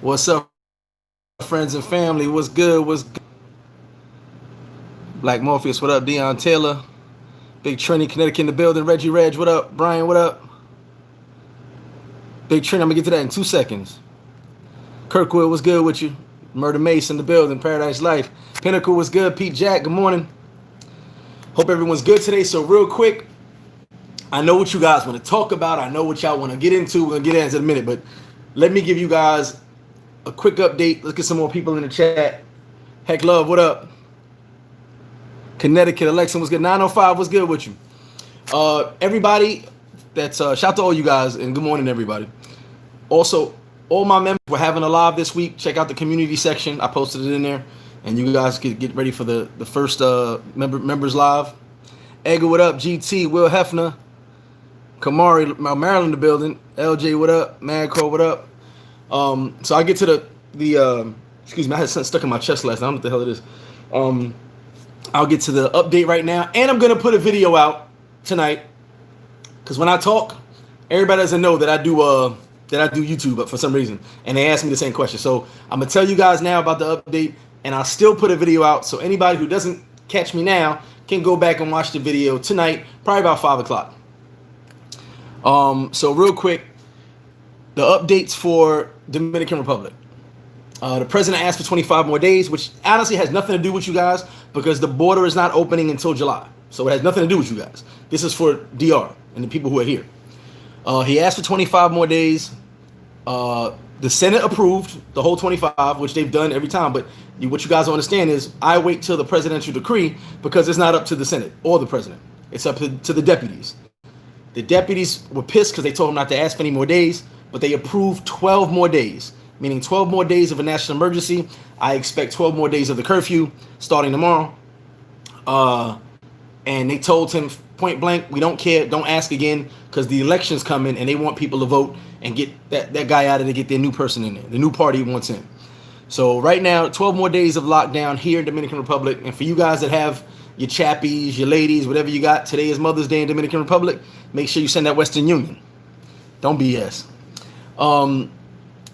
What's up, friends and family? What's good? What's good? Black Morpheus, what up? Deion Taylor, Big Trini, Connecticut in the building. Reggie Reg, what up? Brian, what up? Big Trini, I'm gonna get to that in 2 seconds. Kirkwood, what's good with you? Murder Mace in the building. Paradise Life. Pinnacle, what's good? Pete Jack, good morning. Hope everyone's good today. So real quick, I know what you guys want to talk about. I know what y'all want to get into. We're gonna get into it in a minute, but let me give you guys a quick update. Let's get some more people in the chat. Heck Love, what up? Connecticut, Alexa, what's good? 905, what's good with you? Everybody, that's shout out to all you guys and good morning, everybody. Also, all my members were having a live this week. Check out the community section. I posted it in there, and you guys can get ready for the first members live. Edgar, what up? GT, Will Hefner, Kamari, Maryland in the building. LJ, what up? Madcrow, what up? So I get to the excuse me, I had something stuck in my chest last night. I don't know what the hell it is. I'll get to the update right now, and I'm gonna put a video out tonight because when I talk, everybody doesn't know that I do YouTube, but for some reason, and they ask me the same question. So I'm gonna tell you guys now about the update, and I'll still put a video out. So anybody who doesn't catch me now can go back and watch the video tonight, probably about 5 o'clock. So real quick, the updates for Dominican Republic. The president asked for 25 more days, which honestly has nothing to do with you guys because the border is not opening until July. So it has nothing to do with you guys. This is for DR and the people who are here. He asked for 25 more days. The Senate approved the whole 25, which they've done every time. But what you guys don't understand is I wait till the presidential decree because it's not up to the Senate or the president. It's up to the deputies. The deputies were pissed because they told them not to ask for any more days, but they approved 12 more days. Meaning 12 more days of a national emergency. I expect 12 more days of the curfew starting tomorrow. And they told him point blank, we don't care, don't ask again, because the election's coming and they want people to vote and get that guy out of there, get their new person in there. The new party wants him. So right now, 12 more days of lockdown here in Dominican Republic. And for you guys that have your chappies, your ladies, whatever you got, today is Mother's Day in Dominican Republic, make sure you send that Western Union. Don't BS.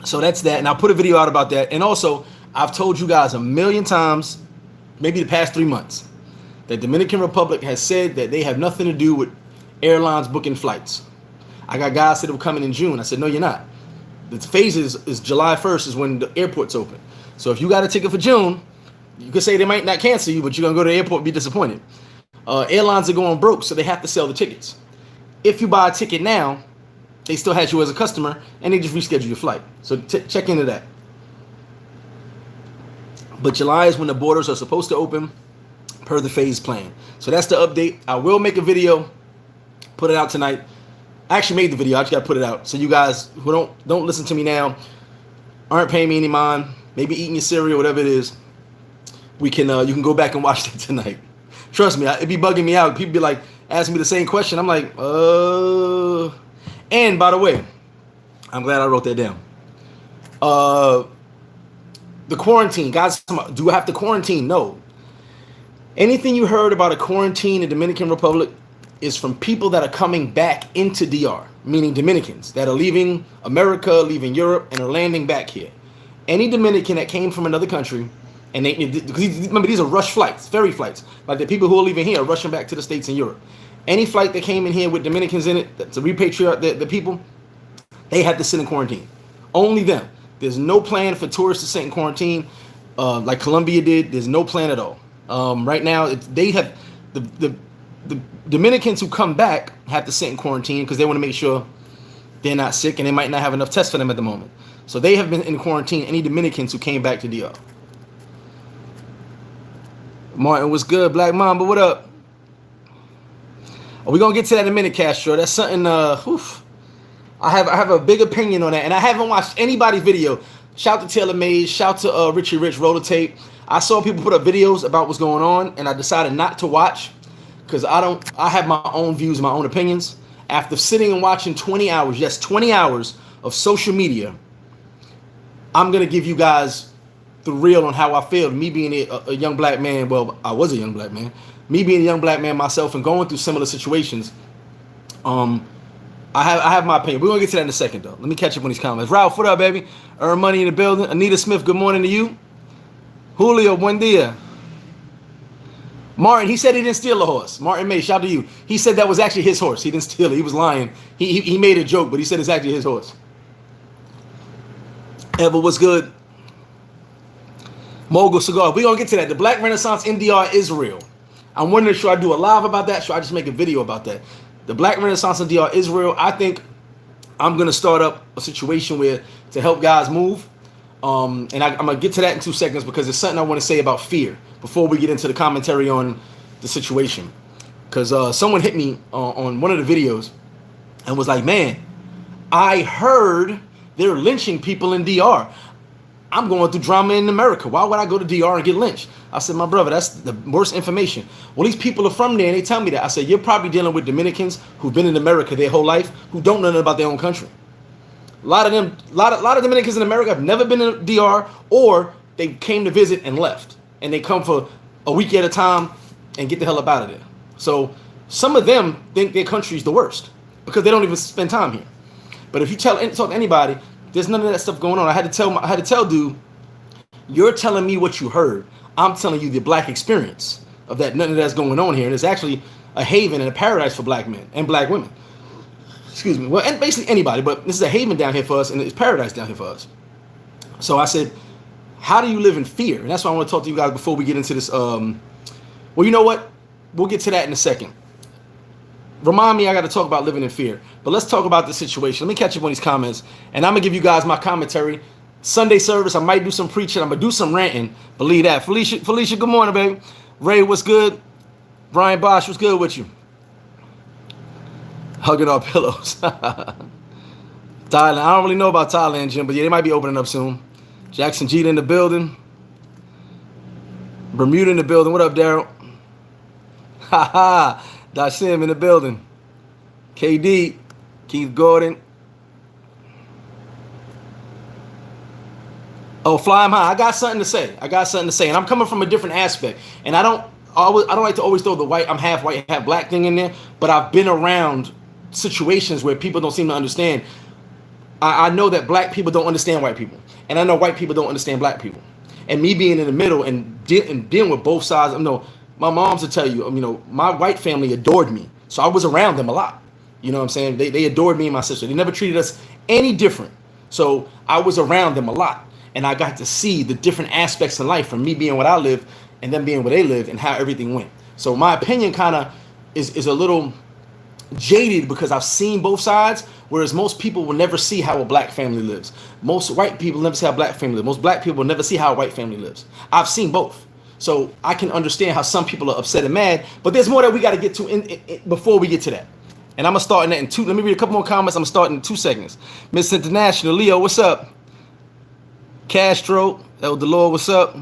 So that's that, and I'll put a video out about that. And also, I've told you guys a million times, maybe the past 3 months, that Dominican Republic has said that they have nothing to do with airlines booking flights. I got guys that were coming in June. I said, no, you're not. The phase is July 1st is when the airport's open. So if you got a ticket for June, you could say they might not cancel you, but you're going to go to the airport and be disappointed. Airlines are going broke, so they have to sell the tickets. If you buy a ticket now, they still had you as a customer, and they just reschedule your flight. So check into that. But July is when the borders are supposed to open per the phase plan. So that's the update. I will make a video, put it out tonight. I actually made the video. I just got to put it out. So you guys who don't listen to me now, aren't paying me any mind, maybe eating your cereal, whatever it is, you can go back and watch it tonight. Trust me, it'd be bugging me out. People be like, asking me the same question. I'm like, And by the way, I'm glad I wrote that down. The quarantine, guys, do I have to quarantine? No. Anything you heard about a quarantine in Dominican Republic is from people that are coming back into DR, meaning Dominicans that are leaving America, leaving Europe, and are landing back here. Any Dominican that came from another country, and remember, these are rush flights, ferry flights. Like the people who are leaving here are rushing back to the States and Europe. Any flight that came in here with Dominicans in it, to repatriate the people, they had to sit in quarantine. Only them. There's no plan for tourists to sit in quarantine like Colombia did. There's no plan at all. Right now, they have the Dominicans who come back have to sit in quarantine because they want to make sure they're not sick and they might not have enough tests for them at the moment. So they have been in quarantine. Any Dominicans who came back to DR. Martin, what's good? Black Mamba, what up? We're gonna get to that in a minute, Castro. That's something. I have a big opinion on that, and I haven't watched anybody's video. Shout to Taylor Mays. Shout to Richie Rich Roller Tape. I saw people put up videos about what's going on, and I decided not to watch because I have my own views, my own opinions. After sitting and watching 20 hours, yes, 20 hours of social media, I'm gonna give you guys the real on how I feel. Me being a young black man. Well, I was a young black man. Me being a young black man myself and going through similar situations, I have my opinion. We're gonna get to that in a second though. Let me catch up on these comments. Ralph, what up, baby? Earn money in the building. Anita Smith, good morning to you. Julio, buen dia. Martin, he said he didn't steal a horse. Martin May, shout out to you. He said that was actually his horse. He didn't steal it. He was lying. He made a joke, but he said it's actually his horse. Ever, what's good? Mogul Cigar. We're going to get to that. The Black Renaissance in DR Israel. I'm wondering, should I do a live about that? Should I just make a video about that? The Black Renaissance in DR Israel. I think I'm going to start up a situation where to help guys move. And I'm going to get to that in 2 seconds because there's something I want to say about fear before we get into the commentary on the situation. Because someone hit me on one of the videos and was like, man, I heard they're lynching people in DR. I'm going through drama in America. Why would I go to DR and get lynched? I said, my brother, that's the worst information. Well, these people are from there and they tell me that. I said, you're probably dealing with Dominicans who've been in America their whole life who don't know nothing about their own country. A lot of them, a lot of Dominicans in America have never been in DR, or they came to visit and left. And they come for a week at a time and get the hell up out of there. So some of them think their country is the worst because they don't even spend time here. But if you talk to anybody, there's none of that stuff going on. I had to tell dude, you're telling me what you heard. I'm telling you the black experience of that. None of that's going on here. And it's actually a haven and a paradise for black men and black women. Excuse me. Well, and basically anybody, but this is a haven down here for us and it's paradise down here for us. So I said, how do you live in fear? And that's why I want to talk to you guys before we get into this. Well, you know what? We'll get to that in a second. Remind me, I got to talk about living in fear. But let's talk about the situation. Let me catch up on these comments. And I'm going to give you guys my commentary. Sunday service, I might do some preaching. I'm going to do some ranting. Believe that. Felicia, good morning, baby. Ray, what's good? Brian Bosch, what's good with you? Hugging our pillows. Thailand. I don't really know about Thailand, Jim, but yeah, they might be opening up soon. Jackson Jeter in the building. Bermuda in the building. What up, Daryl? Ha ha. Dashim in the building. KD. Keith Gordon. Oh, fly 'em high. I got something to say. And I'm coming from a different aspect. And I don't like to always throw the white, I'm half white, half black thing in there. But I've been around situations where people don't seem to understand. I know that black people don't understand white people. And I know white people don't understand black people. And me being in the middle and dealing with both sides, my moms will tell you, my white family adored me. So I was around them a lot. You know what I'm saying? They adored me and my sister. They never treated us any different. So I was around them a lot. And I got to see the different aspects in life from me being what I live and them being where they live and how everything went. So my opinion kind of is a little jaded because I've seen both sides, whereas most people will never see how a black family lives. Most white people never see how a black family lives. Most black people will never see how a white family lives. I've seen both. So I can understand how some people are upset and mad, but there's more that we got to get to before we get to that. And I'm going to start in that in 2. Let me read a couple more comments. I'm starting in 2 seconds. Miss International, Leo, what's up? Castro, El Delore, what's up?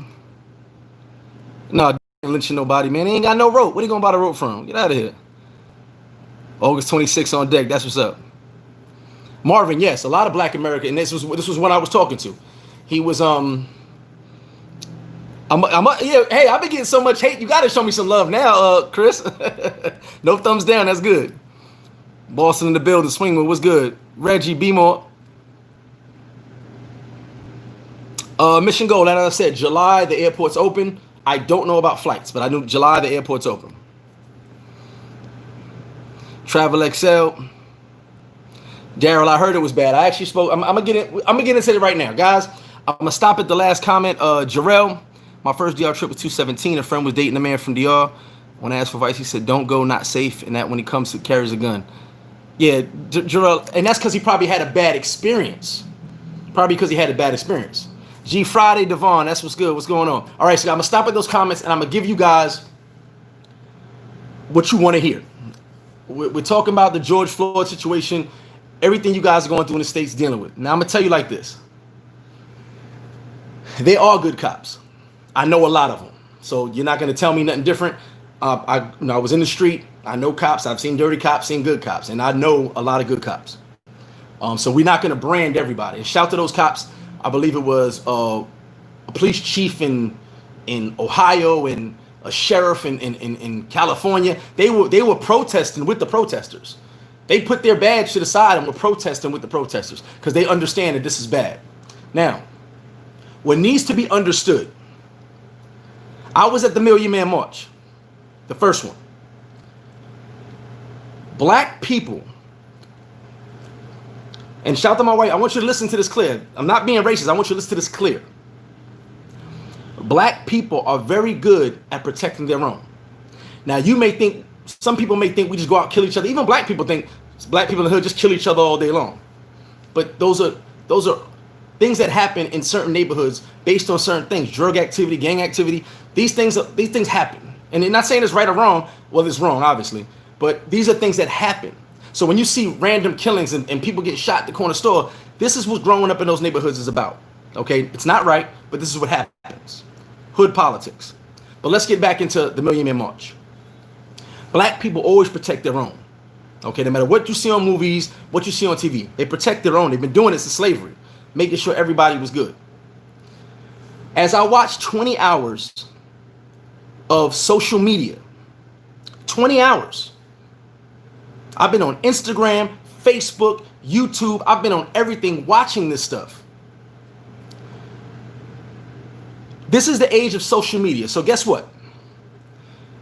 No, ain't lynching nobody, man. He ain't got no rope. Where he going to buy the rope from? Get out of here. August 26th on deck. That's what's up. Marvin, yes, a lot of black America, and this was when I was talking to. He was yeah, hey, I've been getting so much hate. You got to show me some love now, Chris. No thumbs down. That's good. Boston in the building. Swingman, what's good? Reggie, be more. Mission Goal, as I said, July, the airport's open. I don't know about flights, but I knew July, the airport's open. Travel XL. Daryl, I heard it was bad. I actually spoke. I'm gonna get into it right now, guys. I'm gonna stop at the last comment. Jarrell, my first DR trip was 217. A friend was dating a man from DR. When I asked for advice, he said, "Don't go, not safe." And that when he comes to carries a gun. Yeah, Jarrell, and that's because he probably had a bad experience. G Friday, Devon, that's what's good. What's going on? All right, so I'm gonna stop at those comments and I'm gonna give you guys what you want to hear. We're talking about the George Floyd situation, everything you guys are going through in the States dealing with. Now I'm gonna tell you like this. They are good cops. I know a lot of them. So you're not gonna tell me nothing different. I was in the street. I know cops. I've seen dirty cops, seen good cops, and I know a lot of good cops. So we're not gonna brand everybody. And shout to those cops. I believe it was a police chief in Ohio and a sheriff in California. They were protesting with the protesters. They put their badge to the side and were protesting with the protesters because they understand that this is bad. Now, what needs to be understood, I was at the Million Man March, the first one. Black people, and shout out to my wife, I want you to listen to this clear. I'm not being racist. I want you to listen to this clear. Black people are very good at protecting their own. Now, you may think, some people may think we just go out and kill each other. Even black people think black people in the hood just kill each other all day long. But those are things that happen in certain neighborhoods based on certain things, drug activity, gang activity. These things happen. And they're not saying it's right or wrong. Well, it's wrong, obviously. But these are things that happen. So when you see random killings and people get shot at the corner store, this is what growing up in those neighborhoods is about. Okay? It's not right, but this is what happens. Hood politics. But let's get back into the Million Man March. Black people always protect their own. Okay? No matter what you see on movies, what you see on TV, they protect their own. They've been doing it since slavery, making sure everybody was good. As I watched 20 hours of social media, 20 hours, I've been on Instagram, Facebook, YouTube. I've been on everything watching this stuff. This is the age of social media. So guess what?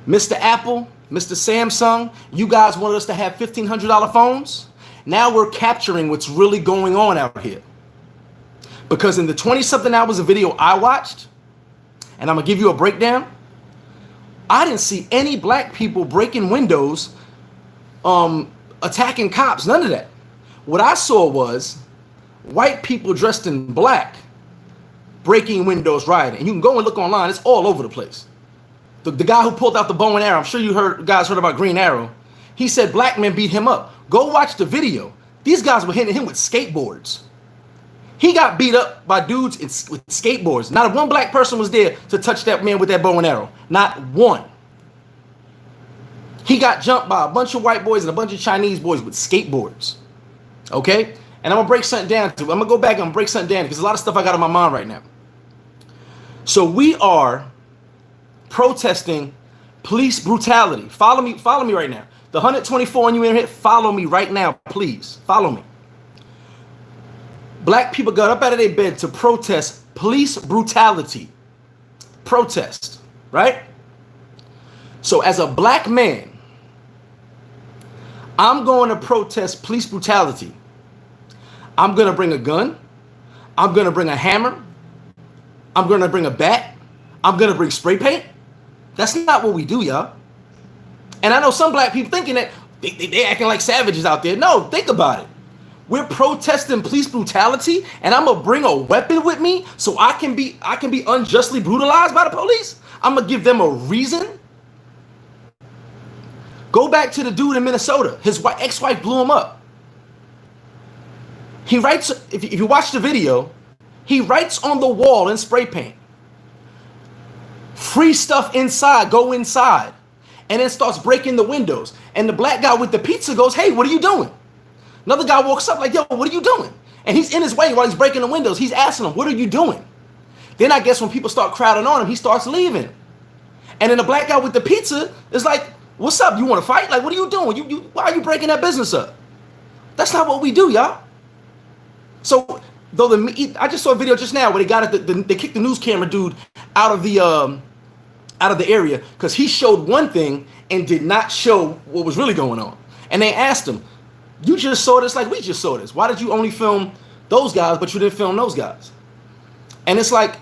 Mr. Apple, Mr. Samsung, you guys wanted us to have $1,500 phones. Now we're capturing what's really going on out here. Because in the 20-something hours of video I watched, and I'm going to give you a breakdown, I didn't see any black people breaking windows, attacking cops, none of that. What I saw was white people dressed in black breaking windows, rioting. And you can go and look online, it's all over the place. The guy who pulled out the bow and arrow, I'm sure you guys heard about Green Arrow. He said black men beat him up. Go watch the video. These guys were hitting him with skateboards. He got beat up by dudes with skateboards. Not one black person was there to touch that man with that bow and arrow. Not one. He got jumped by a bunch of white boys and a bunch of Chinese boys with skateboards. Okay? And I'm going to break something down. I'm going to go back and break something down because there's a lot of stuff I got on my mind right now. So we are protesting police brutality. Follow me right now. The 124 on you in here, follow me right now, please. Follow me. Black people got up out of their bed to protest police brutality. Protest, right? So as a black man, I'm going to protest police brutality. I'm going to bring a gun. I'm going to bring a hammer. I'm going to bring a bat. I'm going to bring spray paint. That's not what we do, y'all. And I know some black people thinking that they acting like savages out there. No, think about it. We're protesting police brutality, and I'm gonna bring a weapon with me so I can be unjustly brutalized by the police. I'm gonna give them a reason. Go back to the dude in Minnesota. His ex-wife blew him up. He writes, if you watch the video, he writes on the wall in spray paint, "Free stuff inside, go inside," and then starts breaking the windows. And the black guy with the pizza goes, "Hey, what are you doing?" Another guy walks up like, "Yo, what are you doing?" And he's in his way while he's breaking the windows. He's asking him, "What are you doing?" Then I guess when people start crowding on him, he starts leaving. And then the black guy with the pizza is like, "What's up? You want to fight? Like, what are you doing? Why are you breaking that business up?" That's not what we do, y'all. So, I just saw a video just now where they kicked the news camera dude out of the area because he showed one thing and did not show what was really going on. And they asked him, "You just saw this like we just saw this. Why did you only film those guys, but you didn't film those guys?" And it's like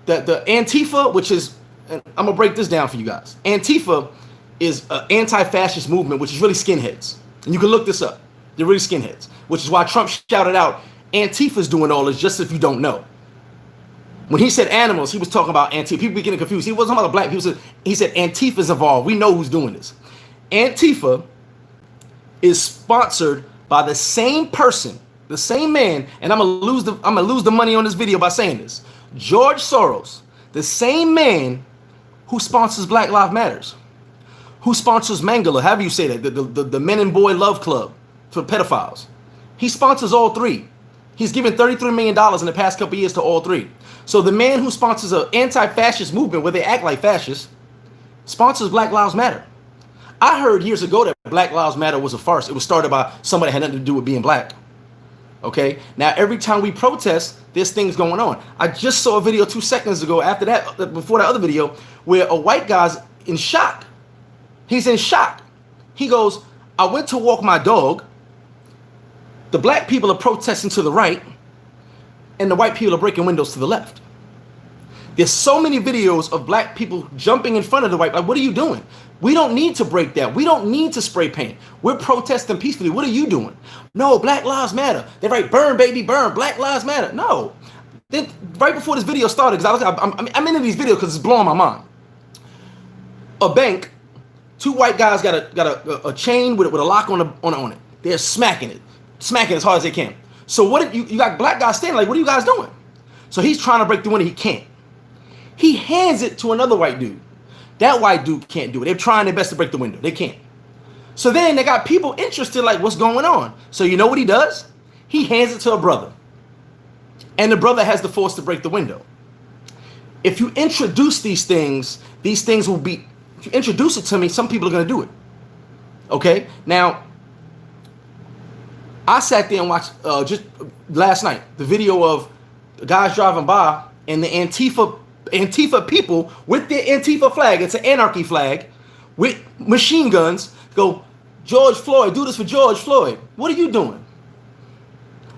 the Antifa, which is, and I'm gonna break this down for you guys. Antifa is an anti-fascist movement, which is really skinheads. And you can look this up. They're really skinheads, which is why Trump shouted out, "Antifa's doing all this," just if you don't know. When he said animals, he was talking about Antifa. People be getting confused. He wasn't talking about black people. He said Antifa's involved. We know who's doing this. Antifa is sponsored by the same person, the same man, and I'm gonna lose the money on this video by saying this. George Soros, the same man who sponsors Black Lives Matters, who sponsors Mangala, however you say that, the Men and Boy Love Club for pedophiles. He sponsors all three. He's given $33 million in the past couple of years to all three. So the man who sponsors an anti-fascist movement where they act like fascists sponsors Black Lives Matter. I heard years ago that Black Lives Matter was a farce. It was started by somebody that had nothing to do with being black. Okay, now every time we protest, there's things going on. I just saw a video 2 seconds ago after that, before that other video, where a white guy's in shock. He's in shock. He goes, I went to walk my dog. The black people are protesting to the right, and the white people are breaking windows to the left. There's so many videos of black people jumping in front of the white. Like, what are you doing? We don't need to break that. We don't need to spray paint. We're protesting peacefully. What are you doing? No, Black Lives Matter. They're right, burn, baby, burn. Black Lives Matter. No. Then, right before this video started, because I'm into these videos because it's blowing my mind. A bank, 2 white guys got a chain with a lock on it. They're smacking it as hard as they can. So what? You got black guys standing like, what are you guys doing? So he's trying to break the window. He can't. He hands it to another white dude. That white dude can't do it. They're trying their best to break the window. They can't. So then they got people interested, like, what's going on? So you know what he does? He hands it to a brother. And the brother has the force to break the window. If you introduce these things will be, if you introduce it to me, some people are going to do it. Okay? Now, I sat there and watched just last night the video of the guys driving by and the Antifa people with their Antifa flag. It's an anarchy flag with machine guns. Go, George Floyd, do this for George Floyd. What are you doing?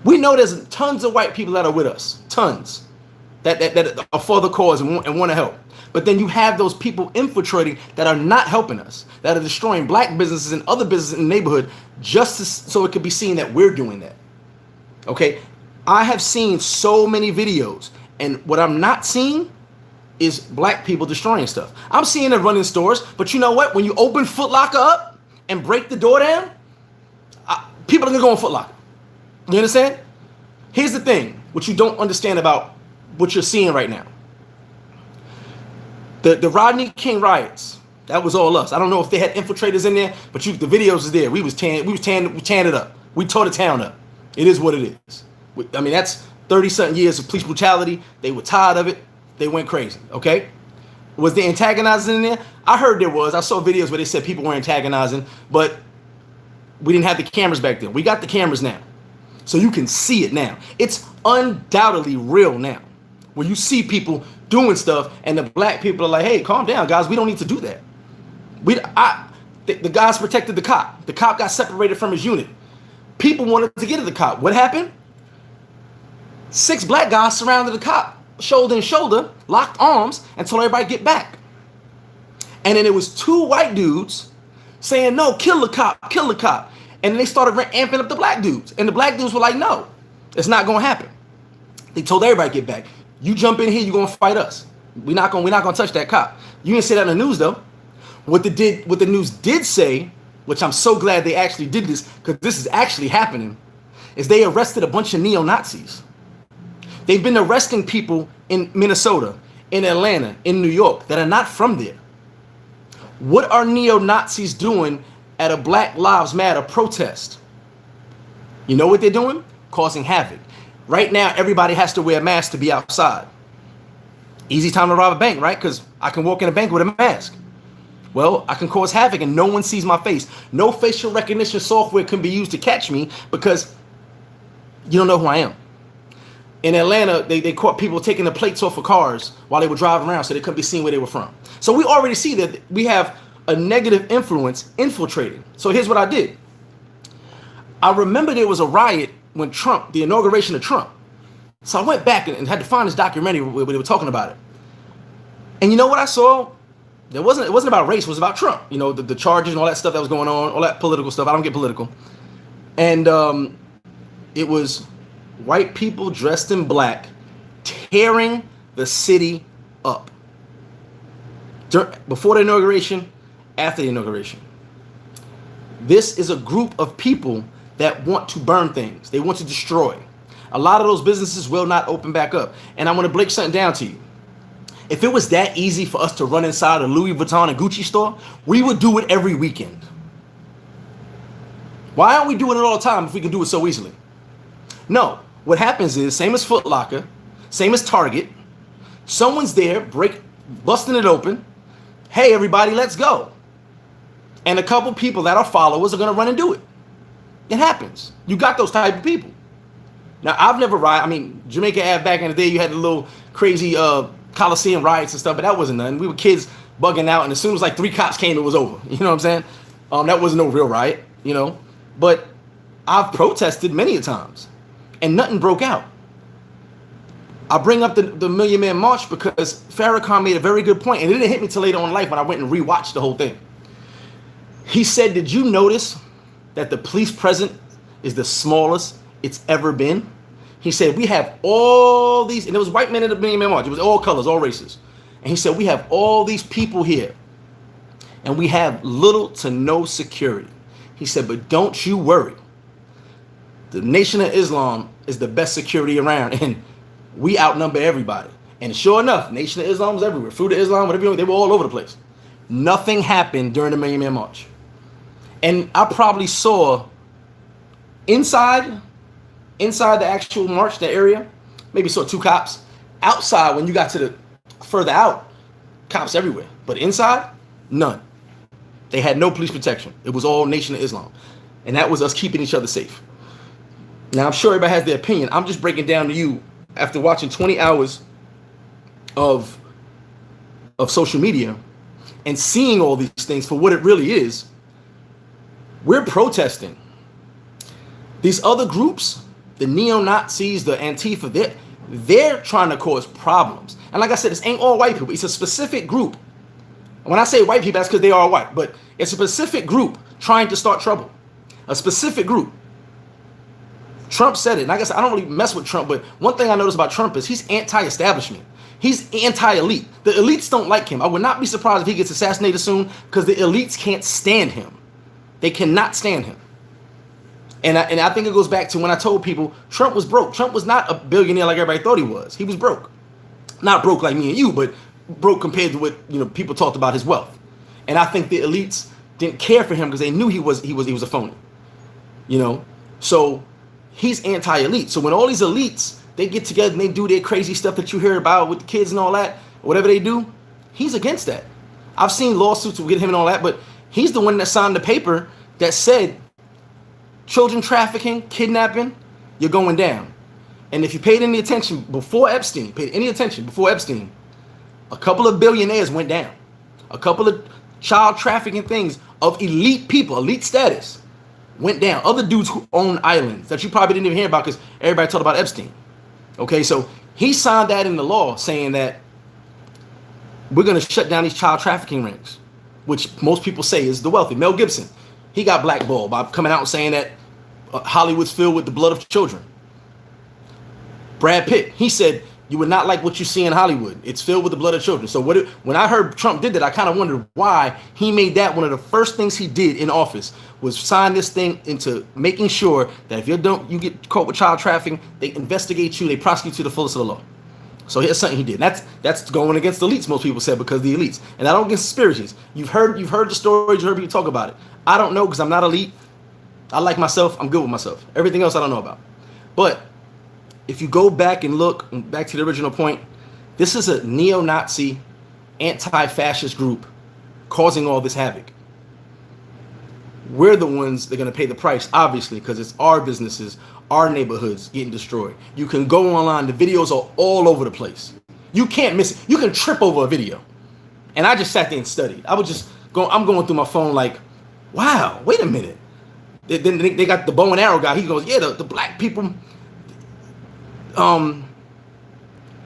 We know there's tons of white people that are with us, tons, that are for the cause and want to help. But then you have those people infiltrating that are not helping us, that are destroying black businesses and other businesses in the neighborhood just so it could be seen that we're doing that. Okay, I have seen so many videos, and what I'm not seeing is black people destroying stuff. I'm seeing it running stores, but you know what? When you open Foot Locker up and break the door down, people are gonna go in Foot Locker. You understand? Here's the thing, what you don't understand about what you're seeing right now. The Rodney King riots, that was all us. I don't know if they had infiltrators in there, but the videos is there. We tearing it up. We tore the town up. It is what it is. I mean, that's 30-something years of police brutality. They were tired of it. They went crazy, okay? Was there antagonizing in there? I heard there was. I saw videos where they said people were antagonizing, but we didn't have the cameras back then. We got the cameras now. So you can see it now. It's undoubtedly real now. Where you see people doing stuff and the black people are like, hey, calm down, guys. We don't need to do that. The guys protected the cop. The cop got separated from his unit. People wanted to get at the cop. What happened? 6 black guys surrounded the cop, shoulder to shoulder, locked arms, and told everybody to get back. And then it was 2 white dudes saying, no, kill the cop, kill the cop. And then they started amping up the black dudes. And the black dudes were like, no, it's not going to happen. They told everybody to get back. You jump in here, you're going to fight us. We're not going to touch that cop. You didn't say that in the news, though. What the news did say, which I'm so glad they actually did this, because this is actually happening, is they arrested a bunch of neo-Nazis. They've been arresting people in Minnesota, in Atlanta, in New York that are not from there. What are neo-Nazis doing at a Black Lives Matter protest? You know what they're doing? Causing havoc. Right now, everybody has to wear a mask to be outside. Easy time to rob a bank, right? Because I can walk in a bank with a mask. Well, I can cause havoc and no one sees my face. No facial recognition software can be used to catch me because you don't know who I am. In Atlanta, they caught people taking the plates off of cars while they were driving around so they couldn't be seen where they were from. So we already see that we have a negative influence infiltrating. So here's what I did. I remember there was a riot when Trump, the inauguration of Trump. So I went back and had to find this documentary where they were talking about it. And you know what I saw? It wasn't about race, it was about Trump. You know, the charges and all that stuff that was going on, all that political stuff. I don't get political. And it was white people dressed in black tearing the city up. Before the inauguration, after the inauguration. This is a group of people that want to burn things. They want to destroy. A lot of those businesses will not open back up. And I want to break something down to you. If it was that easy for us to run inside a Louis Vuitton and Gucci store, we would do it every weekend. Why aren't we doing it all the time if we can do it so easily? No. What happens is, same as Foot Locker, same as Target, someone's there, busting it open. Hey, everybody, let's go. And a couple people that are followers are going to run and do it. It happens. You got those type of people. Now, I've never rioted. I mean, Jamaica Ave back in the day, you had the little crazy Coliseum riots and stuff, but that wasn't nothing. We were kids bugging out, and as soon as like 3 cops came, it was over. You know what I'm saying? That wasn't no real riot, you know. But I've protested many a times, and nothing broke out. I bring up the Million Man March because Farrakhan made a very good point, and it didn't hit me till later on in life when I went and rewatched the whole thing. He said, did you notice that the police presence is the smallest it's ever been? He said, we have all these, and it was white men in the Million Man March. It was all colors, all races. And he said, we have all these people here, and we have little to no security. He said, but don't you worry. The Nation of Islam is the best security around, and we outnumber everybody. And sure enough, Nation of Islam was everywhere. Fruit of Islam, whatever you want, they were all over the place. Nothing happened during the Million Man March. And I probably saw inside the actual march, the area, maybe saw 2 cops. Outside, when you got to the further out, cops everywhere. But inside, none. They had no police protection. It was all Nation of Islam. And that was us keeping each other safe. Now, I'm sure everybody has their opinion. I'm just breaking down to you after watching 20 hours of social media and seeing all these things for what it really is. We're protesting. These other groups, the neo-Nazis, the Antifa, they're trying to cause problems. And like I said, this ain't all white people. It's a specific group. When I say white people, that's because they are white. But it's a specific group trying to start trouble. A specific group. Trump said it. And like I said, I don't really mess with Trump. But one thing I noticed about Trump is he's anti-establishment. He's anti-elite. The elites don't like him. I would not be surprised if he gets assassinated soon because the elites can't stand him. They cannot stand him. And I think it goes back to when I told people Trump was broke. Trump was not a billionaire like everybody thought he was. He was broke. Not broke like me and you, but broke compared to what people talked about his wealth. And I think the elites didn't care for him because they knew he was a phony. So he's anti-elite. So when all these elites, they get together and they do their crazy stuff that you hear about with the kids and all that, whatever they do, he's against that. I've seen lawsuits with him and all that, but he's the one that signed the paper that said children trafficking, kidnapping, you're going down. And if you paid any attention before Epstein, a couple of billionaires went down. A couple of child trafficking things of elite people, elite status, went down. Other dudes who own islands that you probably didn't even hear about because everybody talked about Epstein. Okay, so he signed that into law saying that we're going to shut down these child trafficking rings, which most people say is the wealthy. Mel Gibson, he got blackballed by coming out and saying that Hollywood's filled with the blood of children. Brad Pitt, he said, you would not like what you see in Hollywood. It's filled with the blood of children. So when I heard Trump did that, I kind of wondered why he made that one of the first things he did in office was sign this thing into making sure that if you get caught with child trafficking, they investigate you, they prosecute you to the fullest of the law. So here's something he did. That's going against the elites, most people said, because the elites. And I don't against conspiracies. You've heard the stories, you heard people talk about it. I don't know because I'm not elite. I like myself. I'm good with myself. Everything else I don't know about. But if you go back and look back to the original point, this is a neo-Nazi, anti-fascist group causing all this havoc. We're the ones that are going to pay the price, obviously, because it's our businesses, our neighborhoods getting destroyed. You can go online. The videos are all over the place. You can't miss it. You can trip over a video. And I just sat there and studied. I'm going through my phone like, wow, wait a minute. Then they got the bow and arrow guy. He goes, yeah, the black people...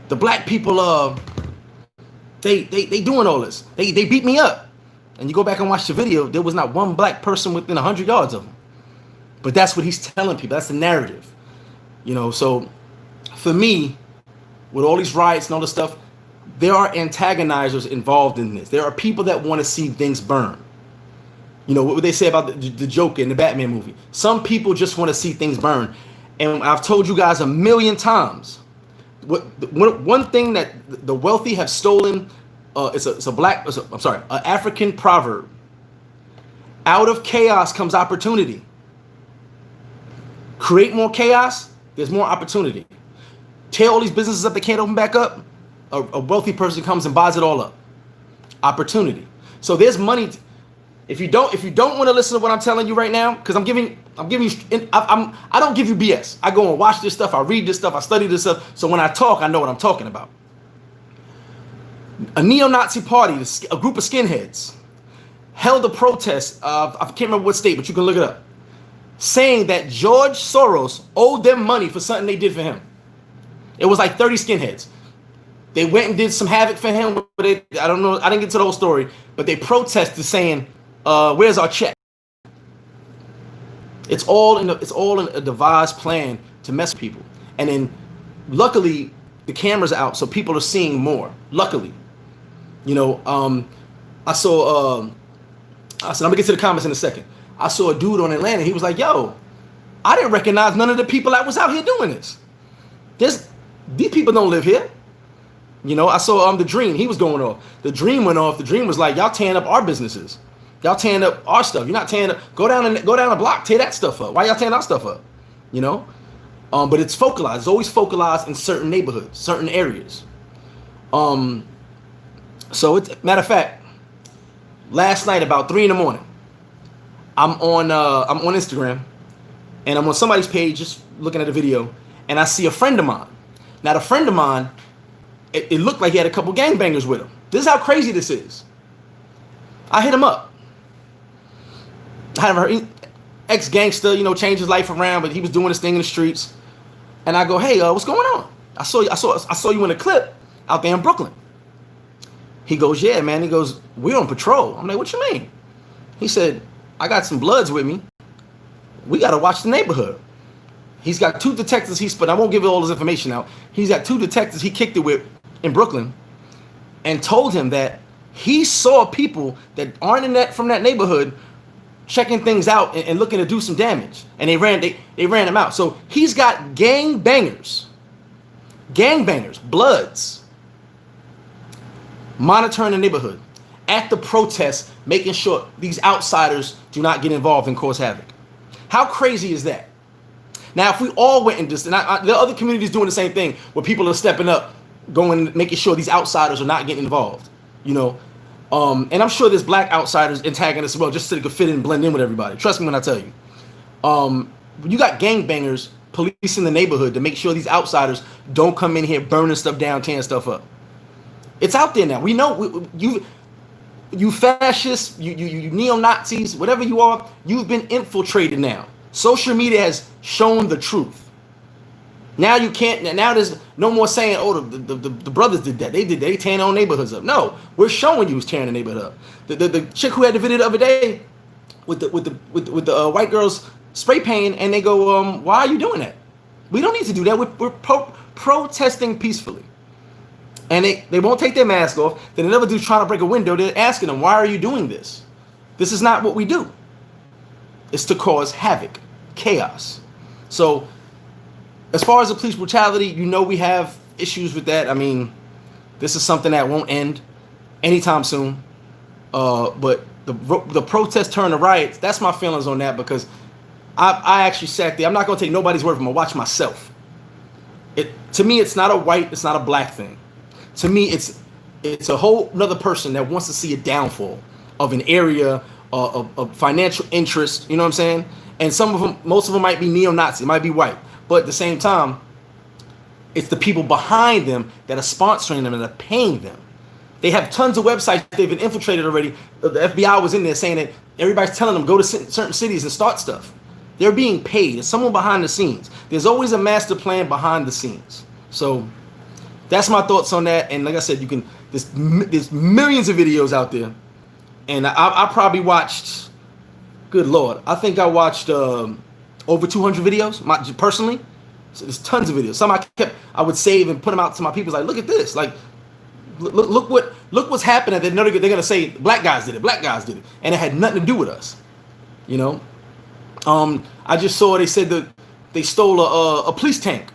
the black people, they doing all this. They beat me up. And you go back and watch the video, there was not one black person within 100 yards of him. But that's what he's telling people. That's the narrative. So for me, with all these riots and all this stuff, there are antagonizers involved in this. There are people that want to see things burn. What would they say about the Joker in the Batman movie? Some people just want to see things burn. And I've told you guys a million times, one thing that the wealthy have stolen, it's an African proverb. Out of chaos comes opportunity. Create more chaos, there's more opportunity. Tear all these businesses up, they can't open back up. A wealthy person comes and buys it all up. Opportunity. So there's money. If you don't want to listen to what I'm telling you right now, because I'm giving you, I don't give you BS. I go and watch this stuff, I read this stuff, I study this stuff. So when I talk, I know what I'm talking about. A neo-Nazi party, a group of skinheads, held a protest. I can't remember what state, but you can look it up, saying that George Soros owed them money for something they did for him. It was like 30 skinheads. They went and did some havoc for him. But I don't know. I didn't get to the whole story. But they protested saying, where's our check? It's all in a devised plan to mess with people. And then luckily the camera's out, so people are seeing more. Luckily. You know, I said, I'm gonna get to the comments in a second. I saw a dude on Atlanta. He was like, yo, I didn't recognize none of the people that was out here doing this. These people don't live here. You know, I saw the Dream. He was going off. The Dream went off. The Dream was like, y'all tearing up our businesses. Y'all tearing up our stuff. You're not tearing up. Go down a block, tear that stuff up. Why y'all tearing our stuff up? You know? But it's focalized. It's always focalized in certain neighborhoods, certain areas. So matter of fact, last night about 3 a.m, I'm on Instagram, and I'm on somebody's page just looking at a video, and I see a friend of mine. Now the friend of mine, it looked like he had a couple gangbangers with him. This is how crazy this is. I hit him up. I had him, ex-gangster, you know, changed his life around, but he was doing his thing in the streets. And I go, hey, what's going on? I saw you in a clip out there in Brooklyn. He goes, yeah, man. He goes, we're on patrol. I'm like, what you mean? He said, I got some bloods with me. We got to watch the neighborhood. He's got 2 detectives, but I won't give you all this information out. He's got 2 detectives he kicked it with in Brooklyn, and told him that he saw people that aren't from that neighborhood checking things out and looking to do some damage. And they ran him out. So he's got gangbangers, bloods, monitoring the neighborhood at the protests, making sure these outsiders do not get involved and cause havoc. How crazy is that? Now, if we all went in this, and there are other communities doing the same thing, where people are stepping up, going, making sure these outsiders are not getting involved, you know. And I'm sure there's black outsiders antagonists as well, just so they could fit in and blend in with everybody. Trust me when I tell you. You got gangbangers policing the neighborhood to make sure these outsiders don't come in here burning stuff down, tearing stuff up. It's out there now. We know you fascists, you neo-Nazis, whatever you are, you've been infiltrated now. Social media has shown the truth. Now you can't. Now there's no more saying, "Oh, the brothers did that. They did that. They tearing their own neighborhoods up." No, we're showing you who's tearing the neighborhood up. The chick who had the video the other day with the white girls spray painting, and they go, "Why are you doing that? We don't need to do that. We're protesting peacefully." And they won't take their mask off. Then another dude's trying to break a window. They're asking them, "Why are you doing this? This is not what we do. It's to cause havoc, chaos." So, as far as the police brutality, you know we have issues with that. I mean, this is something that won't end anytime soon. But the protest turned to riots. That's my feelings on that, because I actually sat there. I'm not going to take nobody's word from it. Watch myself. To me, it's not a white, it's not a black thing. To me, it's a whole another person that wants to see a downfall of an area of financial interest. You know what I'm saying? And some of them, most of them might be neo-Nazi, might be white. But at the same time, it's the people behind them that are sponsoring them and are paying them. They have tons of websites they've been infiltrated already. The FBI was in there saying that everybody's telling them go to certain cities and start stuff. They're being paid. There's someone behind the scenes. There's always a master plan behind the scenes. So that's my thoughts on that. And like I said, there's millions of videos out there. And I probably watched, good Lord, I think I watched over 200 videos personally. So there's tons of videos. Some I would save and put them out to my people. Like, look at this. Like, look what's happening. They're gonna say black guys did it, and it had nothing to do with us. You know. I just saw they said that they stole a police tank.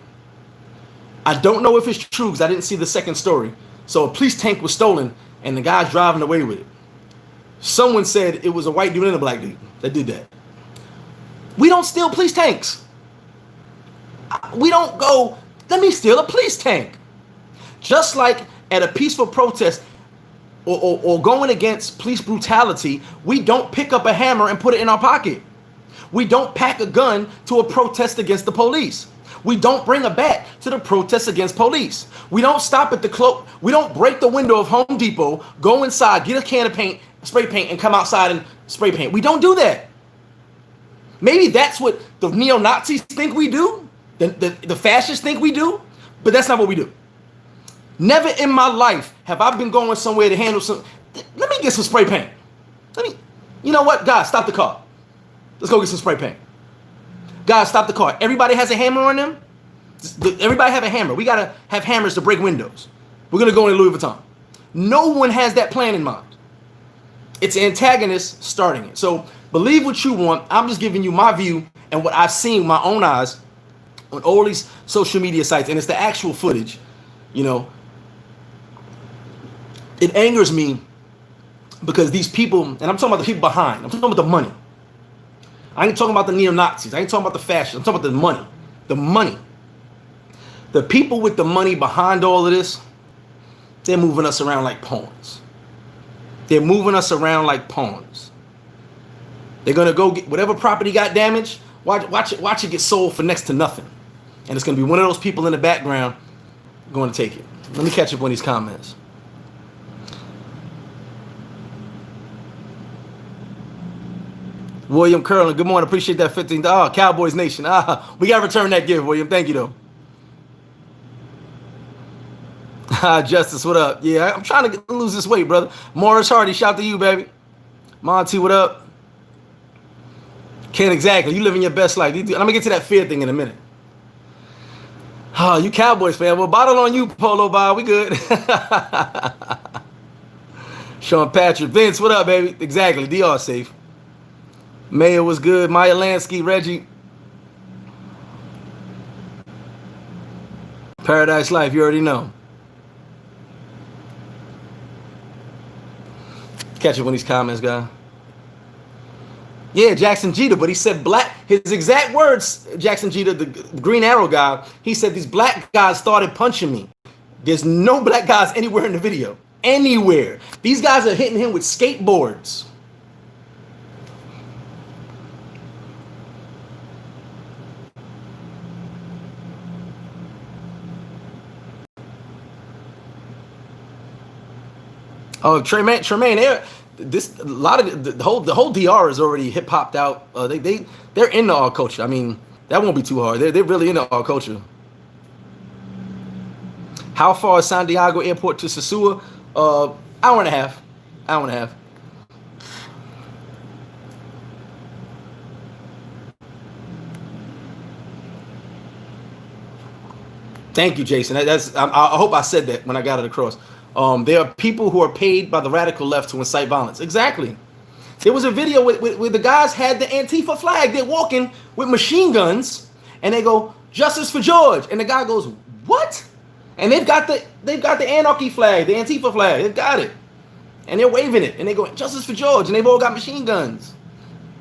I don't know if it's true because I didn't see the second story. So a police tank was stolen, and the guy's driving away with it. Someone said it was a white dude and a black dude that did that. We don't steal police tanks. We don't go, let me steal a police tank. Just like at a peaceful protest, or going against police brutality, we don't pick up a hammer and put it in our pocket. We don't pack a gun to a protest against the police. We don't bring a bat to the protest against police. We don't stop at the cloak. We don't break the window of Home Depot, go inside, get a can of paint, spray paint, and come outside and spray paint. We don't do that. Maybe that's what the neo-Nazis think we do, the fascists think we do, but that's not what we do. Never in my life have I been going somewhere to handle some. Let me get some spray paint. You know what? Guys, stop the car. Let's go get some spray paint. Guys, stop the car. Everybody has a hammer on them? Everybody have a hammer. We got to have hammers to break windows. We're going to go in Louis Vuitton. No one has that plan in mind. It's antagonists starting it. So believe what you want. I'm just giving you my view and what I've seen with my own eyes on all these social media sites. And it's the actual footage. You know, it angers me because these people, and I'm talking about the people behind. I'm talking about the money. I ain't talking about the neo-Nazis. I ain't talking about the fascists. I'm talking about the money. The money. The people with the money behind all of this, they're moving us around like pawns. They're moving us around like pawns. They're going to go get whatever property got damaged, watch it get sold for next to nothing. And it's going to be one of those people in the background going to take it. Let me catch up on these comments. William Curlin, good morning. Appreciate that $15. Oh, Cowboys Nation. We got to return that gift, William. Thank you, though. Justice, what up? Yeah, I'm trying to lose this weight, brother. Morris Hardy, shout to you, baby. Monty, what up? Ken, exactly. You living your best life. I'm going to get to that fear thing in a minute. Oh, you Cowboys fan. Well, bottle on you, Polo Bob. We good. Sean Patrick. Vince, what up, baby? Exactly. DR safe. Mayor was good. Maya Lansky, Reggie. Paradise Life, you already know. Catch up on these comments, guy. Yeah, Jackson Jeter, but he said black. His exact words, Jackson Jeter, the Green Arrow guy, he said these black guys started punching me. There's no black guys anywhere in the video. Anywhere. These guys are hitting him with skateboards. Oh, Tremaine, this a lot of the whole DR is already hip hopped out. They're into our culture. I mean, that won't be too hard. They're really into our culture. How far is San Diego Airport to Sosua? Hour and a half. Hour and a half. Thank you, Jason. I hope I said that when I got it across. There are people who are paid by the radical left to incite violence. Exactly. There was a video where the guys had the Antifa flag. They're walking with machine guns, and they go, "Justice for George." And the guy goes, "What?" And they've got the anarchy flag, the Antifa flag. They've got it, and they're waving it, and they go, "Justice for George," and they've all got machine guns.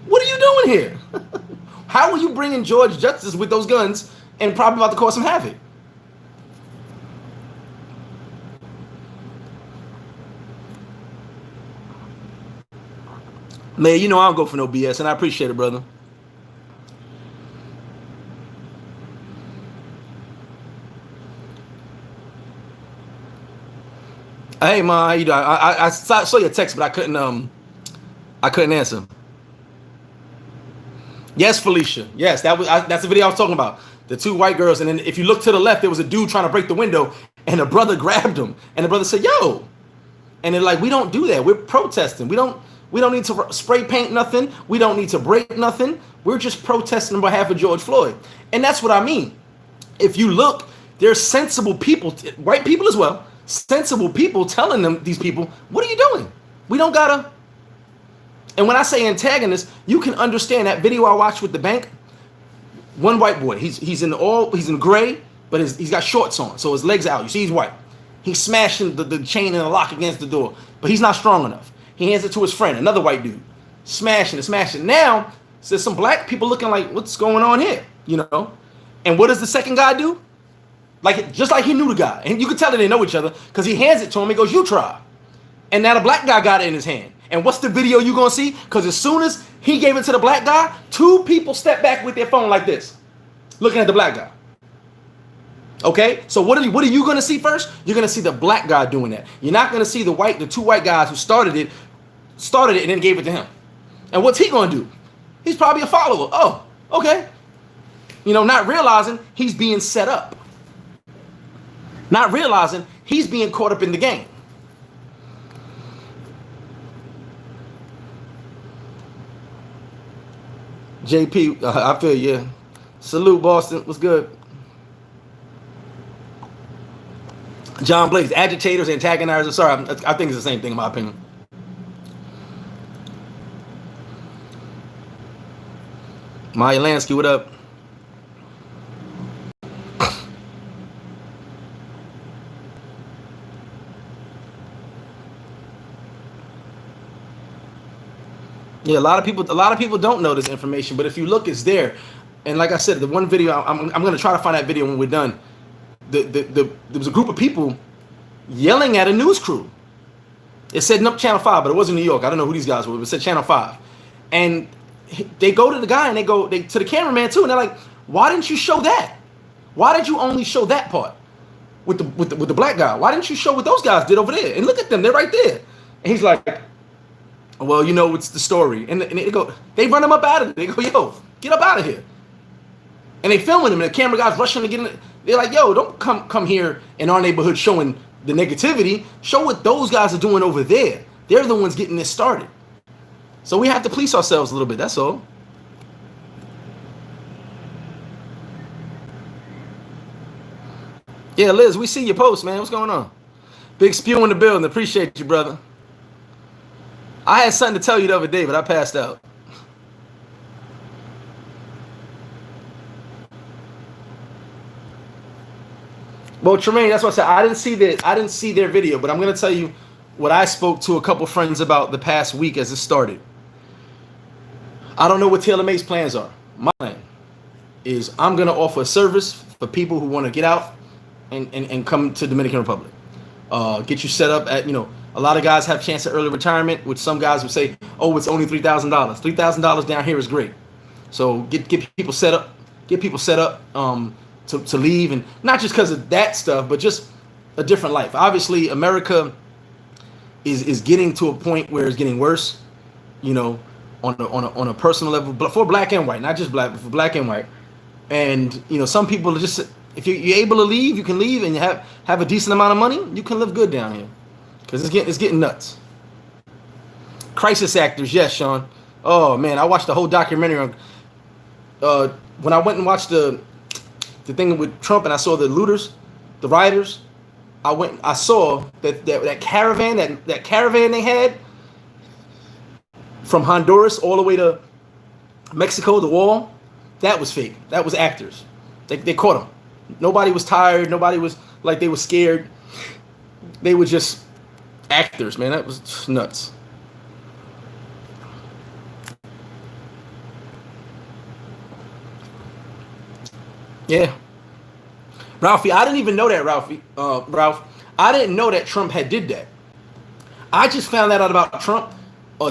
What are you doing here? How are you bringing George justice with those guns and probably about to cause some havoc? Man, you know I don't go for no BS, and I appreciate it, brother. Hey, man, how you doing? I saw your text, but I couldn't answer. Yes, Felicia. Yes, that's the video I was talking about. The two white girls, and then if you look to the left, there was a dude trying to break the window, and the brother grabbed him, and the brother said, "Yo," and they're like, "We don't do that. We're protesting. We don't need to spray paint nothing. We don't need to break nothing. We're just protesting on behalf of George Floyd." And that's what I mean. If you look, there's sensible people, white people as well, sensible people telling them, these people, "What are you doing? We don't gotta." And when I say antagonist, you can understand that video I watched with the bank. One white boy, he's in gray, but he's got shorts on, so his legs out. You see, he's white. He's smashing the chain and the lock against the door, but he's not strong enough. He hands it to his friend, another white dude, smashing it. Now, there's some black people looking like, "What's going on here?" You know? And what does the second guy do? Just like he knew the guy. And you could tell that they know each other because he hands it to him. He goes, "You try." And now the black guy got it in his hand. And what's the video you gonna see? Because as soon as he gave it to the black guy, 2 people stepped back with their phone like this, looking at the black guy. Okay, so what are you gonna see first? You're gonna see the black guy doing that. You're not gonna see the 2 white guys who started it and then gave it to him. And what's he gonna do? He's probably a follower. Oh, okay. Not realizing he's being set up. Not realizing he's being caught up in the game. JP, I feel you. Salute, Boston. What's good? John Blaze, agitators, antagonizers. Sorry, I think it's the same thing in my opinion. Maya Lansky, what up? Yeah, a lot of people don't know this information, but if you look, it's there. And like I said, the one video, I'm going to try to find that video when we're done. There was a group of people yelling at a news crew. It said Channel 5, but it wasn't New York. I don't know who these guys were, but it said Channel 5. And they go to the guy and they go to the cameraman too, and they're like, "Why didn't you show that? Why did you only show that part with the black guy? Why didn't you show what those guys did over there? And look at them, they're right there." And he's like, "Well, it's the story." And they run him up out of it. They go, "Yo, get up out of here." And they filming him, and the camera guy's rushing to get in. They're like, "Yo, don't come here in our neighborhood showing the negativity. Show what those guys are doing over there. They're the ones getting this started." So we have to police ourselves a little bit. That's all. Yeah, Liz, we see your post, man. What's going on? Big spew in the building. Appreciate you, brother. I had something to tell you the other day, but I passed out. Well, Tremaine, that's what I said. I didn't see their video, but I'm going to tell you what I spoke to a couple friends about the past week as it started. I don't know what Taylor May's plans are. My plan is I'm going to offer a service for people who want to get out and come to Dominican Republic. Get you set up at, a lot of guys have chance at early retirement, which some guys would say, "Oh, it's only $3,000. $3,000 down here is great." So get people set up. Get people set up to leave, and not just because of that stuff, but just a different life. Obviously, America is getting to a point where it's getting worse. On a personal level, but for black and white, not just black, but for black and white. And some people are just, if you're able to leave, you can leave, and you have a decent amount of money, you can live good down here, because it's getting nuts. Crisis actors, yes, Sean. Oh man, I watched the whole documentary on. When I went and watched the thing with Trump, and I saw the looters, the rioters, I saw that caravan that caravan they had from Honduras all the way to Mexico, the wall, that was fake. That was actors. They caught them. Nobody was tired. Nobody was like they were scared. They were just actors, man. That was nuts. Yeah. Ralphie, I didn't even know that, Ralph. I didn't know that Trump had did that. I just found that out about Trump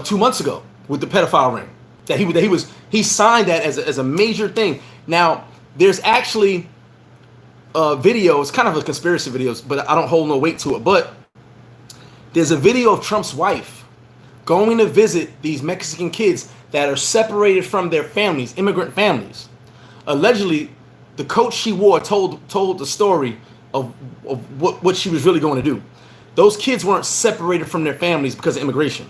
2 months ago with the pedophile ring. That he signed that as a major thing. Now, there's actually videos, kind of a conspiracy videos, but I don't hold no weight to it. But there's a video of Trump's wife going to visit these Mexican kids that are separated from their families, immigrant families. Allegedly, the coat she wore told the story of what she was really going to do. Those kids weren't separated from their families because of immigration.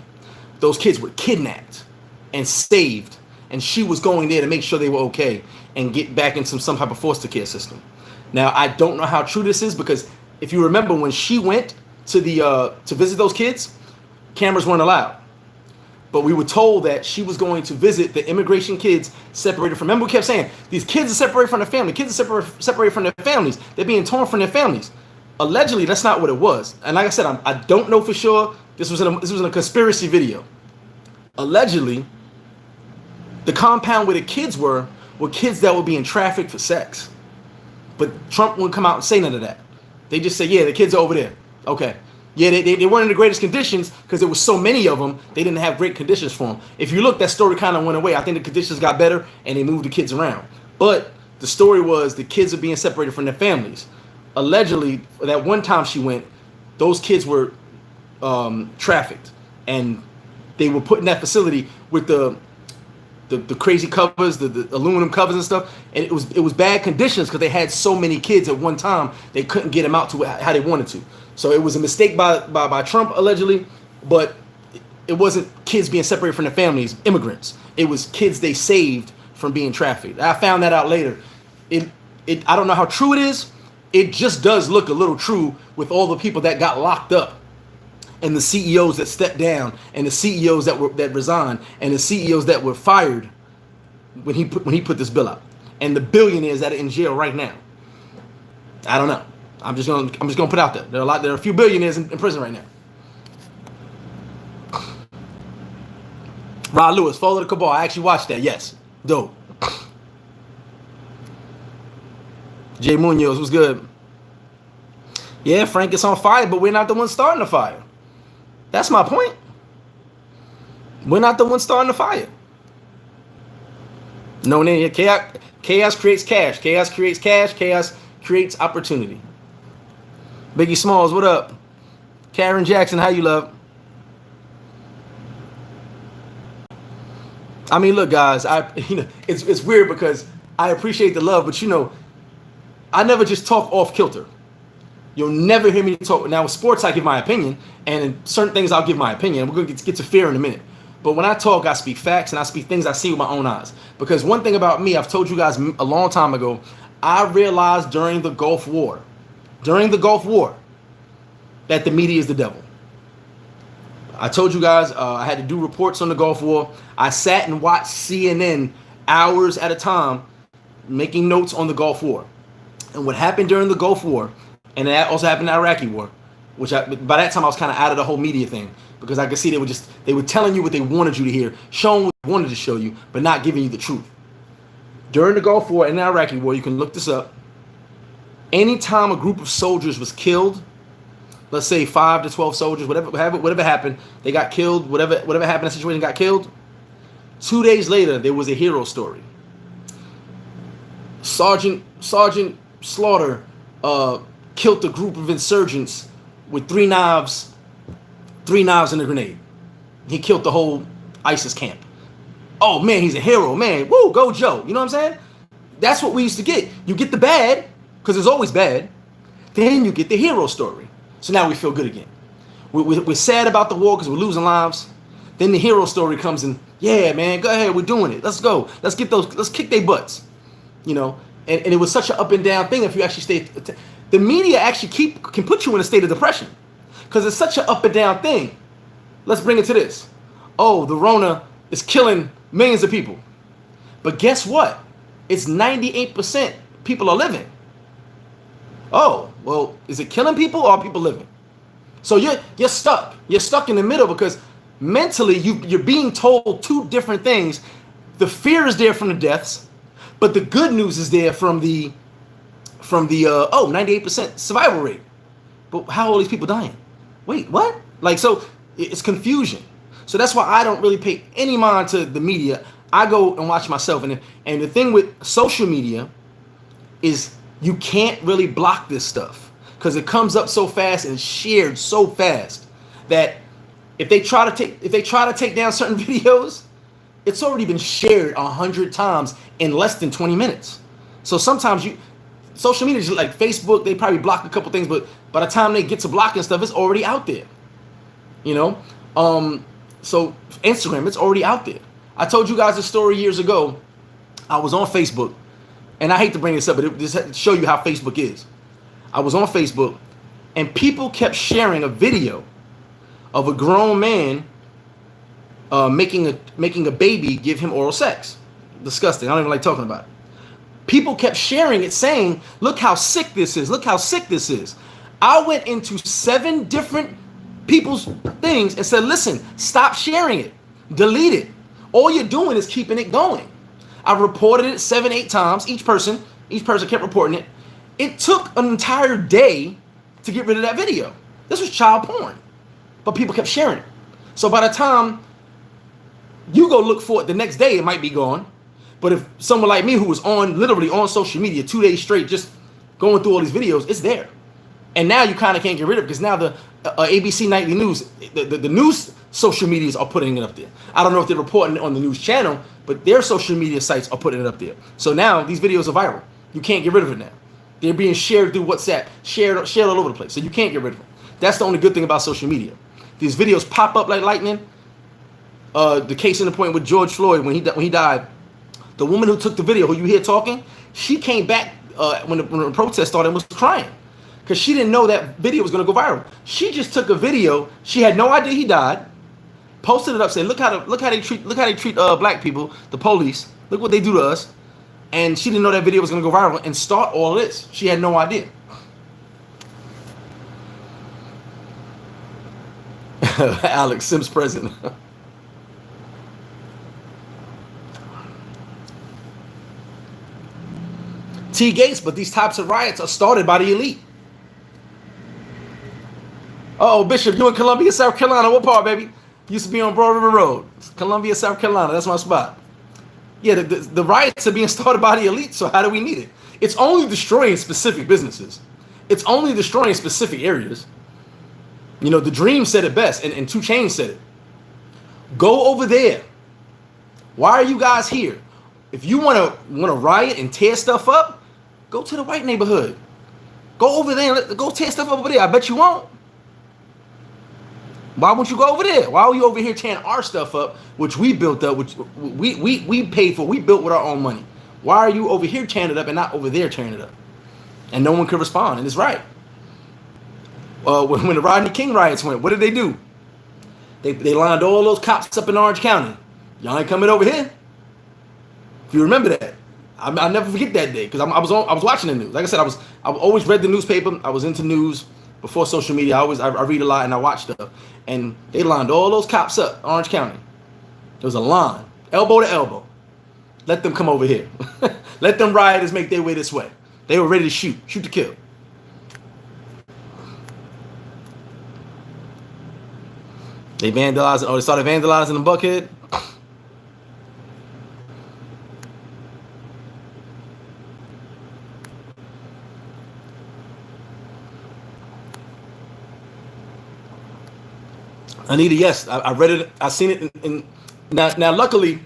Those kids were kidnapped and saved, and she was going there to make sure they were okay and get back into some type of foster care system. Now, I don't know how true this is, because if you remember when she went to to visit those kids, cameras weren't allowed. But we were told that she was going to visit the immigration kids separated from. Remember, we kept saying these kids are separated from their family. Kids are separated from their families. They're being torn from their families. Allegedly, that's not what it was. And like I said, I don't know for sure. This was in a conspiracy video. Allegedly, the compound where the kids were kids that were being trafficked for sex. But Trump wouldn't come out and say none of that. They just say, yeah, the kids are over there. Okay. Yeah, they weren't in the greatest conditions because there was so many of them. They didn't have great conditions for them. If you look, that story kind of went away. I think the conditions got better and they moved the kids around. But the story was the kids are being separated from their families. Allegedly, that one time she went, those kids were trafficked, and they were put in that facility with the crazy covers, the aluminum covers and stuff, and it was bad conditions because they had so many kids at one time they couldn't get them out to how they wanted to. So it was a mistake by Trump allegedly, but it wasn't kids being separated from their families, immigrants. It was kids they saved from being trafficked. I found that out later. I don't know how true it is. It just does look a little true with all the people that got locked up, and the CEOs that stepped down, and the CEOs that resigned, and the CEOs that were fired when he put this bill out, and the billionaires that are in jail right now. I don't know. I'm just gonna put it out there. There are a few billionaires in prison right now. Rod Lewis, Fall of the Cabal. I actually watched that. Yes, dope. Jay Munoz was good. Yeah, Frank, it's on fire, but we're not the ones starting the fire. That's my point. We're not the ones starting the fire. No name. Chaos creates cash. Chaos creates cash. Chaos creates opportunity. Biggie Smalls, what up? Karen Jackson, how you, love? I mean, look, guys, it's weird because I appreciate the love, but I never just talk off kilter. You'll never hear me talk. Now, with sports, I give my opinion, and in certain things, I'll give my opinion. We're going to get to fear in a minute. But when I talk, I speak facts, and I speak things I see with my own eyes. Because one thing about me, I've told you guys a long time ago, I realized during the Gulf War, that the media is the devil. I told you guys I had to do reports on the Gulf War. I sat and watched CNN hours at a time, making notes on the Gulf War. And what happened during the Gulf War, and that also happened in the Iraqi War, which by that time I was kind of out of the whole media thing, because I could see they were telling you what they wanted you to hear, showing what they wanted to show you, but not giving you the truth. During the Gulf War and the Iraqi War, you can look this up. Anytime a group of soldiers was killed, let's say 5 to 12 soldiers, whatever happened, they got killed, whatever happened in that situation got killed, 2 days later, there was a hero story. Sergeant Slaughter killed a group of insurgents with three knives and a grenade. He killed the whole ISIS camp. Oh man, he's a hero, man. Woo, go Joe. You know what I'm saying? That's what we used to get. You get the bad, because it's always bad. Then you get the hero story. So now we feel good again. We're sad about the war because we're losing lives. Then the hero story comes in. Yeah, man, go ahead. We're doing it. Let's go. Let's kick their butts. And it was such an up and down thing. If you actually stay, the media actually can put you in a state of depression because it's such an up and down thing. Let's bring it to this. Oh, the Rona is killing millions of people. But guess what? It's 98% people are living. Oh, well, is it killing people or are people living? So you're stuck. You're stuck in the middle because mentally you're being told two different things. The fear is there from the deaths, but the good news is there from the 98% survival rate. But how are all these people dying? Wait, what? So it's confusion. So that's why I don't really pay any mind to the media. I go and watch myself. And the thing with social media is you can't really block this stuff because it comes up so fast and it's shared so fast that if they try to take down certain videos, it's already been shared 100 times in less than 20 minutes. So sometimes social media is like Facebook, they probably block a couple things, but by the time they get to blocking stuff, it's already out there. So Instagram, it's already out there. I told you guys a story years ago. I was on Facebook, and I hate to bring this up, but it just to show you how Facebook is. I was on Facebook, and people kept sharing a video of a grown man making a baby give him oral sex. Disgusting. I don't even like talking about it. People kept sharing it saying, look how sick this is. Look how sick this is. I went into 7 different people's things and said, listen, stop sharing it. Delete it. All you're doing is keeping it going. I reported it 7, 8 times. Each person kept reporting it. It took an entire day to get rid of that video. This was child porn. But people kept sharing it. So by the time you go look for it the next day, it might be gone. But if someone like me who was literally on social media 2 days straight, just going through all these videos, it's there. And now you kind of can't get rid of it because now the ABC Nightly News, the news social medias are putting it up there. I don't know if they're reporting it on the news channel, but their social media sites are putting it up there. So now these videos are viral. You can't get rid of it now. They're being shared through WhatsApp, shared all over the place. So you can't get rid of them. That's the only good thing about social media. These videos pop up like lightning. The case in the point with George Floyd when he died, the woman who took the video, who you hear talking, she came back when the protest started and was crying because she didn't know that video was going to go viral. She just took a video. She had no idea he died. Posted it up, saying, "Look how they treat black people, the police. Look what they do to us." And she didn't know that video was going to go viral and start all this. She had no idea. Alex Sims present. T. Gates, but these types of riots are started by the elite. Oh, Bishop, you in Columbia, South Carolina. What part, baby? Used to be on Broad River Road. Columbia, South Carolina. That's my spot. Yeah, the riots are being started by the elite, so how do we need it? It's only destroying specific businesses. It's only destroying specific areas. You know, the Dream said it best, and 2 Chainz said it. Go over there. Why are you guys here? If you want to riot and tear stuff up, go to the white neighborhood. Go over there and go tear stuff up over there. I bet you won't. Why won't you go over there? Why are you over here tearing our stuff up, which we built up, which we paid for, we built with our own money? Why are you over here tearing it up and not over there tearing it up? And no one could respond, and it's right. When the Rodney King riots went, what did they do? They lined all those cops up in Orange County. Y'all ain't coming over here. If you remember that, I'll never forget that day because I was watching the news. Like I said, I always read the newspaper. I was into news before social media. I read a lot and I watch stuff. And they lined all those cops up, Orange County. There was a line, elbow to elbow. Let them come over here. Let them rioters make their way this way. They were ready to shoot to kill. They vandalized. They started vandalizing the Buckhead. Anita, yes, I read it. I seen it. Now, luckily,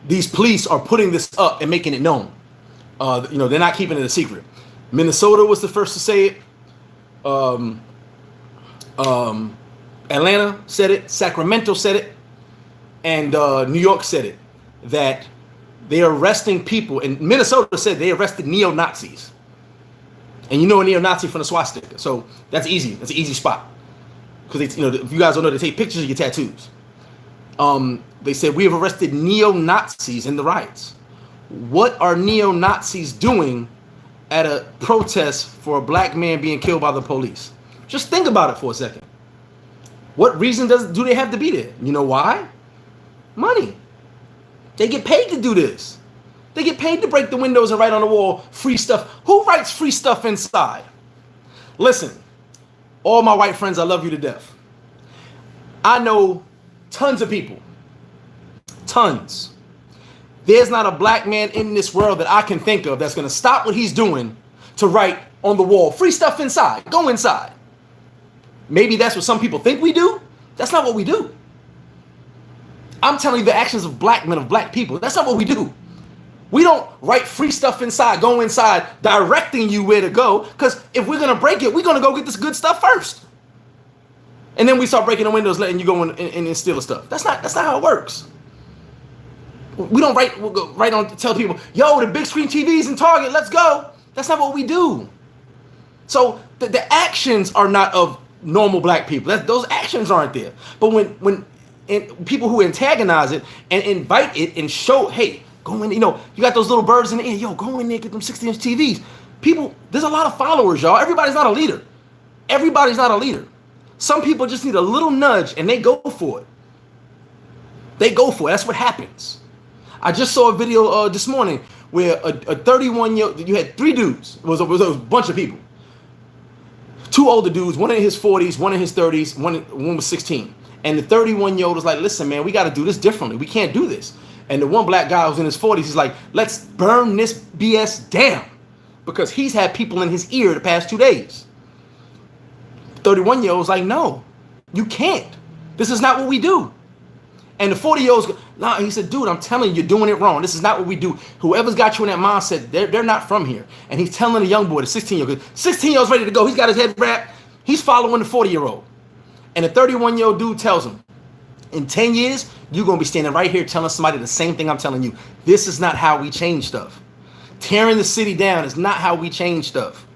these police are putting this up and making it known. They're not keeping it a secret. Minnesota was the first to say it. Atlanta said it. Sacramento said it, and New York said it. That they are arresting people. And Minnesota said they arrested neo-Nazis. And you know a neo-Nazi from the swastika, so that's easy. That's an easy spot. Because if you guys don't know, they take pictures of your tattoos. They said we have arrested neo-Nazis in the riots. What are neo-Nazis doing at a protest for a black man being killed by the police? Just think about it for a second. What reason do they have to be there? You know why? Money. They get paid to do this. They get paid to break the windows and write on the wall free stuff. Who writes free stuff inside? Listen. All my white friends, I love you to death. I know tons of people. Tons. There's not a black man in this world that I can think of that's going to stop what he's doing to write on the wall, free stuff inside. Go inside. Maybe that's what some people think we do. That's not what we do. I'm telling you the actions of black men, of black people. That's not what we do. We don't write free stuff inside, go inside, directing you where to go. Because if we're going to break it, we're going to go get this good stuff first. And then we start breaking the windows, letting you go in and steal the stuff. That's not how it works. We don't write on to tell people, yo, the big screen TVs in Target, let's go. That's not what we do. So the actions are not of normal black people. Those actions aren't there. But when people who antagonize it and invite it and show, hey, go in, you got those little birds in the air. Yo, go in there, get them 60-inch TVs. People, there's a lot of followers, y'all. Everybody's not a leader. Everybody's not a leader. Some people just need a little nudge and they go for it. They go for it. That's what happens. I just saw a video this morning where a 31-year-old, you had 3 dudes. It was a bunch of people. Two older dudes, one in his 40s, one in his 30s, one was 16. And the 31-year-old was like, listen, man, we got to do this differently. We can't do this. And the one black guy who's in his 40s, he's like, let's burn this BS down. Because he's had people in his ear the past 2 days. 31-year-old's like, no, you can't. This is not what we do. And the 40-year-old's, nah, he said, dude, I'm telling you, you're doing it wrong. This is not what we do. Whoever's got you in that mindset, they're not from here. And he's telling the young boy, the 16-year-old, 16-year-old's ready to go. He's got his head wrapped. He's following the 40-year-old. And the 31-year-old dude tells him, in 10 years, you're going to be standing right here telling somebody the same thing I'm telling you. This is not how we change stuff. Tearing the city down is not how we change stuff.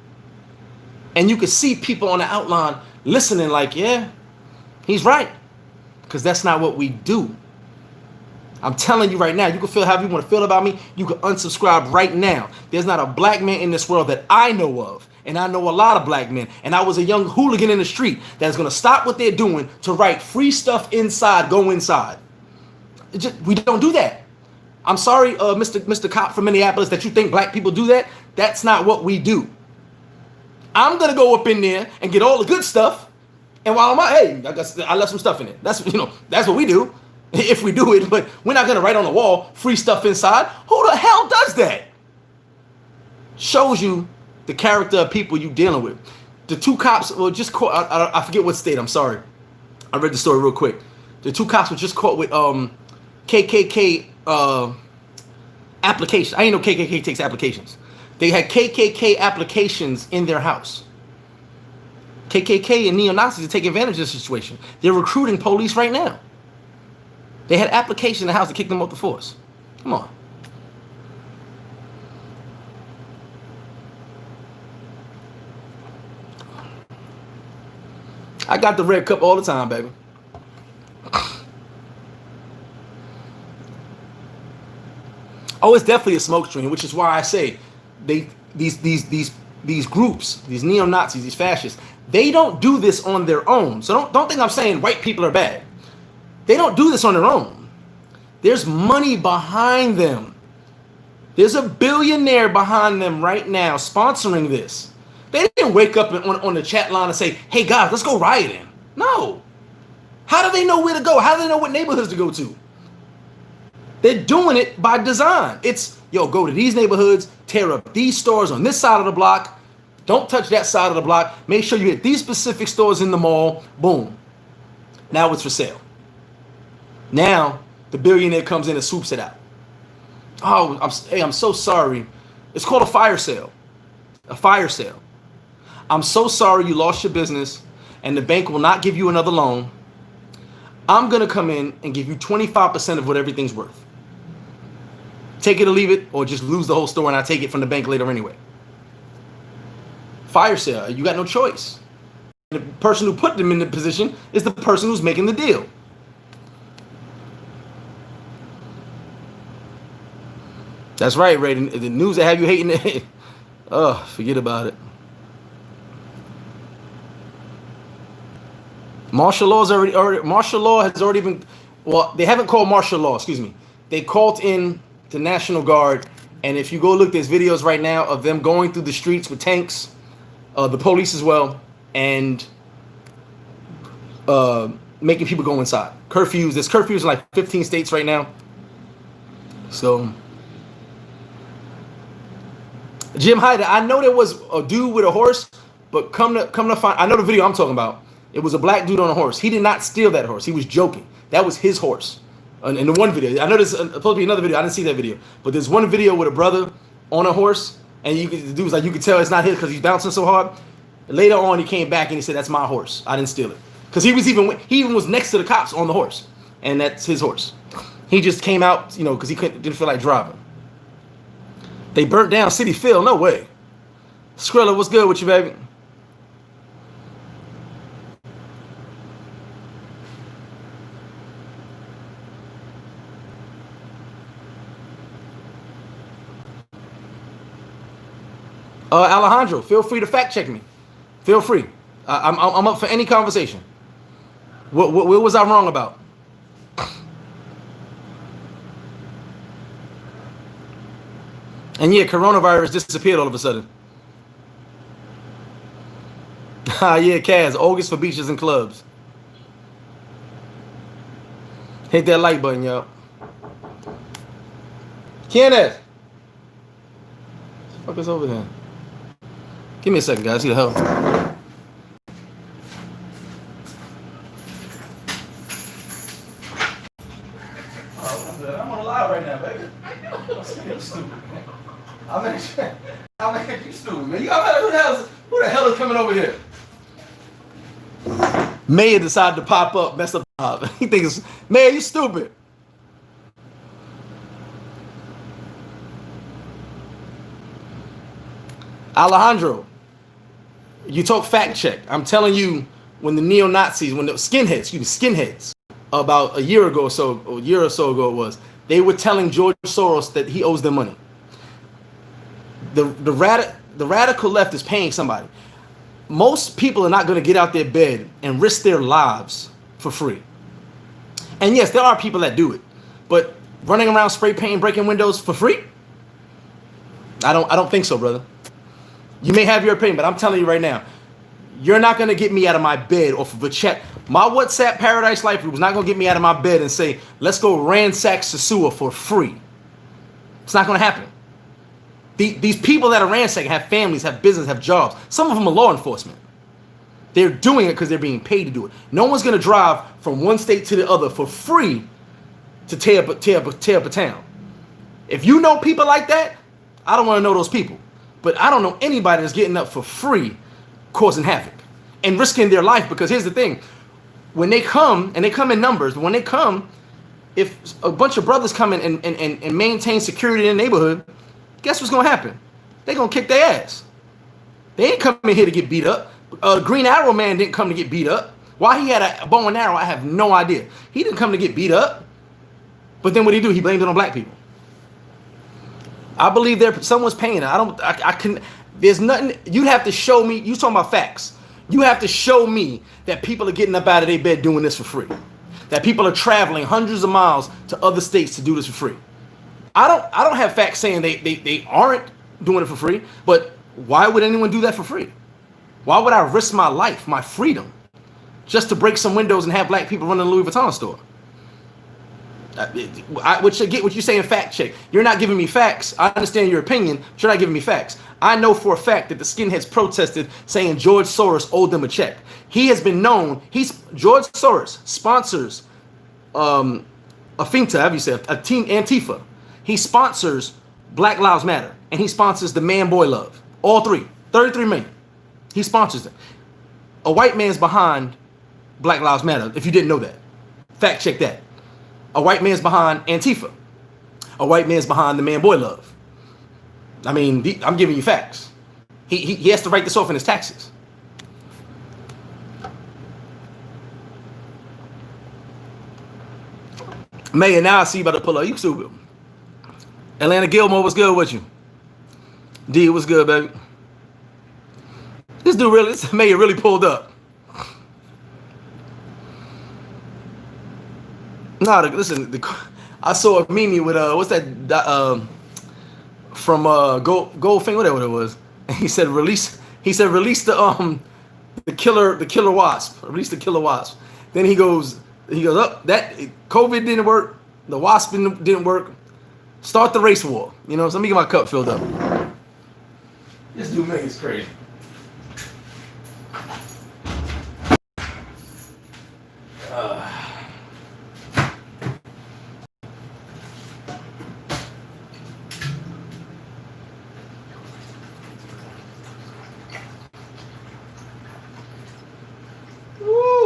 And you can see people on the outline listening like, yeah, he's right. Because that's not what we do. I'm telling you right now, you can feel however you want to feel about me. You can unsubscribe right now. There's not a black man in this world that I know of. And I know a lot of black men. And I was a young hooligan in the street that's going to stop what they're doing to write free stuff inside, go inside. We don't do that. I'm sorry, Mr. Cop from Minneapolis, that you think black people do that. That's not what we do. I'm going to go up in there and get all the good stuff. And while I'm out, hey, I left some stuff in it. That's what we do if we do it. But we're not going to write on the wall free stuff inside. Who the hell does that? Shows you the character of people you dealing with. The two cops were just caught. I forget what state. I'm sorry. I read the story real quick. The two cops were just caught with KKK applications. I didn't know KKK takes applications. They had KKK applications in their house. KKK and neo-Nazis are taking advantage of the situation. They're recruiting police right now. They had applications in the house to kick them off the force. Come on. I got the red cup all the time, baby. Oh, it's definitely a smoke screen, which is why I say these groups, these neo-Nazis, these fascists, they don't do this on their own. So don't think I'm saying white people are bad. They don't do this on their own. There's money behind them. There's a billionaire behind them right now sponsoring this. They didn't wake up on the chat line and say, hey guys, let's go rioting. No. How do they know where to go? How do they know what neighborhoods to go to? They're doing it by design. It's, yo, go to these neighborhoods, tear up these stores on this side of the block. Don't touch that side of the block. Make sure you hit these specific stores in the mall. Boom. Now it's for sale. Now the billionaire comes in and swoops it out. Oh, I'm so sorry. It's called a fire sale. A fire sale. I'm so sorry you lost your business and the bank will not give you another loan. I'm going to come in and give you 25% of what everything's worth. Take it or leave it, or just lose the whole store and I take it from the bank later anyway. Fire sale. You got no choice. The person who put them in the position is the person who's making the deal. That's right, Ray. The news that have you hating it. Oh, forget about it. Martial law has already been, well, they haven't called martial law, excuse me. They called in the National Guard, and if you go look, there's videos right now of them going through the streets with tanks, the police as well, and making people go inside. Curfews, there's curfews in like 15 states right now. So, Jim Hyder, I know there was a dude with a horse, but come to find, I know the video I'm talking about. It was a black dude on a horse. He did not steal that horse. He was joking. That was his horse. In the one video, I know there's supposed to be another video. I didn't see that video, but there's one video with a brother on a horse, and the dude was like, you could tell it's not his because he's bouncing so hard. Later on, he came back and he said, "That's my horse. I didn't steal it." Because he even was next to the cops on the horse, and that's his horse. He just came out, because he didn't feel like driving. They burnt down City Phil. No way. Skrilla, what's good with you, baby? Alejandro, feel free to fact check me. Feel free. I'm up for any conversation. What was I wrong about? And yeah, coronavirus disappeared all of a sudden. Yeah, Kaz. August for beaches and clubs. Hit that like button, y'all. Kenneth. What the fuck is over here? Give me a second, guys. See the hell. Oh, I'm on a live right now, baby. You're stupid, man. I'm actually stupid, man. Who the hell is coming over here? Mayor decided to pop up, mess up the live. He thinks, Mayor, you stupid. Alejandro, you talk fact check. I'm telling you, when the neo-Nazis, when the skinheads, about a year or so ago it was, they were telling George Soros that he owes them money. The radical left is paying somebody. Most people are not going to get out their bed and risk their lives for free. And yes, there are people that do it, but running around spray painting, breaking windows for free? I don't think so, brother. You may have your opinion, but I'm telling you right now, you're not going to get me out of my bed off of a check. My WhatsApp Paradise Life group is not going to get me out of my bed and say, let's go ransack Sosua for free. It's not going to happen. These people that are ransacking have families, have business, have jobs. Some of them are law enforcement. They're doing it because they're being paid to do it. No one's going to drive from one state to the other for free to tear up a town. If you know people like that, I don't want to know those people. But I don't know anybody that's getting up for free, causing havoc and risking their life. Because here's the thing. When they come, and they come in numbers, but when they come, if a bunch of brothers come in and maintain security in the neighborhood, guess what's going to happen? They're going to kick their ass. They ain't coming here to get beat up. Green Arrow Man didn't come to get beat up. Why he had a bow and arrow, I have no idea. He didn't come to get beat up. But then what did he do? He blamed it on black people. I believe someone's paying it. There's nothing, you'd have to show me, you talking about facts. You have to show me that people are getting up out of their bed doing this for free. That people are traveling hundreds of miles to other states to do this for free. I don't have facts saying they aren't doing it for free, but why would anyone do that for free? Why would I risk my life, my freedom, just to break some windows and have black people run in a Louis Vuitton store? What you're saying, fact check. You're not giving me facts. I understand your opinion, but you're not giving me facts. I know for a fact that the skinheads protested saying George Soros owed them a check. He has been known, George Soros sponsors a finta, how do you say, a team, Antifa. He sponsors Black Lives Matter, and he sponsors the Man Boy Love. All three, 33 million. He sponsors them. A white man's behind Black Lives Matter, if you didn't know that. Fact check that. A white man's behind Antifa. A white man's behind the Man Boy Love. I mean, I'm giving you facts. He has to write this off in his taxes. Mayor, now I see you about to pull up. You stupid. Atlanta Gilmore, what's good with you? D, what's good, baby? This Mayor really pulled up. No, listen, I saw a meme with what's that from Goldfinger, whatever it was. And he said release the killer wasp. Release the killer wasp. Then he goes up, that COVID didn't work, the wasp didn't work. Start the race war. You know, so let me get my cup filled up. This dude man is crazy.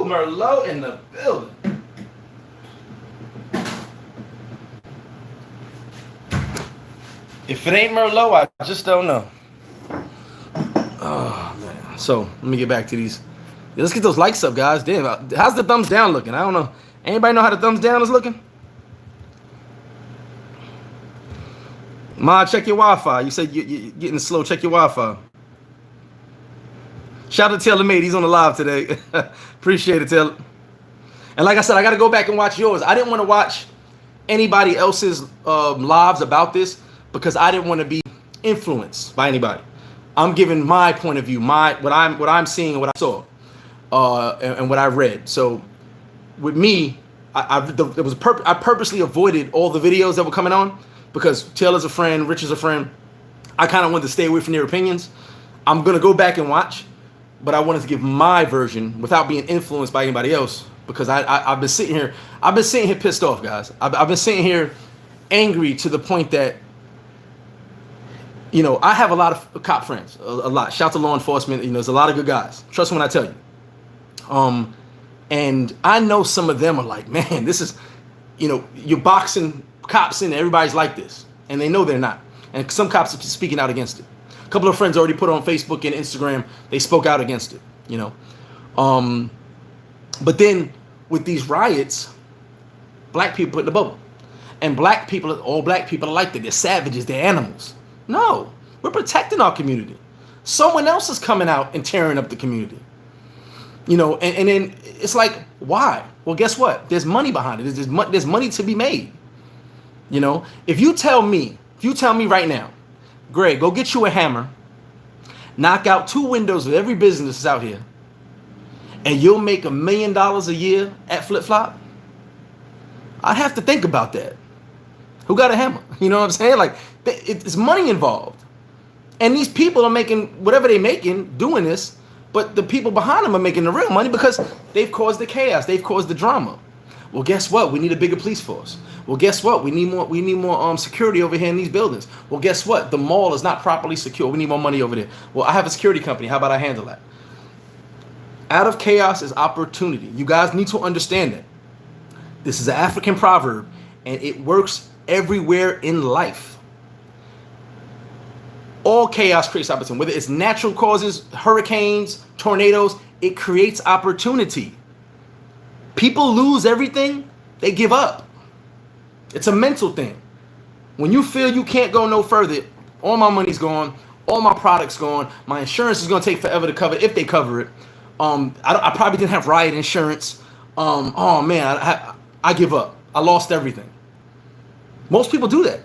Merlot in the building. If it ain't Merlot, I just don't know. Oh man. So let me get back to these. Yeah, let's get those likes up, guys. Damn, how's the thumbs down looking? I don't know. Anybody know how the thumbs down is looking? Ma, check your Wi-Fi. You said you're getting slow. Check your Wi-Fi. Shout out to Taylor Made. He's on the live today. Appreciate it, Taylor. And like I said, I got to go back and watch yours. I didn't want to watch anybody else's lives about this because I didn't want to be influenced by anybody. I'm giving my point of view, what I'm seeing and what I saw, and what I read. So with me, I purposely avoided all the videos that were coming on because Taylor's a friend, Rich is a friend. I kind of wanted to stay away from their opinions. I'm gonna go back and watch, but I wanted to give my version without being influenced by anybody else because I've been sitting here pissed off, guys. I've been sitting here angry to the point that, you know, I have a lot of cop friends, a lot. Shout to law enforcement. You know, there's a lot of good guys. Trust me when I tell you. And I know some of them are like, man, this is, you know, you're boxing cops in, everybody's like this. And they know they're not. And some cops are speaking out against it. A couple of friends already put on Facebook and Instagram, they spoke out against it, you know. But then with these riots, black people put in the bubble. And all black people are like that. They're savages, they're animals. No, we're protecting our community. Someone else is coming out and tearing up the community. You know, and then it's like, why? Well, guess what? There's money behind it. There's money to be made. You know, if you tell me right now, Greg, go get you a hammer, knock out 2 windows of every business that's out here, and you'll make $1 million a year at Flip Flop, I'd have to think about that. Who got a hammer? You know what I'm saying? Like, it's money involved. And these people are making whatever they're making doing this, but the people behind them are making the real money because they've caused the chaos. They've caused the drama. Well, guess what? We need a bigger police force. Well, guess what? We need more security over here in these buildings. Well, guess what? The mall is not properly secure. We need more money over there. Well, I have a security company. How about I handle that? Out of chaos is opportunity. You guys need to understand that. This is an African proverb, and it works everywhere in life. All chaos creates opportunity. Whether it's natural causes, hurricanes, tornadoes, it creates opportunity. People lose everything, they give up. It's a mental thing. When you feel you can't go no further, all my money's gone, all my products gone, my insurance is going to take forever to cover if they cover it. I probably didn't have riot insurance. Oh man, I give up. I lost everything. Most people do that.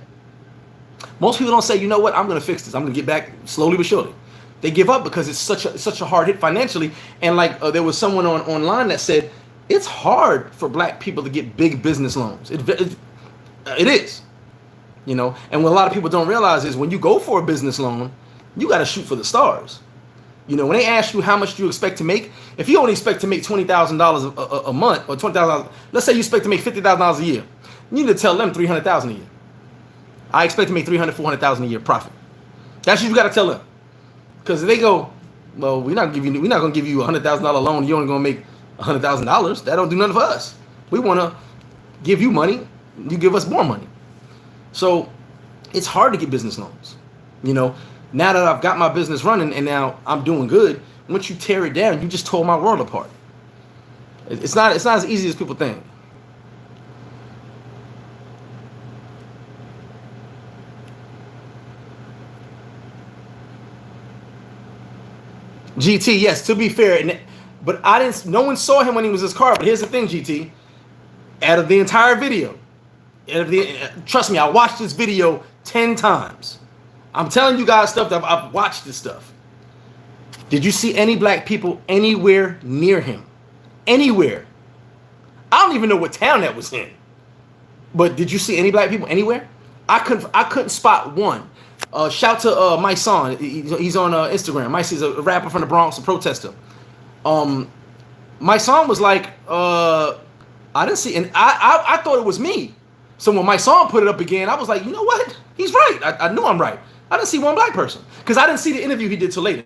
Most people don't say, you know what, I'm going to fix this. I'm going to get back slowly but surely. They give up because it's such a hard hit financially. And like there was someone online that said, it's hard for black people to get big business loans. It is. You know, and what a lot of people don't realize is when you go for a business loan, you got to shoot for the stars. You know, when they ask you how much do you expect to make, if you only expect to make $20,000 a month or $20,000, let's say you expect to make $50,000 a year, you need to tell them $300,000 a year. I expect to make $300,000, $400,000 a year profit. That's what you got to tell them. Because if they go, well, we're not going to give you a $100,000 loan. You're only going to make $100,000. That don't do nothing for us. We want to give you money. You give us more money. So it's hard to get business loans. You know, now that I've got my business running and now I'm doing good, once you tear it down, you just tore my world apart. It's not as easy as people think. GT, yes, to be fair, but no one saw him when he was in his car. But here's the thing, GT, out of the entire video, trust me, I watched this video 10 times. I'm telling you guys stuff that I've watched this stuff. Did you see any black people anywhere near him? Anywhere? I don't even know what town that was in. But did you see any black people anywhere? I couldn't spot one. Shout to my son. He's on Instagram. My son's a rapper from the Bronx, a protester. My son was like, I didn't see, and I thought it was me. So when my son put it up again, I was like, you know what? He's right. I knew I'm right. I didn't see one black person because I didn't see the interview he did till later.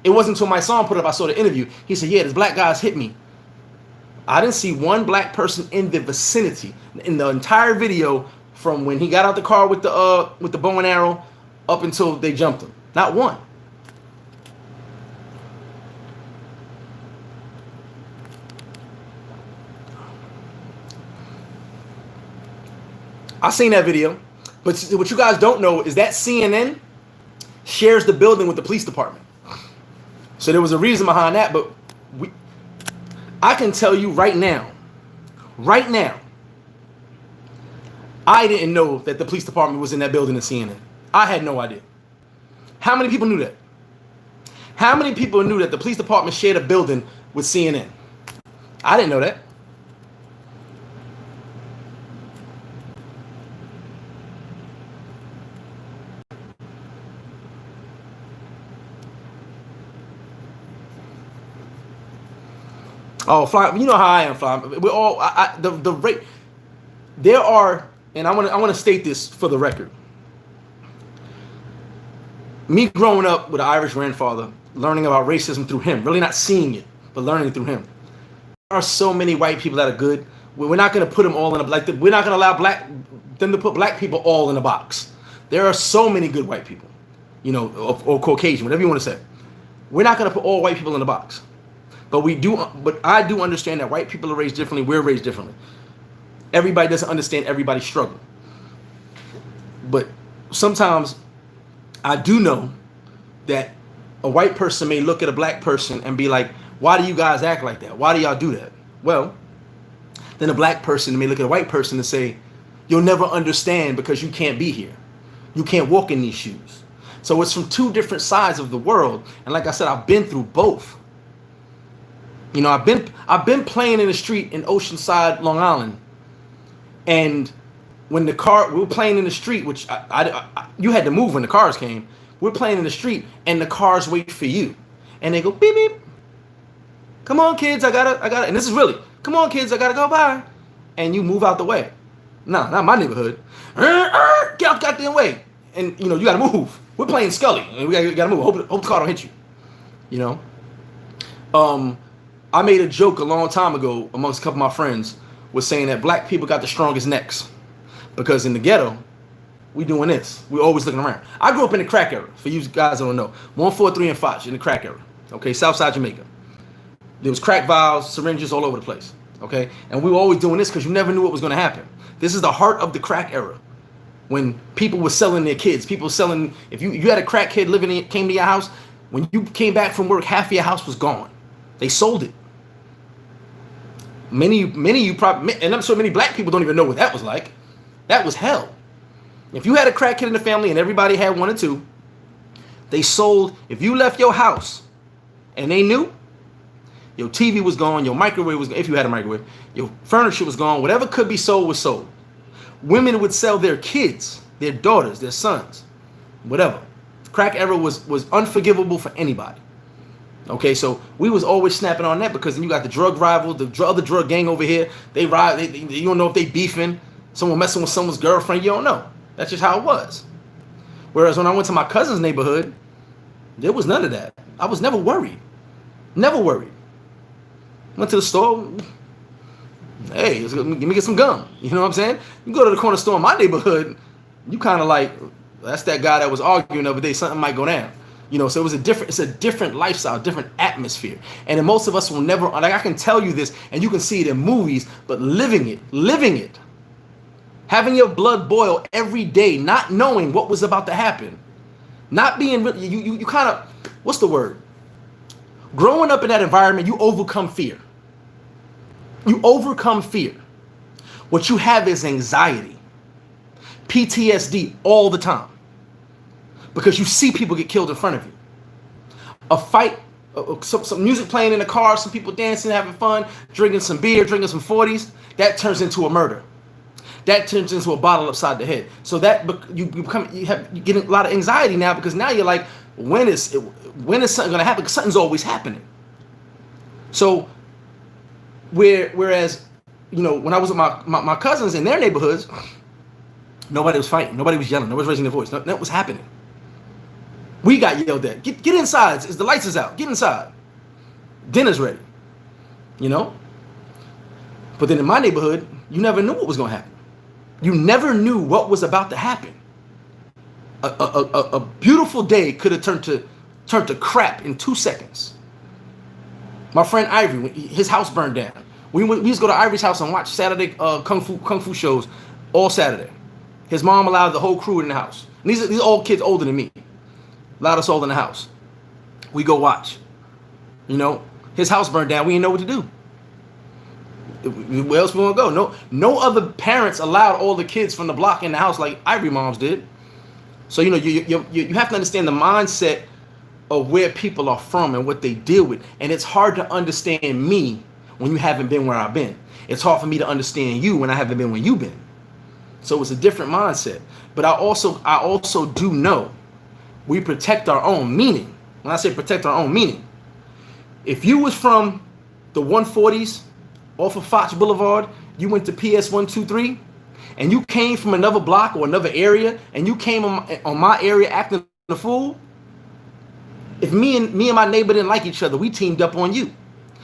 It wasn't until my son put it up I saw the interview. He said, yeah, this black guy's hit me. I didn't see one black person in the vicinity in the entire video from when he got out the car with the bow and arrow up until they jumped him. Not one. I seen that video, but what you guys don't know is that CNN shares the building with the police department. So there was a reason behind that, but I can tell you right now, I didn't know that the police department was in that building at CNN. I had no idea. How many people knew that? How many people knew that the police department shared a building with CNN? I didn't know that. Oh, Fly, you know how I am, Fly. We're all the rate. There are, and I want to state this for the record. Me growing up with an Irish grandfather, learning about racism through him, really not seeing it, but learning it through him. There are so many white people that are good. We're not going to put them all in a like. We're not going to allow them to put black people all in a box. There are so many good white people, you know, or Caucasian, whatever you want to say. We're not going to put all white people in a box. But we do. But I do understand that white people are raised differently. We're raised differently. Everybody doesn't understand everybody's struggle. But sometimes I do know that a white person may look at a black person and be like, "Why do you guys act like that? Why do y'all do that?" Well, then a black person may look at a white person and say, "You'll never understand because you can't be here. You can't walk in these shoes." So it's from two different sides of the world. And like I said, I've been through both. You know, I've been playing in the street in Oceanside, Long Island, and when we were playing in the street, which you had to move when the cars came. We're playing in the street, and the cars wait for you, and they go beep beep. Come on, kids, I gotta, and this is really, come on, kids, I gotta go by, and you move out the way. No, not my neighborhood. Get out the goddamn way, and you know you gotta move. We're playing Scully, and we gotta move. Hope the car don't hit you. You know. I made a joke a long time ago amongst a couple of my friends was saying that black people got the strongest necks because in the ghetto, we doing this. We're always looking around. I grew up in the crack era. For you guys that don't know, 1, 4, 3, and 5 in the crack era. Okay, Southside Jamaica. There was crack vials, syringes all over the place. Okay, and we were always doing this because you never knew what was going to happen. This is the heart of the crack era, when people were selling their kids. People selling. If you had a crack kid came to your house, when you came back from work, half of your house was gone. They sold it. Many of you probably, and I'm sure many black people don't even know what that was like. That was hell. If you had a crack kid in the family and everybody had 1 or 2, they sold. If you left your house and they knew, your TV was gone, your microwave was gone, if you had a microwave, your furniture was gone, whatever could be sold was sold. Women would sell their kids, their daughters, their sons, whatever. Crack era was unforgivable for anybody. Okay, so we was always snapping on that because then you got the drug rival, the other drug gang over here. They ride. You don't know if they beefing. Someone messing with someone's girlfriend. You don't know. That's just how it was. Whereas when I went to my cousin's neighborhood, there was none of that. I was never worried. Never worried. Went to the store. Hey, let me get some gum. You know what I'm saying? You go to the corner store in my neighborhood, you kind of like, that's that guy that was arguing the other day. Something might go down. You know, so it's a different lifestyle, different atmosphere. And then most of us will never, like I can tell you this, and you can see it in movies, but living it, having your blood boil every day, not knowing what was about to happen, not being, you kind of, what's the word? Growing up in that environment, you overcome fear. You overcome fear. What you have is anxiety, PTSD all the time. Because you see people get killed in front of you. A fight, some music playing in the car, some people dancing, having fun, drinking some beer, drinking some 40s, that turns into a murder. That turns into a bottle upside the head. So that you get a lot of anxiety now because now you're like, when is something going to happen? Because something's always happening. So whereas, you know, when I was with my cousins in their neighborhoods, nobody was fighting, nobody was yelling, nobody was raising their voice. Nothing was happening. We got yelled at. Get inside. The lights is out. Get inside. Dinner's ready. You know? But then in my neighborhood, you never knew what was going to happen. You never knew what was about to happen. A beautiful day could have turned to crap in 2 seconds. My friend Ivory, his house burned down. We used to go to Ivory's house and watch Saturday kung fu shows all Saturday. His mom allowed the whole crew in the house. And these are all kids older than me. Allowed us all in the house. We go watch. You know, his house burned down. We didn't know what to do. Where else we want to go? No other parents allowed all the kids from the block in the house like Ivory moms did. So, you know, you have to understand the mindset of where people are from and what they deal with. And it's hard to understand me when you haven't been where I've been. It's hard for me to understand you when I haven't been where you've been. So it's a different mindset. But I also do know we protect our own, meaning, when I say protect our own, meaning, if you was from the 140s off of Fox Boulevard, you went to PS 123, and you came from another block or another area, and you came on my area acting a fool, if me and my neighbor didn't like each other, we teamed up on you.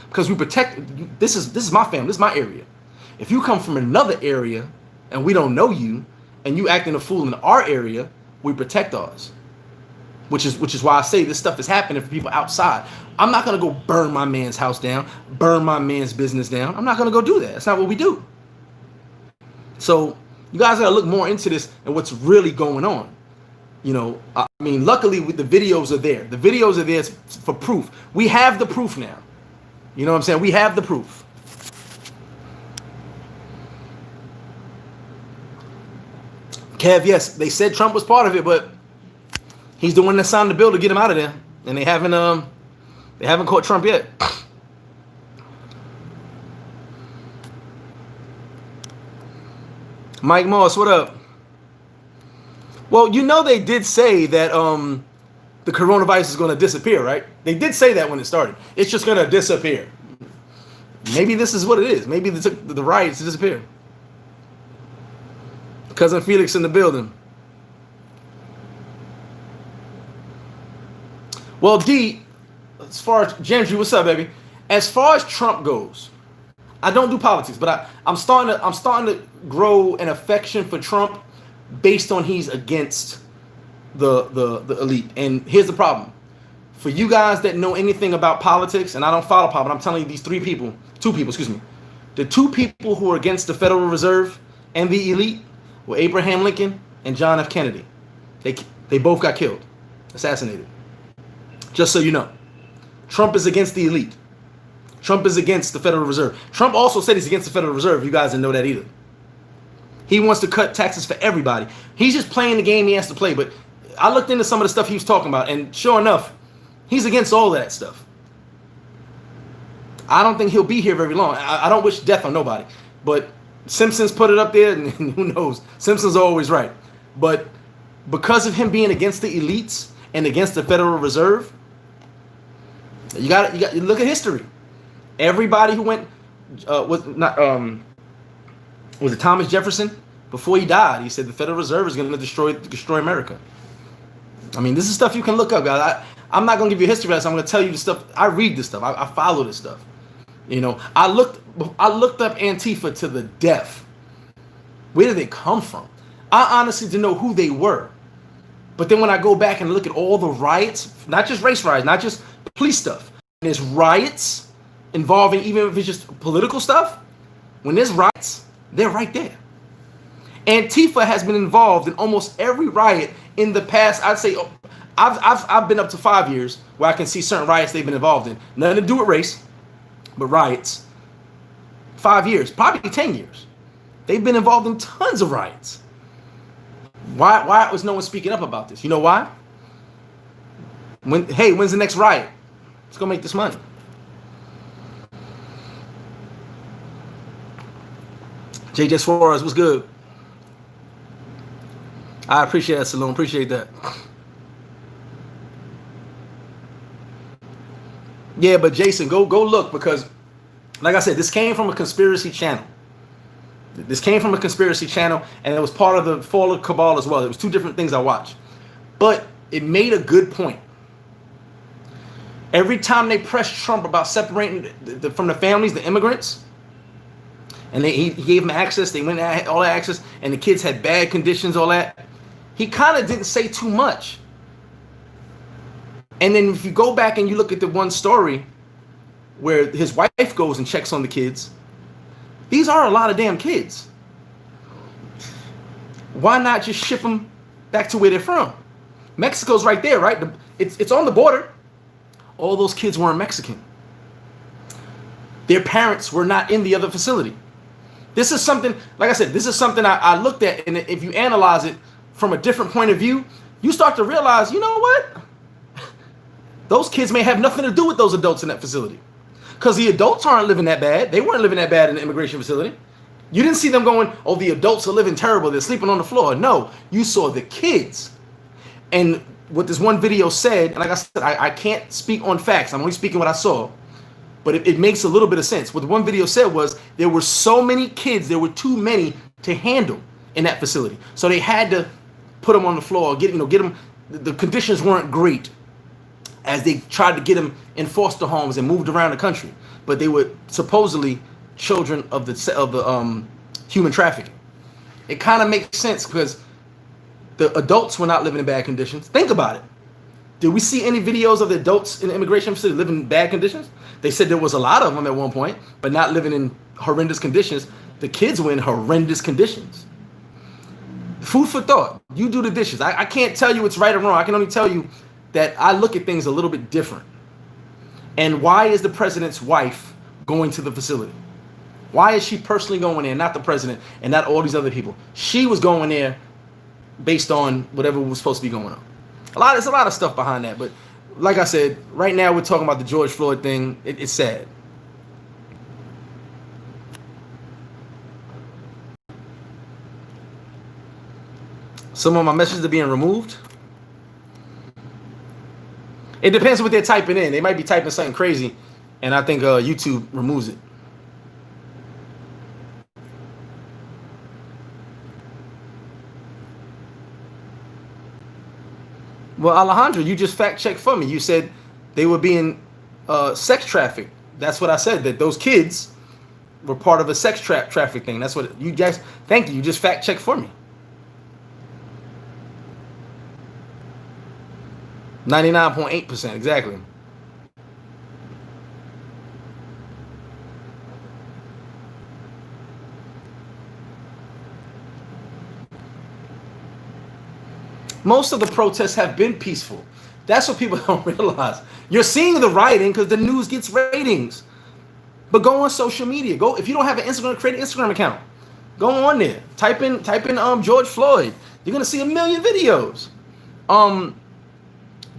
Because we protect, this is my family, this is my area. If you come from another area and we don't know you, and you acting a fool in our area, we protect ours. Which is why I say this stuff is happening for people outside. I'm not gonna go burn my man's house down, burn my man's business down. I'm not gonna go do that. That's not what we do. So you guys gotta look more into this and what's really going on. You know, I mean, luckily the videos are there. The videos are there for proof. We have the proof now. You know what I'm saying? We have the proof. Kev, yes, they said Trump was part of it, but he's the one that signed the bill to get him out of there, and they haven't caught Trump yet. Mike Moss, what up? Well, you know they did say that the coronavirus is going to disappear, right? They did say that when it started. It's just going to disappear. Maybe this is what it is. Maybe they took the riots to disappear. Cousin Felix in the building. Well, D, as far as Gentry, what's up, baby? As far as Trump goes, I don't do politics, but I'm starting to grow an affection for Trump based on he's against the elite. And here's the problem. For you guys that know anything about politics, and I don't follow politics, but I'm telling you these two people, the two people who are against the Federal Reserve and the elite were Abraham Lincoln and John F. Kennedy. They both got killed, assassinated. Just so you know. Trump is against the elite. Trump is against the Federal Reserve. Trump also said he's against the Federal Reserve. You guys didn't know that either. He wants to cut taxes for everybody. He's just playing the game he has to play. But I looked into some of the stuff he was talking about, and sure enough, he's against all of that stuff. I don't think he'll be here very long. I don't wish death on nobody. But Simpsons put it up there, and who knows? Simpsons are always right. But because of him being against the elites and against the Federal Reserve, you got look at history. Everybody who went was it Thomas Jefferson? Before he died, he said the Federal Reserve is going to destroy America. I mean, this is stuff you can look up, guys. I'm not going to give you a history lesson. I'm going to tell you the stuff. I read this stuff. I follow this stuff. You know, I looked up Antifa to the death. Where did they come from? I honestly didn't know who they were. But then when I go back and look at all the riots, not just race riots, not just police stuff, there's riots involving, even if it's just political stuff, when there's riots, they're right there. Antifa has been involved in almost every riot in the past. I'd say I've been up to 5 years where I can see certain riots they've been involved in. Nothing to do with race, but riots. 5 years, probably 10 years. They've been involved in tons of riots. Why was no one speaking up about this? You know why? When's the next riot? Let's go make this money. JJ Suarez, what's good? I appreciate that, Salone. Appreciate that. Yeah, but Jason, go look, because, like I said, this came from a conspiracy channel. This came from a conspiracy channel, and it was part of the Fall of Cabal as well. It was two different things I watched. But it made a good point. Every time they pressed Trump about separating from the families, the immigrants, and he gave them access, they went and all that access, and the kids had bad conditions, all that, he kind of didn't say too much. And then if you go back and you look at the one story where his wife goes and checks on the kids, these are a lot of damn kids. Why not just ship them back to where they're from? Mexico's right there, right? It's on the border. All those kids weren't Mexican. Their parents were not in the other facility. This is something, like I said, this is something I looked at, and if you analyze it from a different point of view, you start to realize, you know what? Those kids may have nothing to do with those adults in that facility. Because the adults aren't living that bad. They weren't living that bad in the immigration facility. You didn't see them going, oh, the adults are living terrible. They're sleeping on the floor. No, you saw the kids. And what this one video said, and like I said, I can't speak on facts. I'm only speaking what I saw. But it makes a little bit of sense. What the one video said was there were so many kids, there were too many to handle in that facility. So they had to put them on the floor, get them. The conditions weren't great as they tried to get them in foster homes and moved around the country. But they were supposedly children of the human trafficking. It kind of makes sense because the adults were not living in bad conditions. Think about it. Did we see any videos of the adults in the immigration facility living in bad conditions? They said there was a lot of them at one point, but not living in horrendous conditions. The kids were in horrendous conditions. Food for thought. You do the dishes. I can't tell you it's right or wrong. I can only tell you that I look at things a little bit different. And why is the president's wife going to the facility? Why is she personally going there, not the president and not all these other people? She was going there based on whatever was supposed to be going on. There's a lot of stuff behind that, but like I said, right now we're talking about the George Floyd thing. It's sad. Some of my messages are being removed. It depends on what they're typing in. They might be typing something crazy, and I think YouTube removes it. Well, Alejandro, you just fact checked for me. You said they were being sex trafficked. That's what I said, that those kids were part of a sex traffic thing. That's what you guys, thank you. You just fact checked for me. 99.8%, exactly. Most of the protests have been peaceful. That's what people don't realize. You're seeing the rioting because the news gets ratings. But go on social media. Go, if you don't have an Instagram, create an Instagram account. Go on there. Type in George Floyd. You're gonna see a million videos.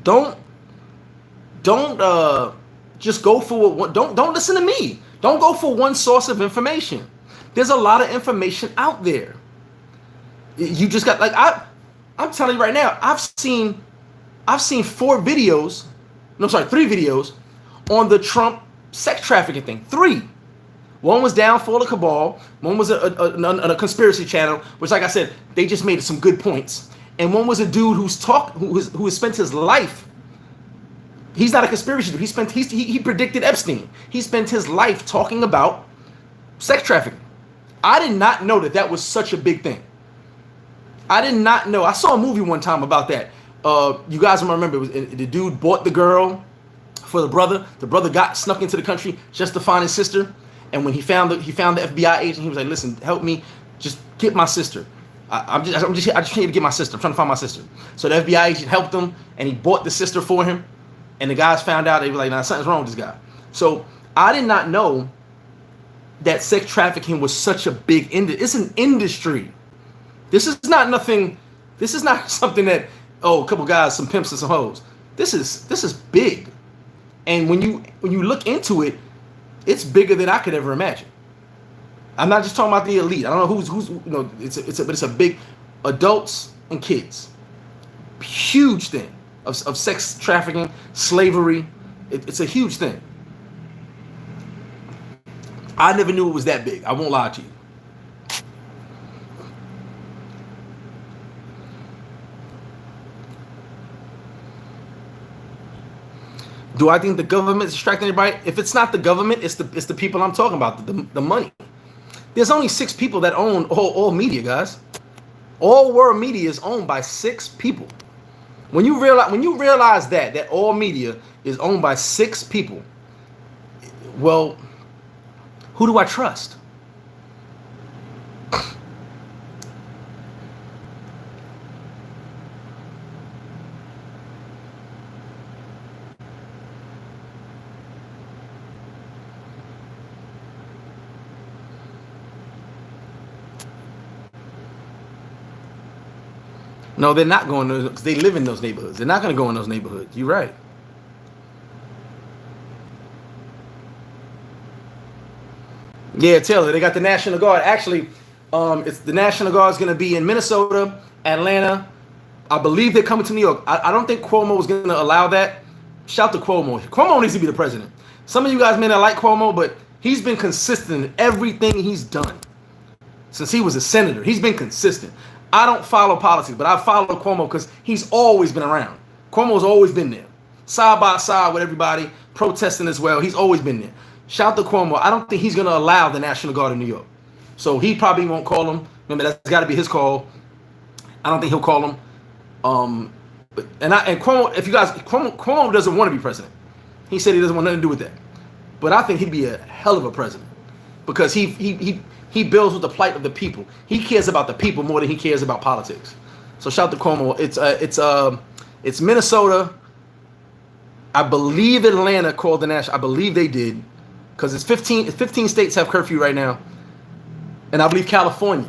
Don't just go for what. Don't listen to me. Don't go for one source of information. There's a lot of information out there. You just got, like, I'm telling you right now, I've seen 4 videos, no, sorry, 3 videos on the Trump sex trafficking thing. 3. One was Downfall of Cabal. One was a conspiracy channel, which, like I said, they just made some good points. And one was a dude who has spent his life. He's not a conspiracy dude. He predicted Epstein. He spent his life talking about sex trafficking. I did not know that was such a big thing. I did not know. I saw a movie one time about that. You guys might remember, the dude bought the girl for the brother. The brother got snuck into the country just to find his sister. And when he found the FBI agent, he was like, "Listen, help me, just get my sister. I just need to get my sister. I'm trying to find my sister." So the FBI agent helped him, and he bought the sister for him. And the guys found out. They were like, "Nah, something's wrong with this guy." So I did not know that sex trafficking was such a big industry. It's an industry. This is not nothing. This is not something that, oh, a couple guys, some pimps and some hoes. This is big. And when you look into it, it's bigger than I could ever imagine. I'm not just talking about the elite. I don't know who's but it's a big, adults and kids. Huge thing of sex trafficking, slavery. It's a huge thing. I never knew it was that big. I won't lie to you. Do I think the government is distracting everybody? If it's not the government, it's the people I'm talking about, the money. There's only 6 people that own all media, guys. All world media is owned by 6 people. When you realize that all media is owned by 6 people, well, who do I trust? No, they're not going to, because they live in those neighborhoods. They're not going to go in those neighborhoods. You're right. Yeah, Taylor. They got the National Guard. Actually, it's the National Guard is going to be in Minnesota, Atlanta. I believe they're coming to New York. I don't think Cuomo is going to allow that. Shout to Cuomo. Cuomo needs to be the president. Some of you guys may not like Cuomo, but he's been consistent in everything he's done since he was a senator. He's been consistent. I don't follow politics, but I follow Cuomo because he's always been around. Cuomo's always been there, side by side with everybody, protesting as well. He's always been there. Shout to Cuomo. I don't think he's going to allow the National Guard in New York. So he probably won't call him. Remember, that's got to be his call. I don't think he'll call him. And Cuomo, if you guys, Cuomo doesn't want to be president. He said he doesn't want nothing to do with that. But I think he'd be a hell of a president because he builds with the plight of the people. He cares about the people more than he cares about politics. So shout to Cuomo. It's Minnesota. I believe Atlanta called the national. I believe they did because it's 15 states have curfew right now, and I believe California.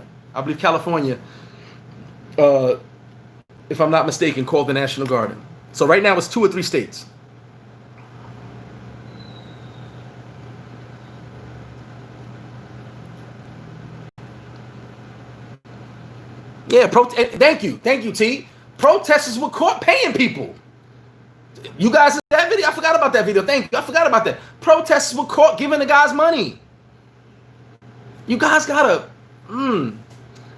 If I'm not mistaken, called the National Guard. So right now it's 2 or 3 states. Yeah, thank you, T. Protesters were caught paying people. You guys see that video? I forgot about that video. Thank you. I forgot about that. Protesters were caught giving the guys money. You guys gotta,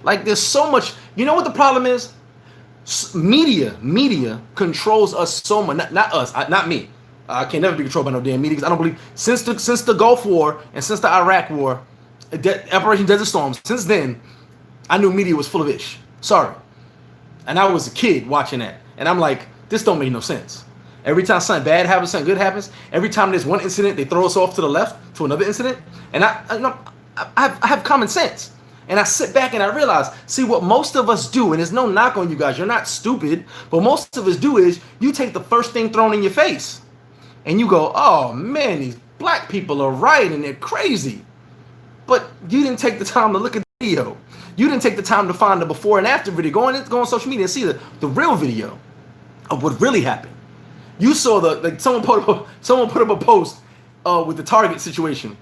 like there's so much. You know what the problem is? Media controls us so much. Not us, not me. I can never be controlled by no damn media because I don't believe since the Gulf War and since the Iraq War, Operation Desert Storm. Since then, I knew media was full of ish. Sorry, and I was a kid watching that, and I'm like, this don't make no sense. Every time something bad happens, something good happens. Every time there's one incident, they throw us off to the left to another incident, and I have common sense. And I sit back and I realize, see what most of us do, and there's no knock on you guys, you're not stupid, but most of us do is you take the first thing thrown in your face and you go, oh man, these black people are right and they're crazy. But you didn't take the time to look at the video. You didn't take the time to find the before and after video. Go on social media and see the real video of what really happened. You saw someone put up a post with the Target situation.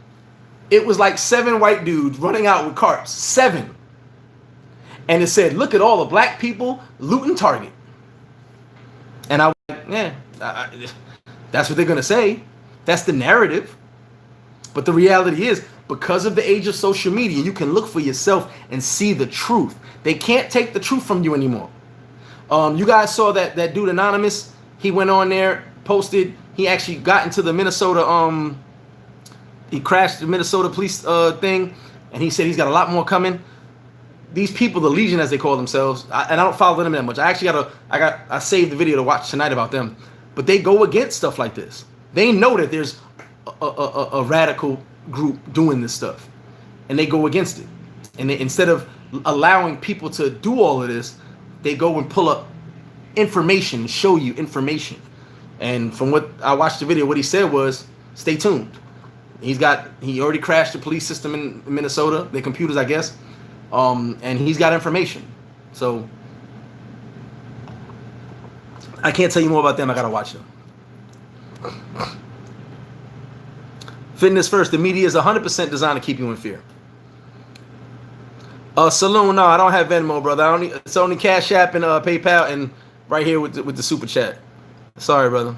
It was like 7 white dudes running out with carts. 7. And it said, look at all the black people looting Target. And I was like, yeah, that's what they're going to say. That's the narrative. But the reality is, because of the age of social media, you can look for yourself and see the truth. They can't take the truth from you anymore. You guys saw that dude Anonymous. He went on there, posted. He actually got into the Minnesota he crashed the Minnesota police thing, and he said he's got a lot more coming. These people, the Legion as they call themselves, and I don't follow them that much. I saved the video to watch tonight about them, but they go against stuff like this. They know that there's a radical group doing this stuff, and they go against it. And instead of allowing people to do all of this, they go and pull up information, show you information. And from what I watched the video, what he said was, stay tuned. He already crashed the police system in Minnesota, their computers, I guess. And he's got information. So I can't tell you more about them. I gotta watch them. Fitness first. The media is 100% designed to keep you in fear. Saloon, no, I don't have Venmo, brother. It's only Cash App and PayPal, and right here with the super chat. Sorry, brother.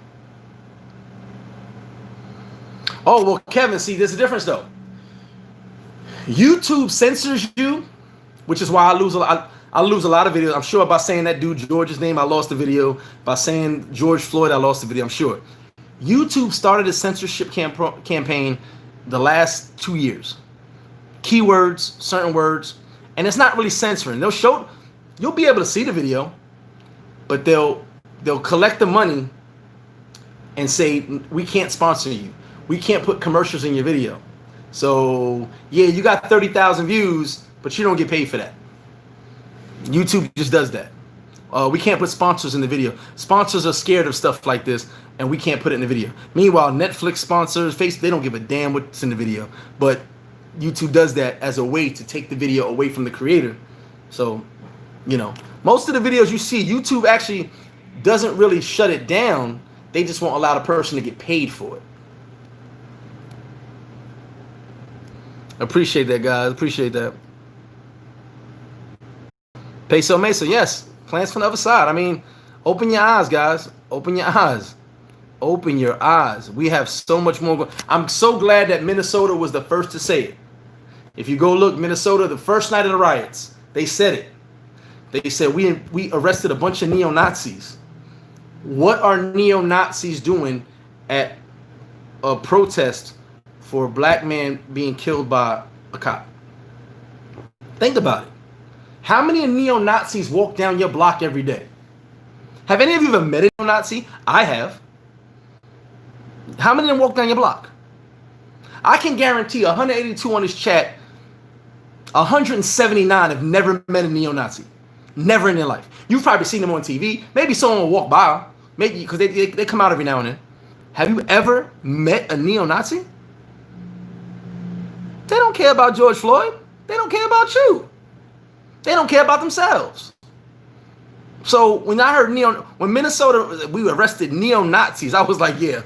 Oh, well, Kevin, see, there's a difference, though. YouTube censors you, which is why I lose a lot of videos. I'm sure by saying that dude George's name, I lost the video. By saying George Floyd, I lost the video, I'm sure. YouTube started a censorship campaign the last 2 years. Keywords, certain words, and it's not really censoring. You'll be able to see the video, but they'll collect the money and say, we can't sponsor you. We can't put commercials in your video. So, yeah, you got 30,000 views, but you don't get paid for that. YouTube just does that. We can't put sponsors in the video. Sponsors are scared of stuff like this, and we can't put it in the video. Meanwhile, Netflix sponsors, Facebook, they don't give a damn what's in the video. But YouTube does that as a way to take the video away from the creator. So, most of the videos you see, YouTube actually doesn't really shut it down. They just won't allow the person to get paid for it. Appreciate that, guys. Appreciate that. Peso Mesa, yes. Plans from the other side. I mean, open your eyes, guys. Open your eyes. Open your eyes. We have so much more. I'm so glad that Minnesota was the first to say it. If you go look, Minnesota, the first night of the riots, they said it. They said we arrested a bunch of neo-Nazis. What are neo-Nazis doing at a protest for a black man being killed by a cop? Think about it. How many neo-Nazis walk down your block every day? Have any of you ever met a neo-Nazi? I have. How many of them walk down your block? I can guarantee 182 on this chat, 179 have never met a neo-Nazi. Never in their life. You've probably seen them on TV. Maybe someone will walk by. Maybe because they come out every now and then. Have you ever met a neo-Nazi? They don't care about George Floyd. They don't care about you. They don't care about themselves. So when I heard when Minnesota, we arrested neo-Nazis, I was like, yeah,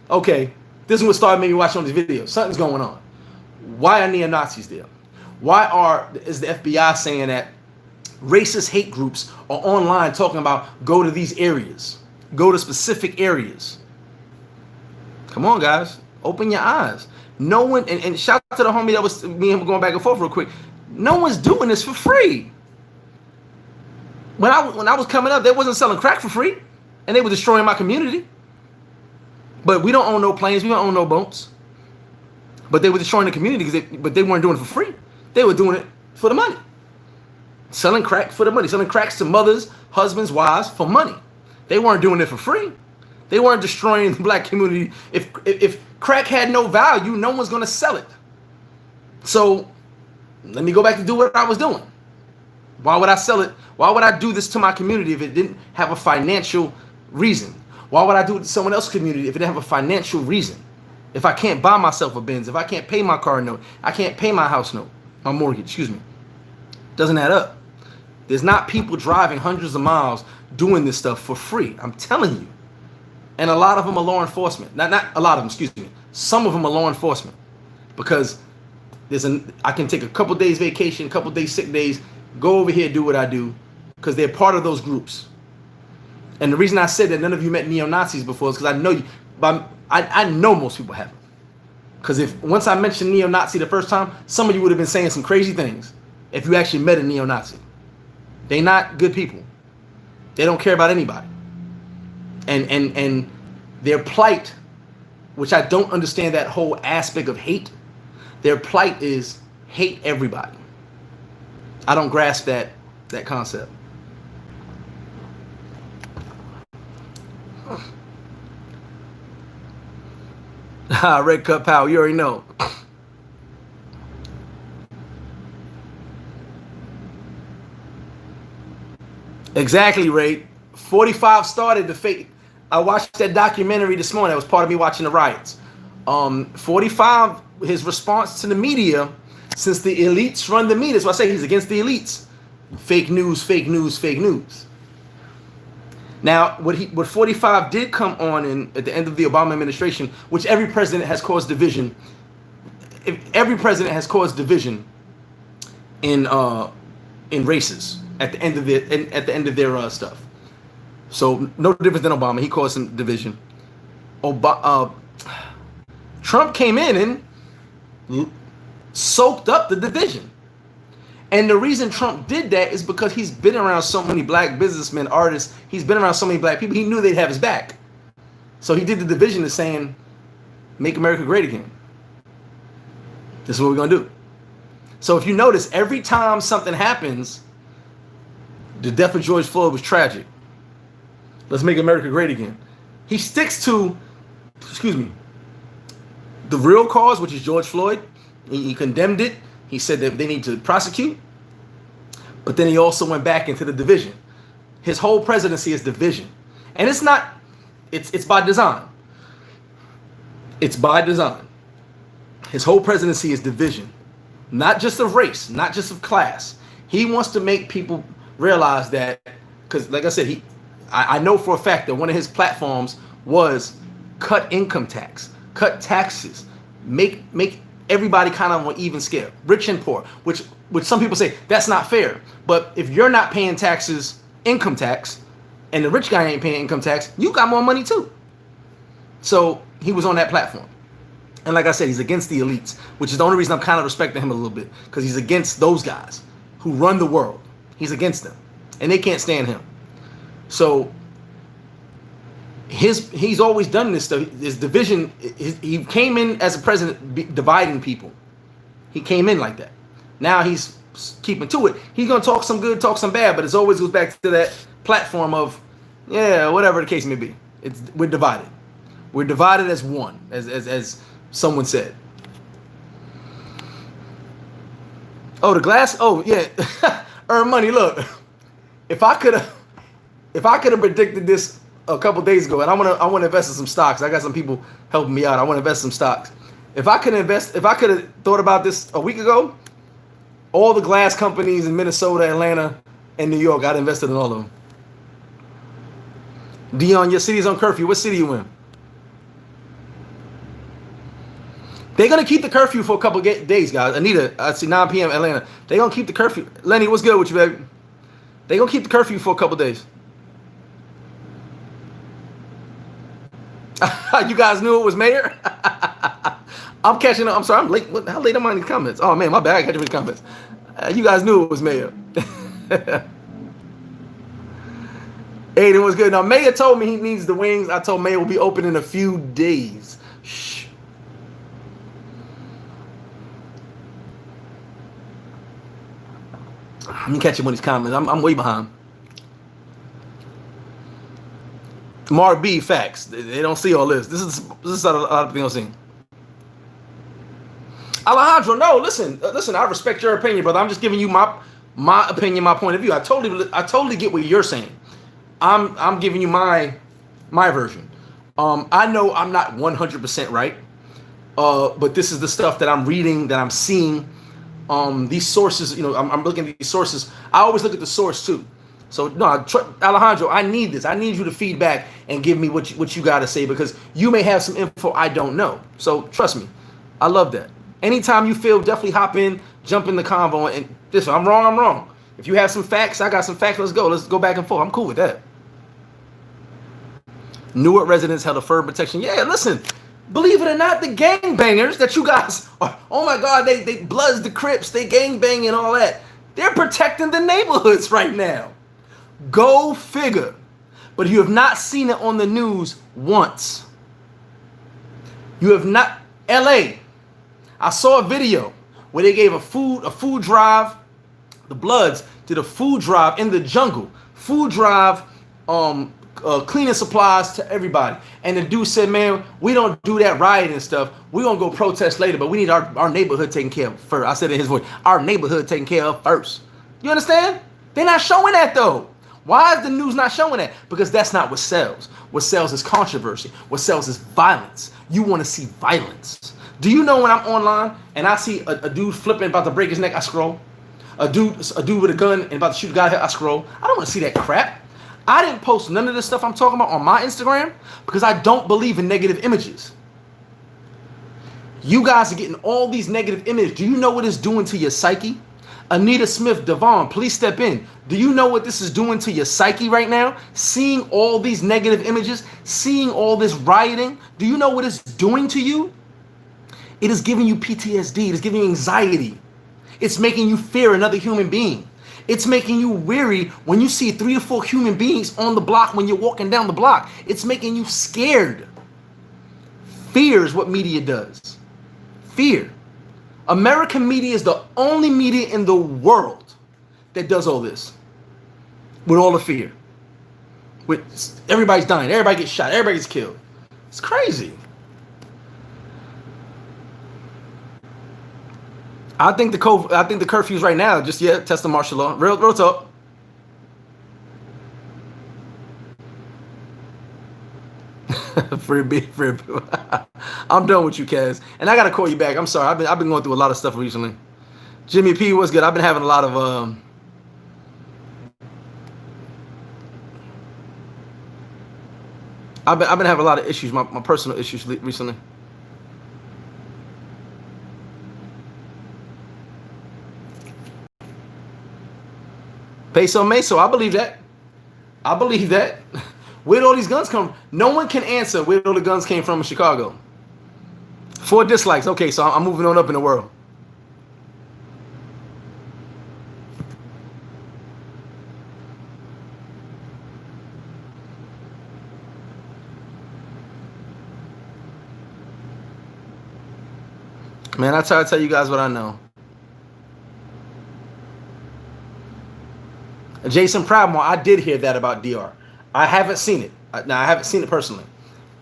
okay, this is what started making me watch on these videos. Something's going on. Why are neo-Nazis there? Why is the FBI saying that racist hate groups are online talking about go to these areas, go to specific areas? Come on, guys, open your eyes. No one, and shout out to the homie that was me and him going back and forth real quick. No one's doing this for free. When I was coming up, they wasn't selling crack for free, and they were destroying my community. But we don't own no planes, we don't own no boats. But they were destroying the community but they weren't doing it for free. They were doing it for the money. Selling crack for the money, selling cracks to mothers, husbands, wives for money. They weren't doing it for free. They weren't destroying the black community. If crack had no value, no one's going to sell it. So let me go back to do what I was doing. Why would I sell it? Why would I do this to my community if it didn't have a financial reason? Why would I do it to someone else's community if it didn't have a financial reason? If I can't buy myself a Benz, if I can't pay my car note, I can't pay my house note, my mortgage, excuse me. Doesn't add up. There's not people driving hundreds of miles doing this stuff for free. I'm telling you. And a lot of them are law enforcement. Not a lot of them, excuse me. Some of them are law enforcement. Because I can take a couple days vacation, a couple days sick days, go over here, do what I do, because they're part of those groups. And the reason I said that none of you met neo-Nazis before is because I know you, but I know most people haven't. Because once I mentioned neo-Nazi the first time, some of you would have been saying some crazy things if you actually met a neo-Nazi. They're not good people. They don't care about anybody. And their plight, which I don't understand that whole aspect of hate, their plight is hate everybody. I don't grasp that concept. Red Cup Power, you already know. Exactly, Ray. 45 started the fake. I watched that documentary this morning. That was part of me watching the riots. 45, his response to the media, since the elites run the media, so I say he's against the elites. Fake news, fake news, fake news. Now, what 45 did come on at the end of the Obama administration, which every president has caused division. Every president has caused division in races at the end of their stuff. So no different than Obama. He caused some division. Trump came in and soaked up the division. And the reason Trump did that is because he's been around so many black businessmen, artists. He's been around so many black people. He knew they'd have his back. So he did the division of saying, make America great again. This is what we're going to do. So if you notice, every time something happens, the death of George Floyd was tragic. Let's make America great again. He sticks to, the real cause, which is George Floyd. He condemned it. He said that they need to prosecute. But then he also went back into the division. His whole presidency is division. And it's by design. It's by design. His whole presidency is division. Not just of race, not just of class. He wants to make people realize that, because like I said, I know for a fact that one of his platforms was cut income tax, cut taxes, make everybody kind of on even scale, rich and poor, which some people say that's not fair. But if you're not paying taxes, income tax, and the rich guy ain't paying income tax, you got more money too. So he was on that platform. And like I said, he's against the elites, which is the only reason I'm kind of respecting him a little bit, because he's against those guys who run the world. He's against them, and they can't stand him. So he's always done this stuff. This division, he came in as a president dividing people. He came in like that. Now he's keeping to it. He's going to talk some good, talk some bad, but it always goes back to that platform of, yeah, whatever the case may be. We're divided. We're divided as one, as someone said. Oh, the glass. Oh, yeah. Earn money. Look, if I could have predicted this a couple days ago, and I want to invest in some stocks. I got some people helping me out. I want to invest in some stocks. If I could have thought about this a week ago, all the glass companies in Minnesota, Atlanta, and New York, I'd invested in all of them. Dion, your city's on curfew. What city you in? They're going to keep the curfew for a couple of days, guys. Anita, I see 9 p.m. Atlanta. They're going to keep the curfew. Lenny, what's good with you, baby? They're going to keep the curfew for a couple of days. You guys knew it was Mayor? I'm catching up. I'm sorry, I'm late. How late am I in these comments? Oh, man, my bad. I got you in the comments. You guys knew it was Mayor. Aiden was good. Now, Mayor told me he needs the wings. I told Mayor will be open in a few days. Shh. Let me catch him on these comments. I'm way behind. Mark B, facts. They don't see all this. This is a lot of things I'm seeing. Alejandro, no, listen. I respect your opinion, brother. I'm just giving you my opinion, my point of view. I totally get what you're saying. I'm giving you my version. I know I'm not 100% right, but this is the stuff that I'm reading, that I'm seeing. These sources, I'm looking at these sources. I always look at the source too. So no, Alejandro, I need this. I need you to feed back and give me what you got to say, because you may have some info I don't know. So trust me, I love that. Anytime you feel, definitely hop in, jump in the convo, and listen, I'm wrong. If you have some facts, I got some facts. Let's go back and forth. I'm cool with that. Newark residents held a firm protection. Yeah, listen. Believe it or not, the gangbangers that you guys are, oh my God, they Bloods, the Crips, they gangbang and all that. They're protecting the neighborhoods right now. Go figure. But you have not seen it on the news once. You have not. LA. I saw a video where they gave a food drive. The Bloods did a food drive in the jungle. Food drive, cleaning supplies to everybody. And the dude said, man, we don't do that rioting and stuff. We're going to go protest later, but we need our neighborhood taken care of first. I said in his voice, our neighborhood taken care of first. You understand? They're not showing that, though. Why is the news not showing that? Because that's not what sells. What sells is controversy. What sells is violence. You want to see violence. Do you know when I'm online and I see a dude flipping about to break his neck, I scroll. A dude with a gun and about to shoot a guy, I scroll. I don't want to see that crap. I didn't post none of this stuff I'm talking about on my Instagram because I don't believe in negative images. You guys are getting all these negative images. Do you know what it's doing to your psyche? Anita Smith, Devon, please step in. Do you know what this is doing to your psyche right now? Seeing all these negative images, seeing all this rioting, do you know what it's doing to you? It is giving you PTSD. It is giving you anxiety. It's making you fear another human being. It's making you weary when you see 3 or 4 human beings on the block when you're walking down the block. It's making you scared. Fear is what media does. Fear. American media is the only media in the world that does all this. With all the fear. With everybody's dying. Everybody gets shot. Everybody gets killed. It's crazy. I think the curfews right now just test the martial law. Real talk. Free beef. I'm done with you, Kaz. And I gotta call you back. I'm sorry. I've been going through a lot of stuff recently. Jimmy P, what's good? I've been having a lot of I've been having a lot of issues, my personal issues recently. Peso Meso, I believe that. I believe that. Where'd all these guns come? No one can answer where all the guns came from in Chicago. 4 dislikes. Okay, so I'm moving on up in the world. Man, I try to tell you guys what I know. Jason Proudmore, I did hear that about DR. I haven't seen it. Now, I haven't seen it personally,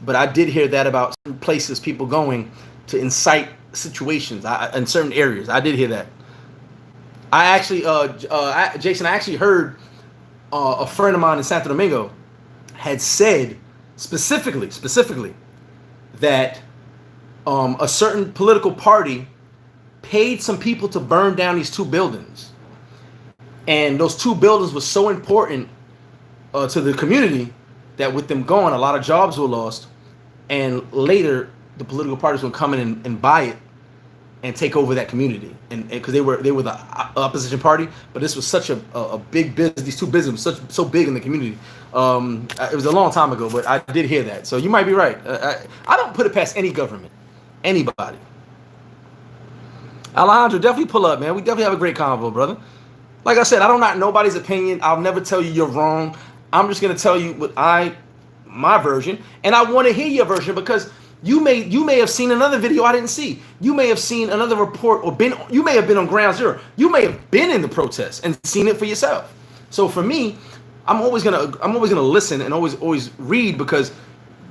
but I did hear that about places, people going to incite situations in certain areas. I did hear that. I actually, Jason, I actually heard a friend of mine in Santo Domingo had said specifically that a certain political party paid some people to burn down these 2 buildings. And those 2 buildings were so important to the community that with them gone, a lot of jobs were lost. And later, the political parties would come in and buy it and take over that community. And because they were the opposition party, but this was such a big business. These 2 businesses so big in the community. It was a long time ago, but I did hear that. So you might be right. I don't put it past any government, anybody. Alejandro, definitely pull up, man. We definitely have a great convo, brother. Like I said, I don't know nobody's opinion. I'll never tell you you're wrong. I'm just gonna tell you what my version, and I want to hear your version because you may have seen another video I didn't see. You may have seen another report or you may have been on ground zero. You may have been in the protests and seen it for yourself. So for me, I'm always gonna listen and always read because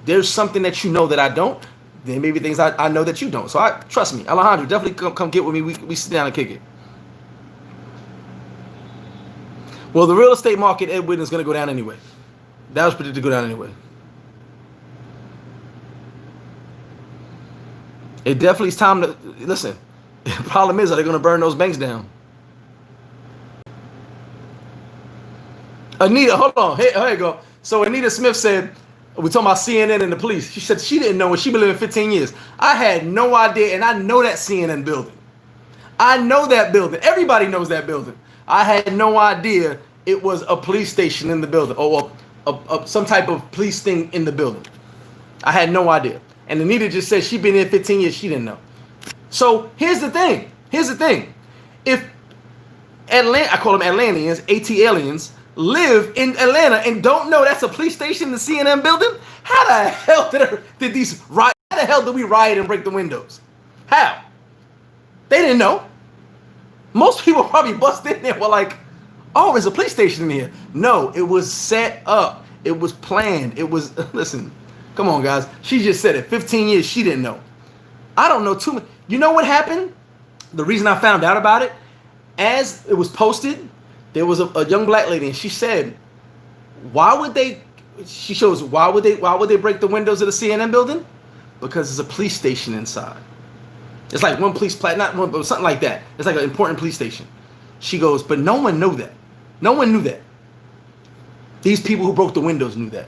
there's something that you know that I don't. There may be things I know that you don't. So trust me, Alejandro, definitely come get with me. We sit down and kick it. Well, the real estate market, Edwin, is going to go down anyway. That was predicted to go down anyway. It definitely is time to listen. The problem is, are they going to burn those banks down? Anita, hold on. Here you go. So Anita Smith said, we're talking about CNN and the police. She said she didn't know when she been living 15 years. I had no idea, and I know that CNN building. I know that building. Everybody knows that building. I had no idea it was a police station in the building or some type of police thing in the building. I had no idea. And Anita just said she'd been there 15 years. She didn't know. So here's the thing. If I call them Atlanteans, AT aliens, live in Atlanta and don't know that's a police station in the CNN building, how the hell did these riot? How the hell did we riot and break the windows? How? They didn't know. Most people probably bust in there were like, oh, there's a police station in here. No, it was set up. It was planned. It was, listen, come on, guys. She just said it. 15 years, she didn't know. I don't know too much. You know what happened? The reason I found out about it, as it was posted, there was a young black lady, and she said, why would they break the windows of the CNN building? Because there's a police station inside. It's like one police not one, but something like that. It's like an important police station. She goes, but no one knew that. No one knew that. These people who broke the windows knew that.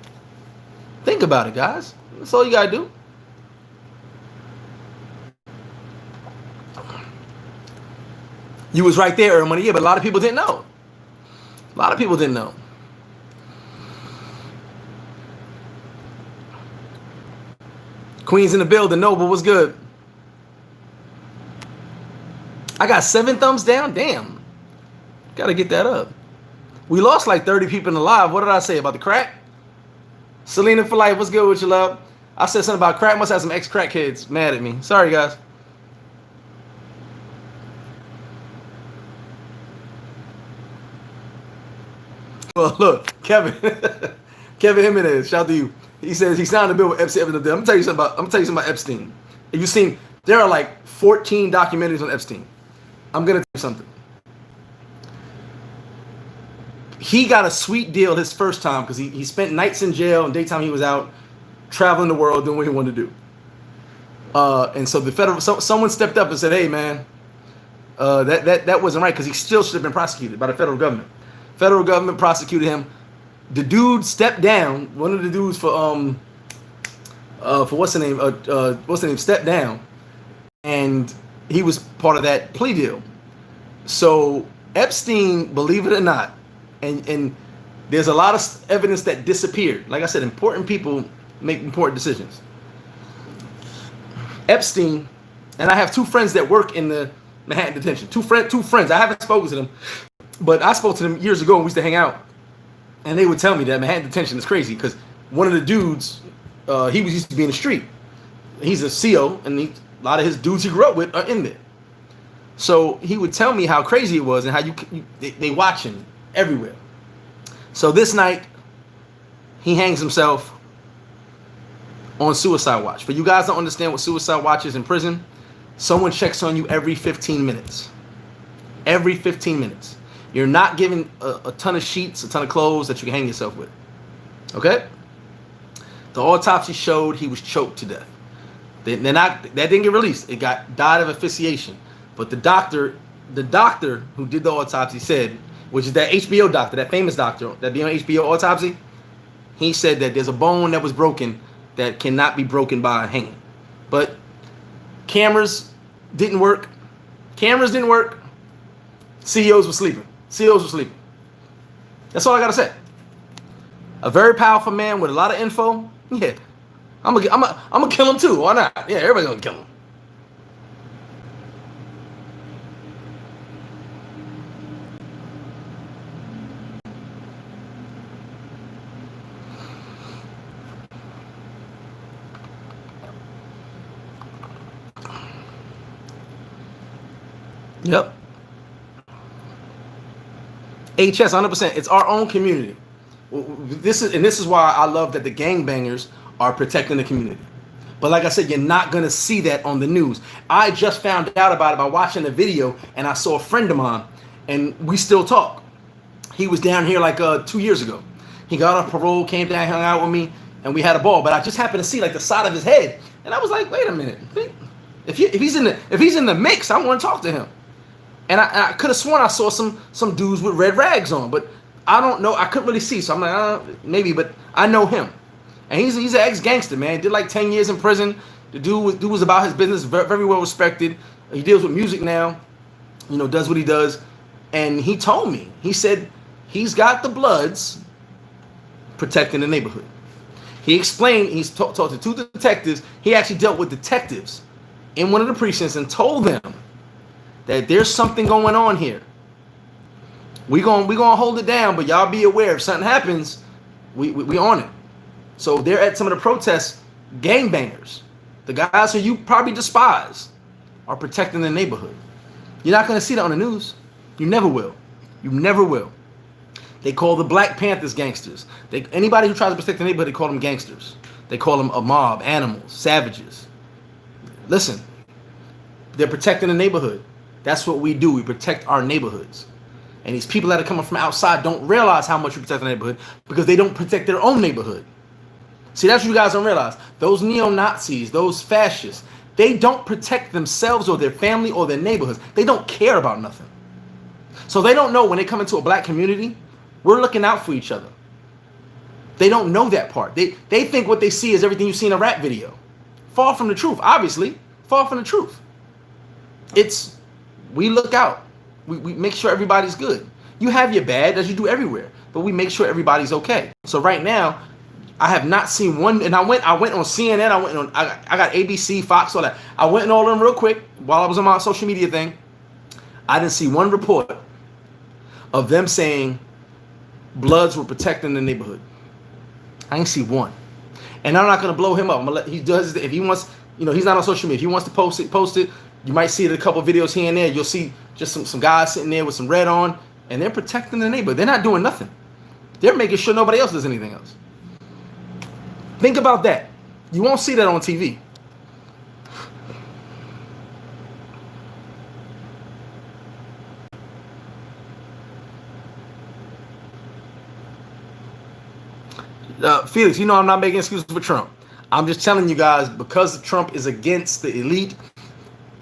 Think about it, guys. That's all you gotta do. You was right there, Money. Yeah, but a lot of people didn't know. A lot of people didn't know. Queen's in the building. Noble, what's good? I got 7 thumbs down. Damn. Gotta get that up. We lost like 30 people in the live. What did I say about the crack? Selena for life. What's good with you, love? I said something about crack. Must have some ex-crack kids mad at me. Sorry, guys. Well, look, Kevin Jimenez, shout out to you. He says he signed a bill with Epstein. I'm gonna tell you something about Epstein. If you've seen, there are like 14 documentaries on Epstein. I'm gonna tell you something. He got a sweet deal his first time because he spent nights in jail and daytime he was out traveling the world doing what he wanted to do. And so the federal someone stepped up and said, "Hey, man, that wasn't right," because he still should have been prosecuted by the federal government. Federal government prosecuted him. The dude stepped down. One of the dudes for what's the name? Stepped down, and he was part of that plea deal. So Epstein, believe it or not, And there's a lot of evidence that disappeared. Like I said, important people make important decisions. Epstein, and I have two friends that work in the Manhattan detention. Two friends. I haven't spoken to them, but I spoke to them years ago and we used to hang out. And they would tell me that Manhattan detention is crazy because one of the dudes, he used to be in the street. He's a CO, and a lot of his dudes he grew up with are in there. So he would tell me how crazy it was and how they watch him everywhere. So this night, he hangs himself on suicide watch. For you guys don't understand what suicide watch is in prison, someone checks on you every 15 minutes. Every 15 minutes. You're not given a ton of sheets, a ton of clothes that you can hang yourself with. Okay? The autopsy showed he was choked to death. That didn't get released. It died of asphyxiation. But the doctor who did the autopsy said, which is that HBO doctor, that famous doctor that be on HBO autopsy, he said that there's a bone that was broken that cannot be broken by hanging. But cameras didn't work. CEOs were sleeping. That's all I gotta say. A very powerful man with a lot of info. Yeah, I'm gonna kill him too. Why not? Yeah, everybody's gonna kill him. Yep. HS 100%. It's our own community. This is why I love that the gangbangers are protecting the community. But like I said, you're not gonna see that on the news. I just found out about it by watching the video, and I saw a friend of mine, and we still talk. He was down here like 2 years ago. He got off parole, came down, hung out with me, and we had a ball. But I just happened to see like the side of his head, and I was like, wait a minute. If he's in the mix, I want to talk to him. And I could have sworn I saw some dudes with red rags on, but I don't know. I couldn't really see, so I'm like, maybe, but I know him. And he's an ex-gangster, man. He did like 10 years in prison. The dude was about his business, very, very well respected. He deals with music now, does what he does. And he told me, he said he's got the Bloods protecting the neighborhood. He explained, he's talked to two detectives. He actually dealt with detectives in one of the precincts and told them that there's something going on here. We gonna hold it down, but y'all be aware if something happens, we on it. So they're at some of the protests, gangbangers, the guys who you probably despise, are protecting the neighborhood. You're not gonna see that on the news. You never will. You never will. They call the Black Panthers gangsters. Anybody who tries to protect the neighborhood, they call them gangsters. They call them a mob, animals, savages. Listen, they're protecting the neighborhood. That's what we do. We protect our neighborhoods. And these people that are coming from outside don't realize how much we protect the neighborhood because they don't protect their own neighborhood. See, that's what you guys don't realize. Those neo-Nazis, those fascists, they don't protect themselves or their family or their neighborhoods. They don't care about nothing. So they don't know when they come into a black community, we're looking out for each other. They don't know that part. They think what they see is everything you see in a rap video. Far from the truth, obviously. Far from the truth. We look out. We make sure everybody's good. You have your bad, as you do everywhere, but we make sure everybody's okay. So right now, I have not seen one, and I went on CNN, I got ABC, Fox, all that. I went on all of them real quick while I was on my social media thing. I didn't see one report of them saying Bloods were protecting the neighborhood. I didn't see one. And I'm not gonna blow him up. I'm gonna let he does if he wants, he's not on social media. If he wants to post it. You might see it in a couple videos here and there. You'll see just some guys sitting there with some red on, and they're protecting the neighborhood. They're not doing nothing. They're making sure nobody else does anything else. Think about that. You won't see that on TV. Felix, I'm not making excuses for Trump. I'm just telling you guys, because Trump is against the elite,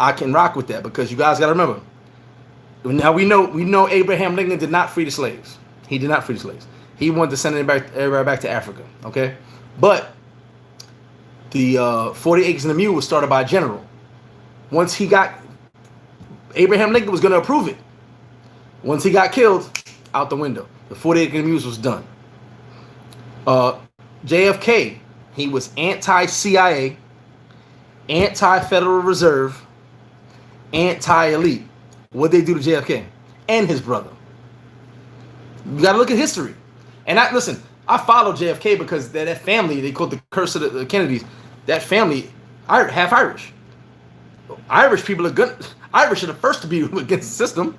I can rock with that, because you guys got to remember. Now we know Abraham Lincoln did not free the slaves. He did not free the slaves. He wanted to send everybody back to Africa. Okay, but the 40 Acres and a Mule was started by a general. Once Abraham Lincoln was going to approve it. Once he got killed, out the window. The 40-acre news was done. JFK, he was anti-CIA, anti-Federal Reserve, anti-elite. What they do to JFK and his brother? You got to look at history. And listen, I follow JFK because that family, they called the curse of the Kennedys. That family, half Irish. Irish people are good. Irish are the first to be against the system.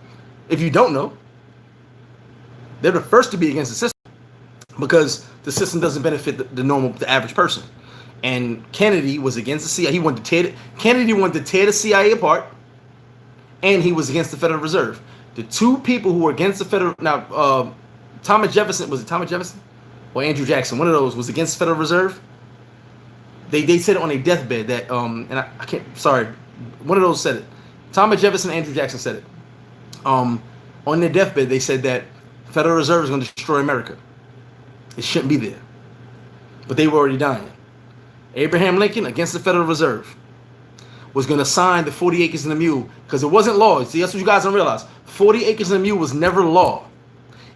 If you don't know, they're the first to be against the system because the system doesn't benefit the average person. And Kennedy was against the CIA. Kennedy wanted to tear the CIA apart, and he was against the Federal Reserve. The two people who were against the Federal Thomas Jefferson, was it Thomas Jefferson or Andrew Jackson? One of those was against the Federal Reserve. They said it on a deathbed that and I can't. Sorry, one of those said it. Thomas Jefferson, Andrew Jackson said it. On their deathbed, they said that the Federal Reserve is going to destroy America. It shouldn't be there, but they were already dying. Abraham Lincoln, against the Federal Reserve, was going to sign the 40 acres and a mule because it wasn't law. See, that's what you guys don't realize. 40 acres and a mule was never law.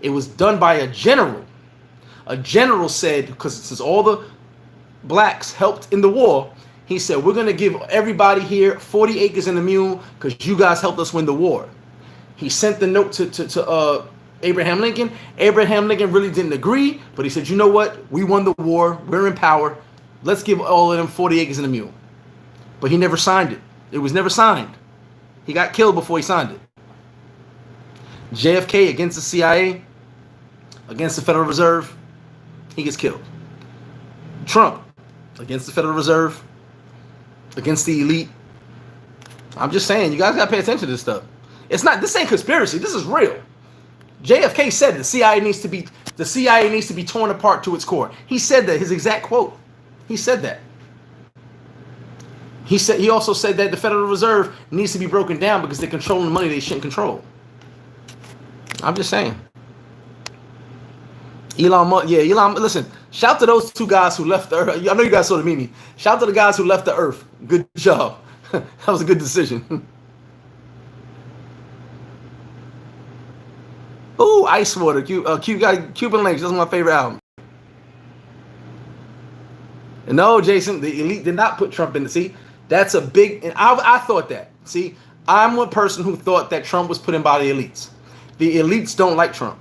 It was done by a general. A general said, because since all the blacks helped in the war, he said, we're going to give everybody here 40 acres and a mule because you guys helped us win the war. He sent the note to Abraham Lincoln. Abraham Lincoln really didn't agree, but he said, you know what? We won the war. We're in power. Let's give all of them 40 acres and a mule. But he never signed it. It was never signed. He got killed before he signed it. JFK against the CIA, against the Federal Reserve, he gets killed. Trump against the Federal Reserve, against the elite. I'm just saying, you guys got to pay attention to this stuff. This ain't conspiracy. This is real. JFK said the CIA needs to be torn apart to its core. He said that, his exact quote. He said that. He also said that the Federal Reserve needs to be broken down because they're controlling the money they shouldn't control. I'm just saying. Elon Musk, listen, shout to those two guys who left the earth. I know you guys saw the meme. Shout to the guys who left the earth. Good job. That was a good decision. Ooh, Ice Water. Cuban Links. That's my favorite album. No, Jason, the elite did not put Trump in the seat. That's a big, and I thought that. See, I'm one person who thought that Trump was put in by the elites. The elites don't like Trump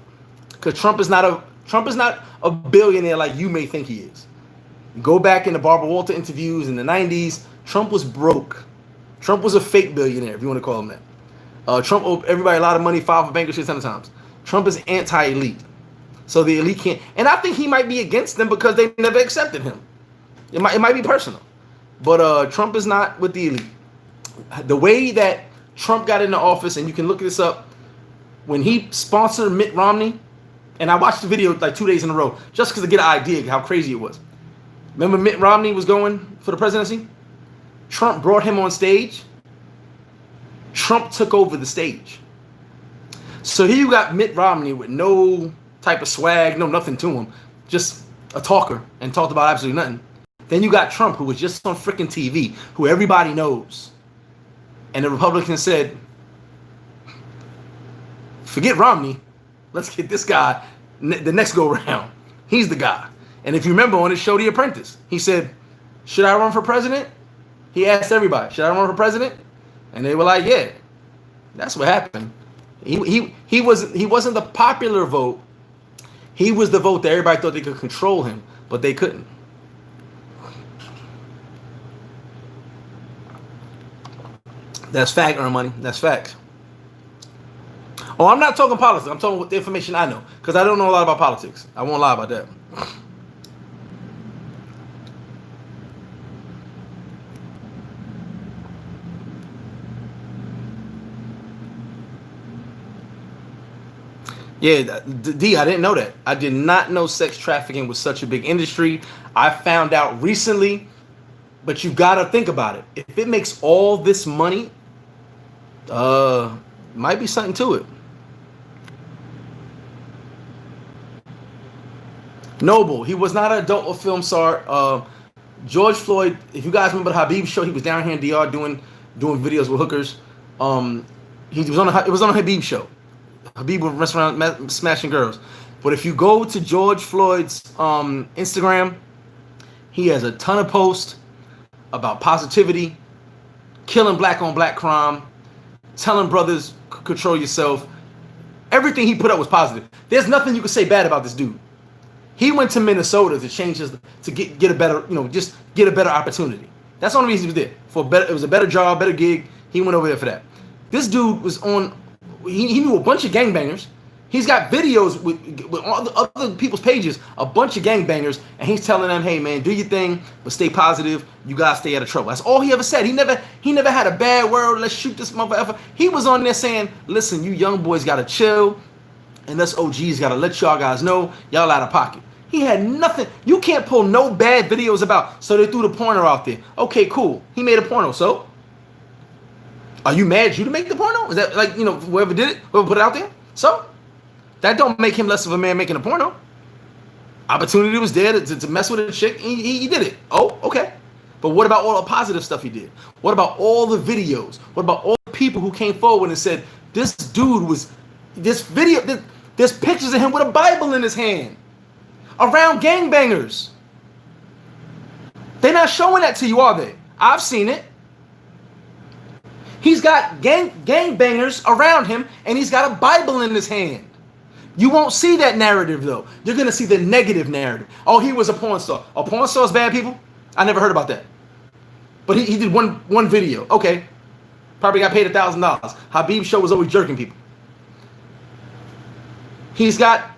because Trump is not a billionaire like you may think he is. Go back in the Barbara Walter interviews in the 90s. Trump was broke. Trump was a fake billionaire, if you want to call him that. Trump owed everybody a lot of money, filed for bankruptcy 10 times. Trump is anti-elite. So the elite can't. And I think he might be against them because they never accepted him. It might be personal. But Trump is not with the elite. The way that Trump got into office, and you can look this up, when he sponsored Mitt Romney, and I watched the video like 2 days in a row, just because to get an idea of how crazy it was. Remember Mitt Romney was going for the presidency? Trump brought him on stage. Trump took over the stage. So here you got Mitt Romney with no type of swag, no nothing to him, just a talker and talked about absolutely nothing. Then you got Trump, who was just on freaking TV, who everybody knows. And the Republicans said, forget Romney. Let's get this guy the next go round. He's the guy. And if you remember on his show, The Apprentice, he said, should I run for president? He asked everybody, should I run for president? And they were like, yeah. That's what happened. He wasn't the popular vote. He was the vote that everybody thought they could control him, but they couldn't. That's fact, earn money. That's facts. Oh, I'm not talking politics. I'm talking with the information I know, because I don't know a lot about politics. I won't lie about that. Yeah, D, I didn't know that. I did not know sex trafficking was such a big industry. I found out recently, but you got to think about it. If it makes all this money, might be something to it. Noble, he was not an adult or film star. George Floyd, if you guys remember the Habib show, he was down here in DR doing videos with hookers. It was on a Habib show. Habib would mess around smashing girls. But if you go to George Floyd's Instagram, he has a ton of posts about positivity, killing black on black crime, telling brothers control yourself. Everything he put up was positive. There's nothing you can say bad about this dude. He went to Minnesota to change his, to get a better, just get a better opportunity. That's the only reason he was there. For better, it was a better job, better gig. He went over there for that. This dude was on. He knew a bunch of gangbangers. He's got videos with all the other people's pages, a bunch of gangbangers, and he's telling them, "Hey man, do your thing, but stay positive. You gotta stay out of trouble." That's all he ever said. He never had a bad word. Let's shoot this motherfucker. He was on there saying, "Listen, you young boys gotta chill, and us OGs gotta let y'all guys know y'all out of pocket." He had nothing. You can't pull no bad videos about. So they threw the porno out there. Okay, cool. He made a porno. So are you mad you to make the porno? Is that like whoever did it, whoever put it out there? So that don't make him less of a man making a porno. Opportunity was there to mess with a chick. He did it. Oh, okay. But what about all the positive stuff he did? What about all the videos? What about all the people who came forward and said, this dude was, this video, there's pictures of him with a Bible in his hand around gangbangers. They're not showing that to you, are they? I've seen it. He's got gangbangers around him, and he's got a Bible in his hand. You won't see that narrative, though. You're going to see the negative narrative. Oh, he was a porn star. A porn star's bad, people? I never heard about that. But he did one video. Okay. Probably got paid $1,000. Habib's show was always jerking people. He's got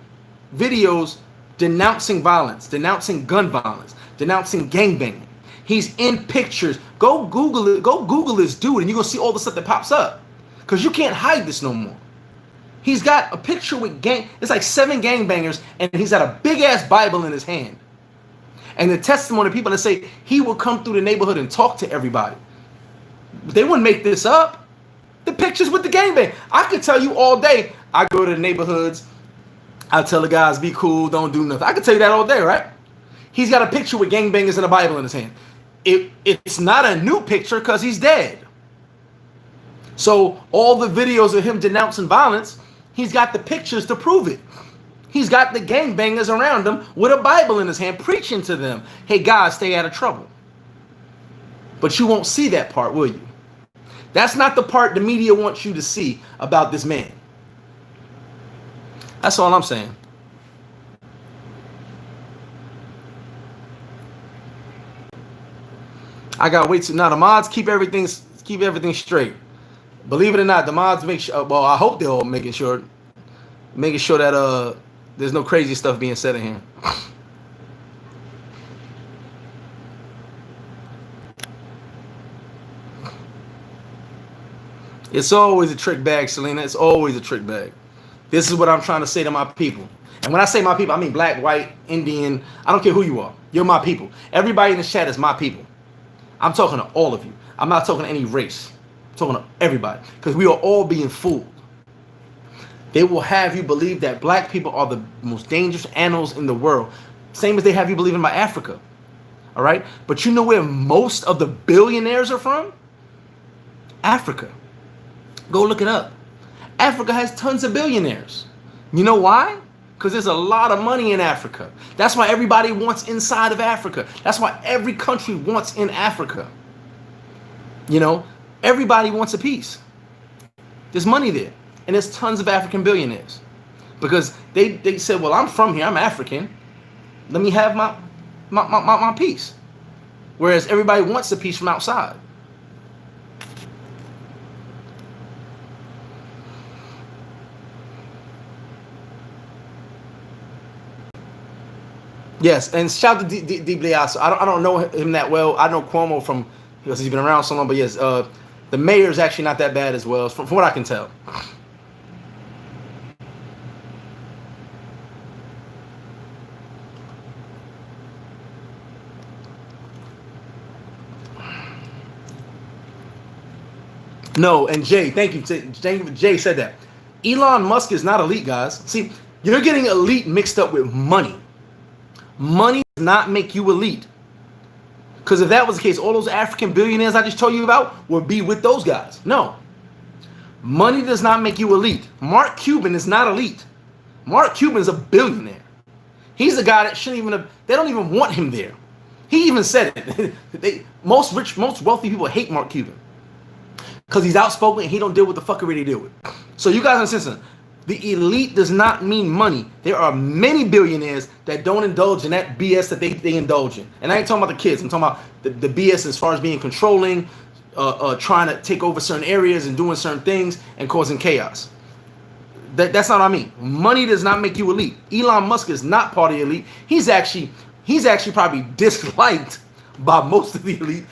videos denouncing violence, denouncing gun violence, denouncing gangbanging. He's in pictures. Go Google it. Go Google this dude, and you're going to see all the stuff that pops up. Because you can't hide this no more. He's got a picture with it's like 7 gangbangers, and he's got a big-ass Bible in his hand. And the testimony of people that say he will come through the neighborhood and talk to everybody. They wouldn't make this up. The pictures with the gangbang. I could tell you all day, I go to the neighborhoods, I tell the guys, be cool, don't do nothing. I could tell you that all day, right? He's got a picture with gangbangers and a Bible in his hand. It's not a new picture because he's dead. So all the videos of him denouncing violence, he's got the pictures to prove it. He's got the gangbangers around him with a Bible in his hand, preaching to them, hey, guys, stay out of trouble. But you won't see that part, will you? That's not the part the media wants you to see about this man. That's all I'm saying. I got way too. Now the mods keep everything straight. Believe it or not, the mods make sure. Well, I hope they're all making sure that there's no crazy stuff being said in here. It's always a trick bag, Selena. It's always a trick bag. This is what I'm trying to say to my people. And when I say my people, I mean black, white, Indian. I don't care who you are. You're my people. Everybody in the chat is my people. I'm talking to all of you. I'm not talking to any race. I'm talking to everybody. Because we are all being fooled. They will have you believe that black people are the most dangerous animals in the world. Same as they have you believe in my Africa. All right? But you know where most of the billionaires are from? Africa. Go look it up. Africa has tons of billionaires. You know why? Because there's a lot of money in Africa. That's why everybody wants inside of Africa. That's why every country wants in Africa. You know, everybody wants a piece. There's money there. And there's tons of African billionaires. Because they said, well, I'm from here. I'm African. Let me have my piece. Whereas everybody wants a piece from outside. Yes, and shout out to D. Bliasso. I don't know him that well. I know Cuomo because he's been around so long. But yes, the mayor is actually not that bad as well, from what I can tell. No, and Jay, thank you. Jay said that. Elon Musk is not elite, guys. See, you're getting elite mixed up with money. Money does not make you elite. Because if that was the case, all those African billionaires I just told you about would be with those guys. No. Money does not make you elite. Mark Cuban is not elite. Mark Cuban's a billionaire. He's a guy that shouldn't even have, they don't even want him there. He even said it. Most wealthy people hate Mark Cuban because he's outspoken and he don't deal with the fuckery they deal with. So you guys understand, the elite does not mean money. There are many billionaires that don't indulge in that BS that they indulge in. And I ain't talking about the kids. I'm talking about the BS as far as being controlling, trying to take over certain areas and doing certain things and causing chaos. That's not what I mean. Money does not make you elite. Elon Musk is not part of the elite. He's actually probably disliked by most of the elite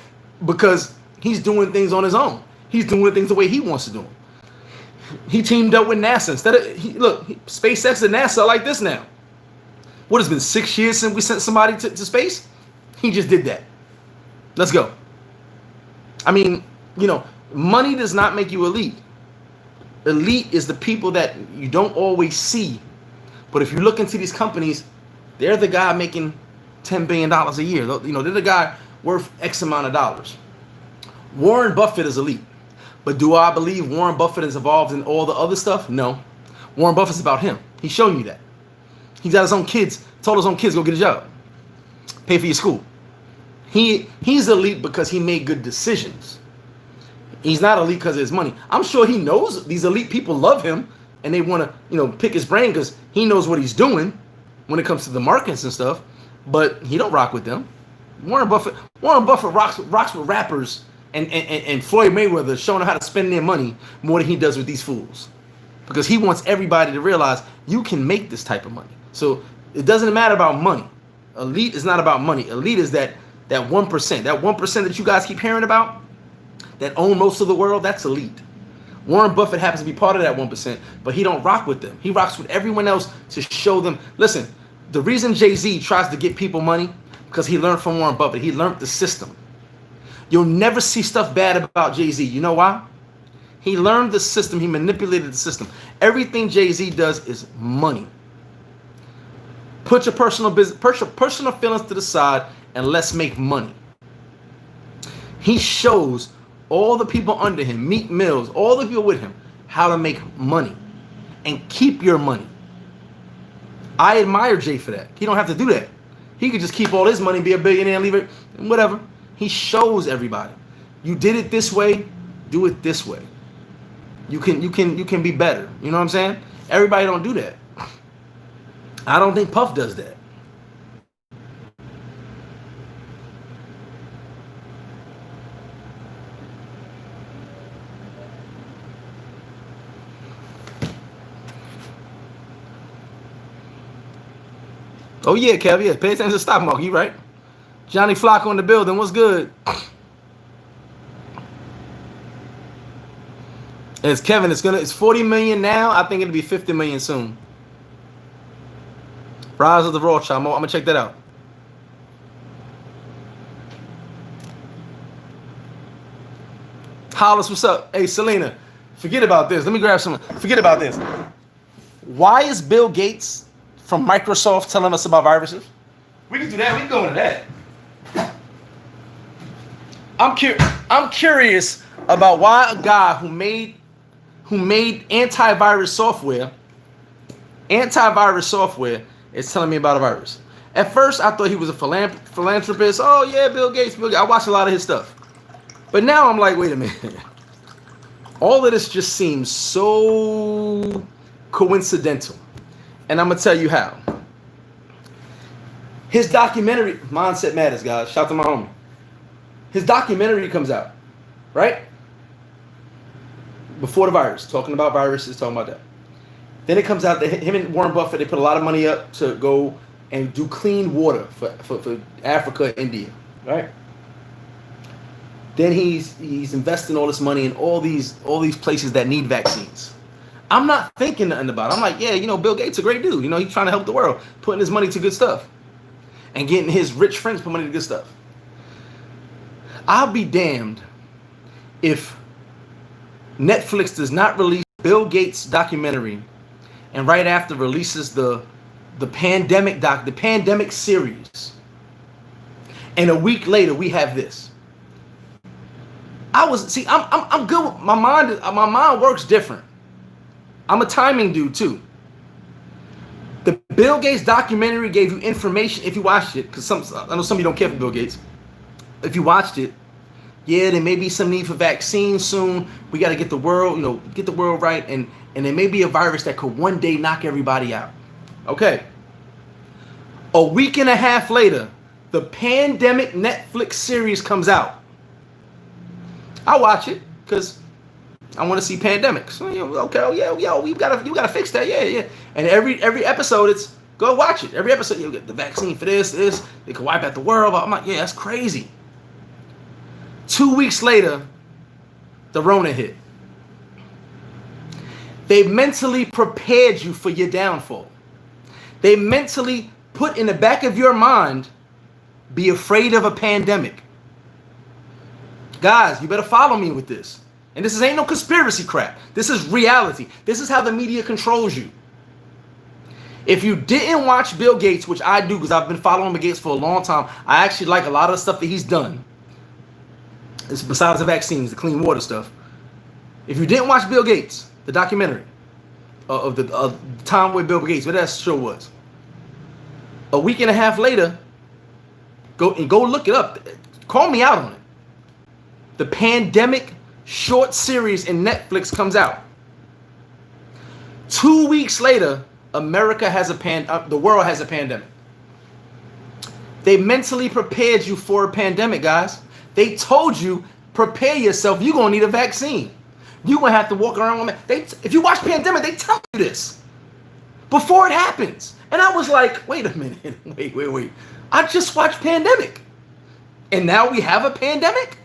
because he's doing things on his own. He's doing things the way he wants to do them. He teamed up with NASA. Instead of, SpaceX and NASA are like this now. What, has been 6 years since we sent somebody to space? He just did that. Let's go. I mean, money does not make you elite. Elite is the people that you don't always see. But if you look into these companies, they're the guy making $10 billion a year. They're the guy worth X amount of dollars. Warren Buffett is elite. But do I believe Warren Buffett is involved in all the other stuff? No. Warren Buffett's about him. He's showing you that. He's got his own kids, told his own kids, go get a job. Pay for your school. He's elite because he made good decisions. He's not elite because of his money. I'm sure he knows these elite people love him and they want to, pick his brain because he knows what he's doing when it comes to the markets and stuff. But he don't rock with them. Warren Buffett rocks with rappers and Floyd Mayweather, showing them how to spend their money more than he does with these fools. Because he wants everybody to realize you can make this type of money. So it doesn't matter about money. Elite is not about money. Elite is that 1%. That 1% that you guys keep hearing about, that own most of the world, that's elite. Warren Buffett happens to be part of that 1%, but he don't rock with them. He rocks with everyone else to show them, listen, the reason Jay-Z tries to get people money, because he learned from Warren Buffett. He learned the system. You'll never see stuff bad about Jay-Z. You know why? He learned the system. He manipulated the system. Everything Jay-Z does is money. Put your personal business, personal feelings to the side, and let's make money. He shows all the people under him, Meek Mills, all the people with him, how to make money and keep your money. I admire Jay for that. He don't have to do that. He could just keep all his money, be a billionaire, and leave it, whatever. He shows everybody. You did it this way, do it this way. You can be better. You know what I'm saying? Everybody don't do that. I don't think Puff does that. Oh yeah, Kev, yeah. Pay attention to the stock market, you right. Johnny Flocko in the building, what's good? It's Kevin, it's 40 million now. I think it'll be 50 million soon. Rise of the Rothschild. I'm gonna check that out. Hollis, what's up? Hey, Selena, forget about this. Let me grab some. Forget about this. Why is Bill Gates from Microsoft telling us about viruses? We can do that. We can go into that. I'm curious about why a guy who made antivirus software is telling me about a virus. At first, I thought he was a philanthropist. Oh yeah, Bill Gates. I watched a lot of his stuff. But now I'm like, wait a minute. All of this just seems so coincidental. And I'm going to tell you how. His documentary, Mindset Matters, guys. Shout out to my homie. His documentary comes out, right? Before the virus, talking about viruses, talking about that. Then it comes out that him and Warren Buffett, they put a lot of money up to go and do clean water for Africa and India, right? Then he's investing all this money in all these places that need vaccines. I'm not thinking nothing about it. I'm like, yeah, Bill Gates a great dude. He's trying to help the world, putting his money to good stuff and getting his rich friends put money to good stuff. I'll be damned if Netflix does not release Bill Gates documentary and right after releases the pandemic series. And a week later we have this. I'm good with my mind. My mind works different. I'm a timing dude too. The Bill Gates documentary gave you information if you watched it, because I know some of you don't care for Bill Gates. If you watched it, yeah, there may be some need for vaccines soon. We got to get the world, get the world right, and there may be a virus that could one day knock everybody out. Okay. A week and a half later, the Pandemic Netflix series comes out. I watch it because I want to see pandemics. Okay, oh yeah, you gotta fix that, yeah. And every episode, it's go watch it. Every episode, you get the vaccine for this. They could wipe out the world. I'm like, yeah, that's crazy. 2 weeks later, the Rona hit. They mentally prepared you for your downfall. They mentally put in the back of your mind, be afraid of a pandemic. Guys, you better follow me with this. And this ain't no conspiracy crap. This is reality. This is how the media controls you. If you didn't watch Bill Gates, which I do because I've been following Bill Gates for a long time, I actually like a lot of the stuff that he's done. It's besides the vaccines, the clean water stuff. If you didn't watch Bill Gates, the documentary of the time with Bill Gates, what that show was, a week and a half later, go look it up. Call me out on it. The Pandemic short series in Netflix comes out. 2 weeks later, America has the world has a pandemic. They mentally prepared you for a pandemic, guys. They told you, prepare yourself. You're gonna need a vaccine. You're gonna have to walk around with it. If you watch Pandemic, they tell you this before it happens. And I was like, wait a minute, wait. I just watched Pandemic, and now we have a pandemic.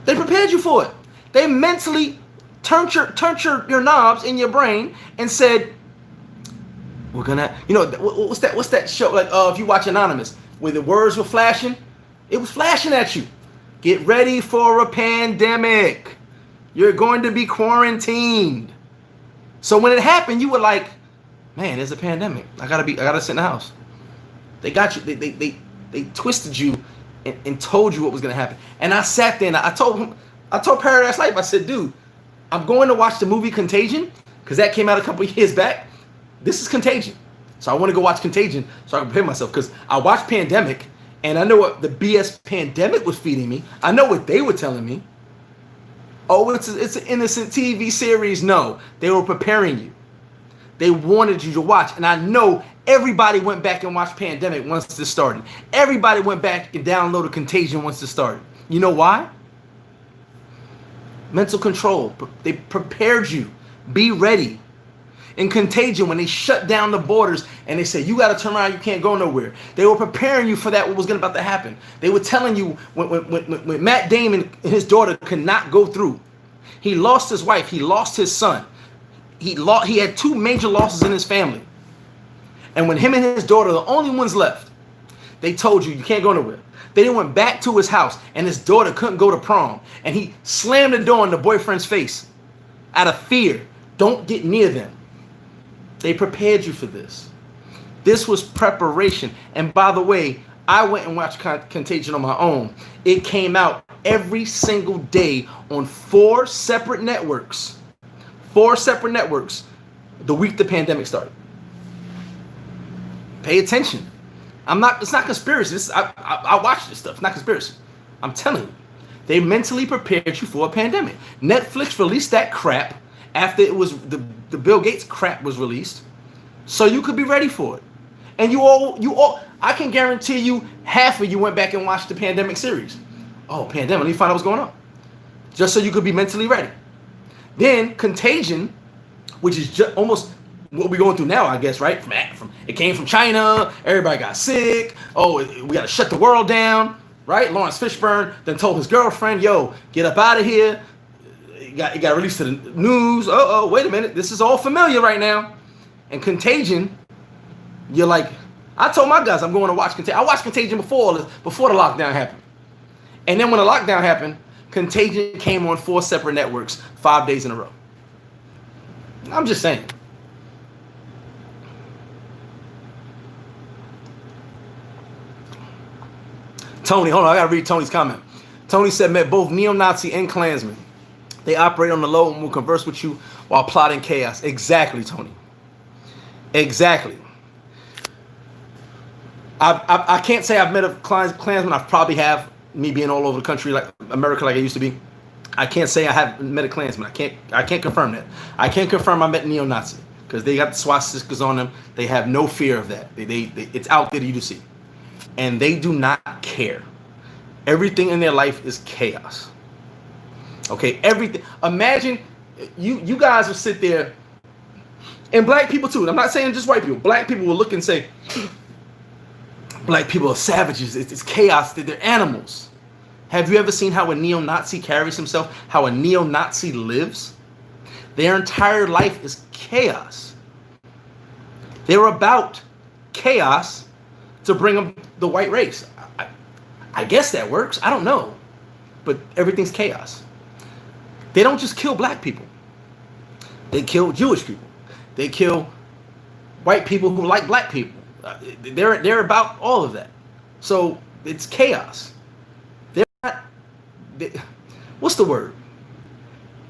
They prepared you for it. They mentally turned your knobs in your brain and said, we're gonna, what's that show? Like, if you watch Anonymous, where the words were flashing, it was flashing at you. Get ready for a pandemic. You're going to be quarantined. So when it happened, you were like, man, there's a pandemic. I gotta sit in the house. They got you. They twisted you and told you what was gonna happen. And I sat there and I told Paradise Life, I said, dude, I'm going to watch the movie Contagion because that came out a couple years back. This is Contagion. So I want to go watch Contagion so I can prepare myself, because I watched Pandemic and I know what the BS Pandemic was feeding me. I know what they were telling me. Oh, it's an innocent TV series. No, they were preparing you. They wanted you to watch. And I know everybody went back and watched Pandemic once this started. Everybody went back and downloaded Contagion once this started. You know why? Mental control. They prepared you. Be ready. In Contagion, when they shut down the borders and they said, you got to turn around, you can't go nowhere, they were preparing you for that, what was about to happen. They were telling you when Matt Damon and his daughter could not go through. He lost his wife. He lost his son. He had two major losses in his family. And when him and his daughter, the only ones left, they told you can't go nowhere. They then went back to his house and his daughter couldn't go to prom. And he slammed the door in the boyfriend's face out of fear. Don't get near them. They prepared you for this. This was preparation. And by the way, I went and watched Contagion on my own. It came out every single day on 4 separate networks. 4 separate networks the week the pandemic started. Pay attention. It's not conspiracy. I watch this stuff. It's not conspiracy. I'm telling you. They mentally prepared you for a pandemic. Netflix released that crap after it was the Bill Gates crap was released, so you could be ready for it. And you all, I can guarantee you, half of you went back and watched the Pandemic series. Oh, pandemic, let me find out what's going on. Just so you could be mentally ready. Then Contagion, which is just almost what we're going through now, I guess, right? It came from China, everybody got sick. Oh, we got to shut the world down, right? Lawrence Fishburne then told his girlfriend, yo, get up out of here. It got released to the news. Oh, wait a minute. This is all familiar right now. And Contagion, you're like, I told my guys I'm going to watch Contagion. I watched Contagion before the lockdown happened. And then when the lockdown happened, Contagion came on 4 separate networks 5 days in a row. I'm just saying. Tony, hold on. I got to read Tony's comment. Tony said, met both neo-Nazi and Klansmen. They operate on the low and will converse with you while plotting chaos. Exactly, Tony. Exactly. I can't say I've met a Klansman. I probably have. Me being all over the country, like America, like I used to be. I can't say I have met a Klansman. I can't confirm that. I can't confirm I met neo-Nazi because they got the swastikas on them. They have no fear of that. It's out there to you to see, and they do not care. Everything in their life is chaos. Okay, everything. Imagine you guys will sit there, and black people too. I'm not saying just white people. Black people will look and say, black people are savages. It's chaos. They're animals. Have you ever seen how a neo-Nazi carries himself? How a neo-Nazi lives? Their entire life is chaos. They're about chaos to bring them the white race. I guess that works. I don't know. But everything's chaos. They don't just kill black people. They kill Jewish people. They kill white people who like black people. They're about all of that. So it's chaos. They're not. What's the word?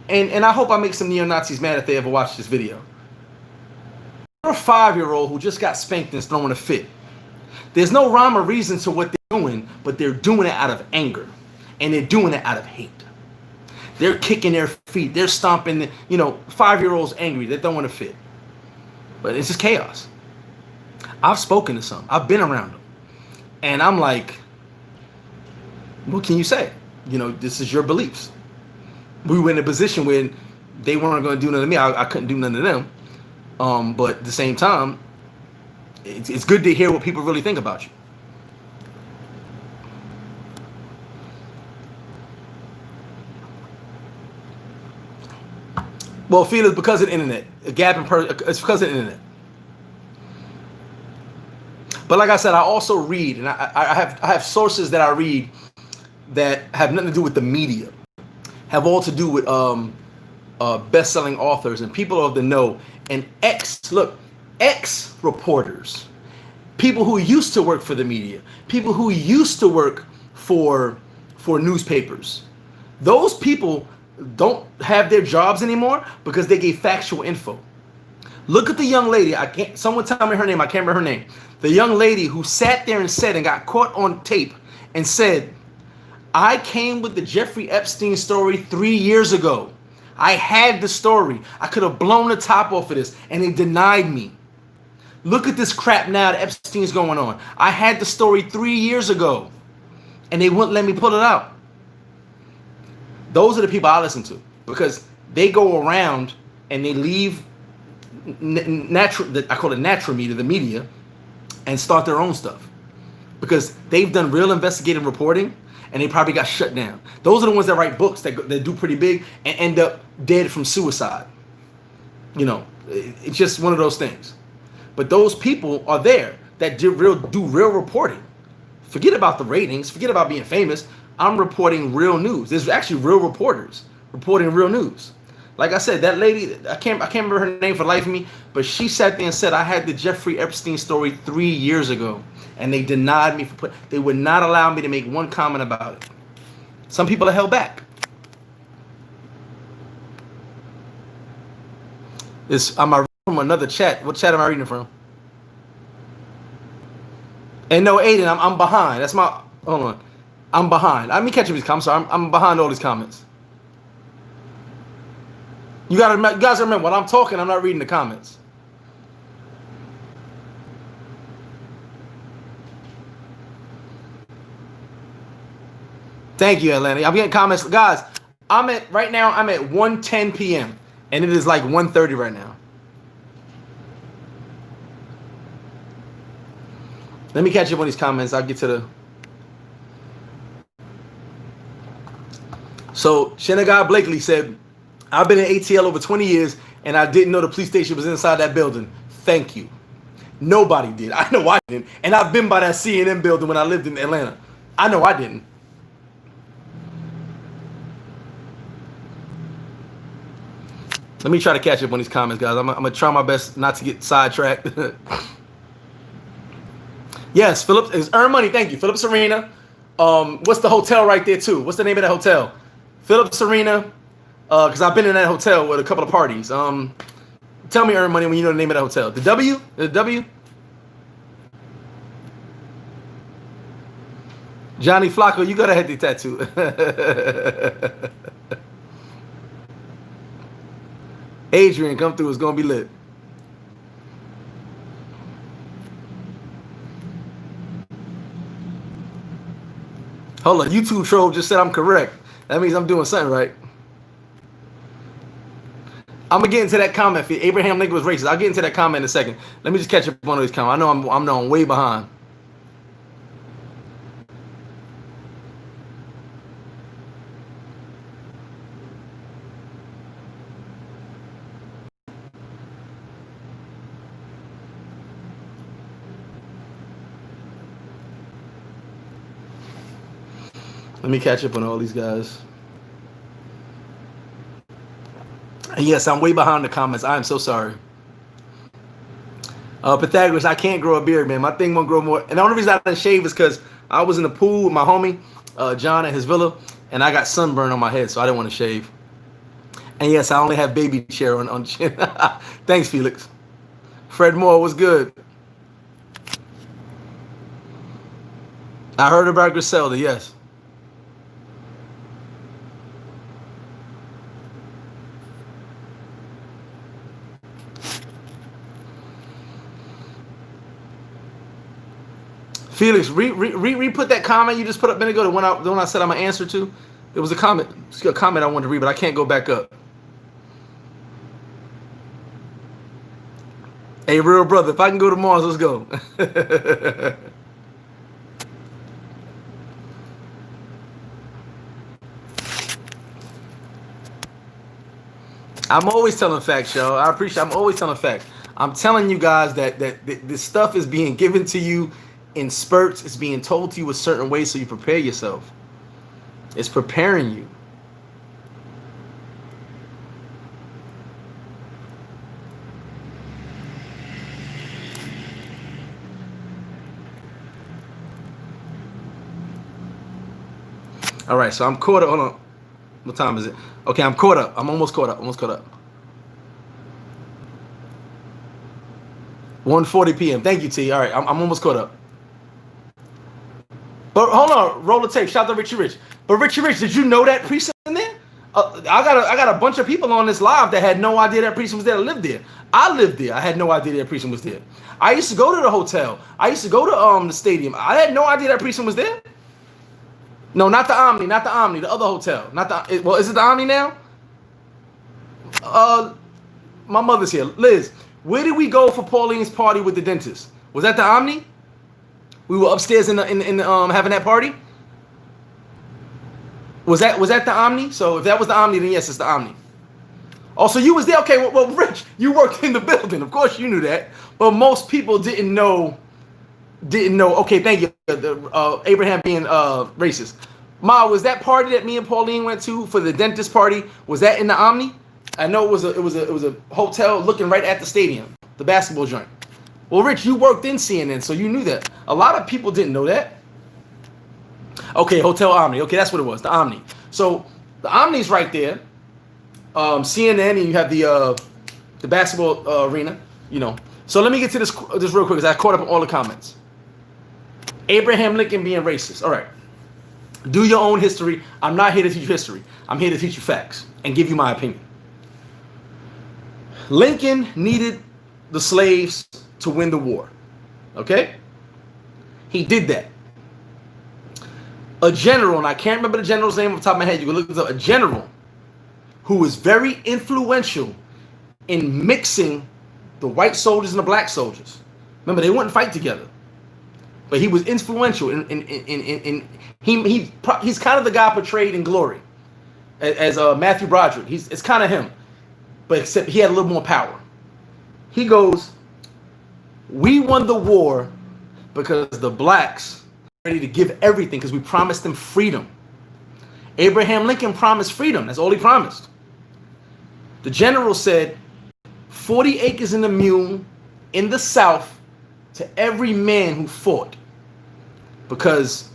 And I hope I make some neo-Nazis mad if they ever watch this video. You're a 5-year-old who just got spanked and is throwing a fit. There's no rhyme or reason to what they're doing, but they're doing it out of anger. And they're doing it out of hate. They're kicking their feet. They're stomping. 5-year-olds angry. They're throwing a fit. But it's just chaos. I've spoken to some. I've been around them. And I'm like, what can you say? This is your beliefs. We were in a position where they weren't going to do nothing to me. I couldn't do nothing to them. But at the same time, it's good to hear what people really think about you. Well, feel it's because of the internet. A gap in it's because of the internet. But like I said, I also read, and I have sources that I read that have nothing to do with the media, have all to do with best-selling authors and people of the know, and ex-reporters, people who used to work for the media, people who used to work for newspapers. Those people don't have their jobs anymore because they gave factual info. Look at the young lady. Someone tell me her name. I can't remember her name. The young lady who sat there and said and got caught on tape and said, I came with the Jeffrey Epstein story 3 years ago. I had the story. I could have blown the top off of this, and they denied me. Look at this crap now that Epstein's going on. I had the story 3 years ago, and they wouldn't let me pull it out. Those are the people I listen to because they go around and they leave I call it natural media, the media, and start their own stuff because they've done real investigative reporting and they probably got shut down. Those are the ones that write books that do pretty big and end up dead from suicide. It's just one of those things. But those people are there that do real reporting. Forget about the ratings. Forget about being famous. I'm reporting real news. There's actually real reporters reporting real news. Like I said, that lady, I can't remember her name for the life of me, but she sat there and said, I had the Jeffrey Epstein story 3 years ago, and they denied me they would not allow me to make one comment about it. Some people are held back. Am I reading from another chat? What chat am I reading from? And no, Aiden, I'm behind. Hold on. I'm behind. Let me catch up these comments. I'm behind all these comments. You guys remember when I'm talking, I'm not reading the comments. Thank you, Atlanta. I'm getting comments. Guys, right now I'm at 1:10 p.m. and it is like 1:30 right now. Let me catch up on these comments. I'll get to the. So Shenagai Blakely said, I've been in ATL over 20 years and I didn't know the police station was inside that building. Thank you. Nobody did. I know I didn't. And I've been by that CNN building when I lived in Atlanta. I know I didn't. Let me try to catch up on these comments, guys. I'm going to try my best not to get sidetracked. Yes, Phillips. It's Earn Money. Thank you. Phillips Arena. What's the hotel right there, too? What's the name of that hotel? Phillips Arena. Because I've been in that hotel with a couple of parties. Tell me, Earn Money, when you know the name of that hotel. The W? The W? Johnny Flacco, you gotta have the tattoo. Adrian, come through. It's gonna be lit. Hold on, YouTube troll just said I'm correct. That means I'm doing something right. I'm gonna get into that comment feed. Abraham Lincoln was racist. I'll get into that comment in a second. Let me just catch up on these comments. I know I'm way behind. Let me catch up on all these guys. And yes, I'm way behind the comments. I am so sorry. Pythagoras, I can't grow a beard, man. My thing won't grow more. And the only reason I didn't shave is because I was in the pool with my homie, John, at his villa, and I got sunburn on my head, so I didn't want to shave. And yes, I only have baby chair on chin. Thanks, Felix. Fred Moore, what's good? I heard about Griselda, yes. Felix, re-put that comment you just put up a minute ago, the one I said I'm gonna answer to. There was a comment I wanted to read, but I can't go back up. Hey, real brother, if I can go to Mars, let's go. I'm always telling facts, y'all. I'm always telling facts. I'm telling you guys that this stuff is being given to you in spurts. It's being told to you a certain way so you prepare yourself. It's preparing you. All right, so I'm caught up. Hold on. What time is it? Okay, I'm caught up. I'm almost caught up. 1:40 p.m. Thank you, T. All right, I'm almost caught up. But hold on, roll the tape. Shout out to Richie Rich. But Richie Rich, did you know that priest in there? I got a bunch of people on this live that had no idea that priest was there. That lived there. I lived there. I had no idea that priest was there. I used to go to the hotel. I used to go to the stadium. I had no idea that priest was there. No, not the Omni, the other hotel. Is it the Omni now? My mother's here. Liz, where did we go for Pauline's party with the dentist? Was that the Omni? We were upstairs in having that party. Was that the Omni? So if that was the Omni, then yes, it's the Omni. Also, you was there. Okay, well, Rich, you worked in the building. Of course, you knew that, but most people didn't know. Okay, thank you. Abraham being racist. Ma, was that party that me and Pauline went to for the dentist party? Was that in the Omni? I know it was a hotel looking right at the stadium, the basketball joint. Well, Rich, you worked in CNN, so you knew that. A lot of people didn't know that. Okay, Hotel Omni. Okay, that's what it was, the Omni. So the Omni's right there. CNN, and you have the basketball arena. You know. So let me get to this real quick because I caught up on all the comments. Abraham Lincoln being racist. All right. Do your own history. I'm not here to teach you history. I'm here to teach you facts and give you my opinion. Lincoln needed the slaves to win the war. Okay? He did that. A general, and I can't remember the general's name off the top of my head. You can look this up. A general who was very influential in mixing the white soldiers and the black soldiers. Remember, they wouldn't fight together. But he was influential he's kind of the guy portrayed in Glory as Matthew Broderick. It's kind of him, but except he had a little more power. He goes, we won the war because the blacks were ready to give everything because we promised them freedom. Abraham Lincoln promised freedom. That's all he promised. The general said 40 acres in the mule in the South to every man who fought. Because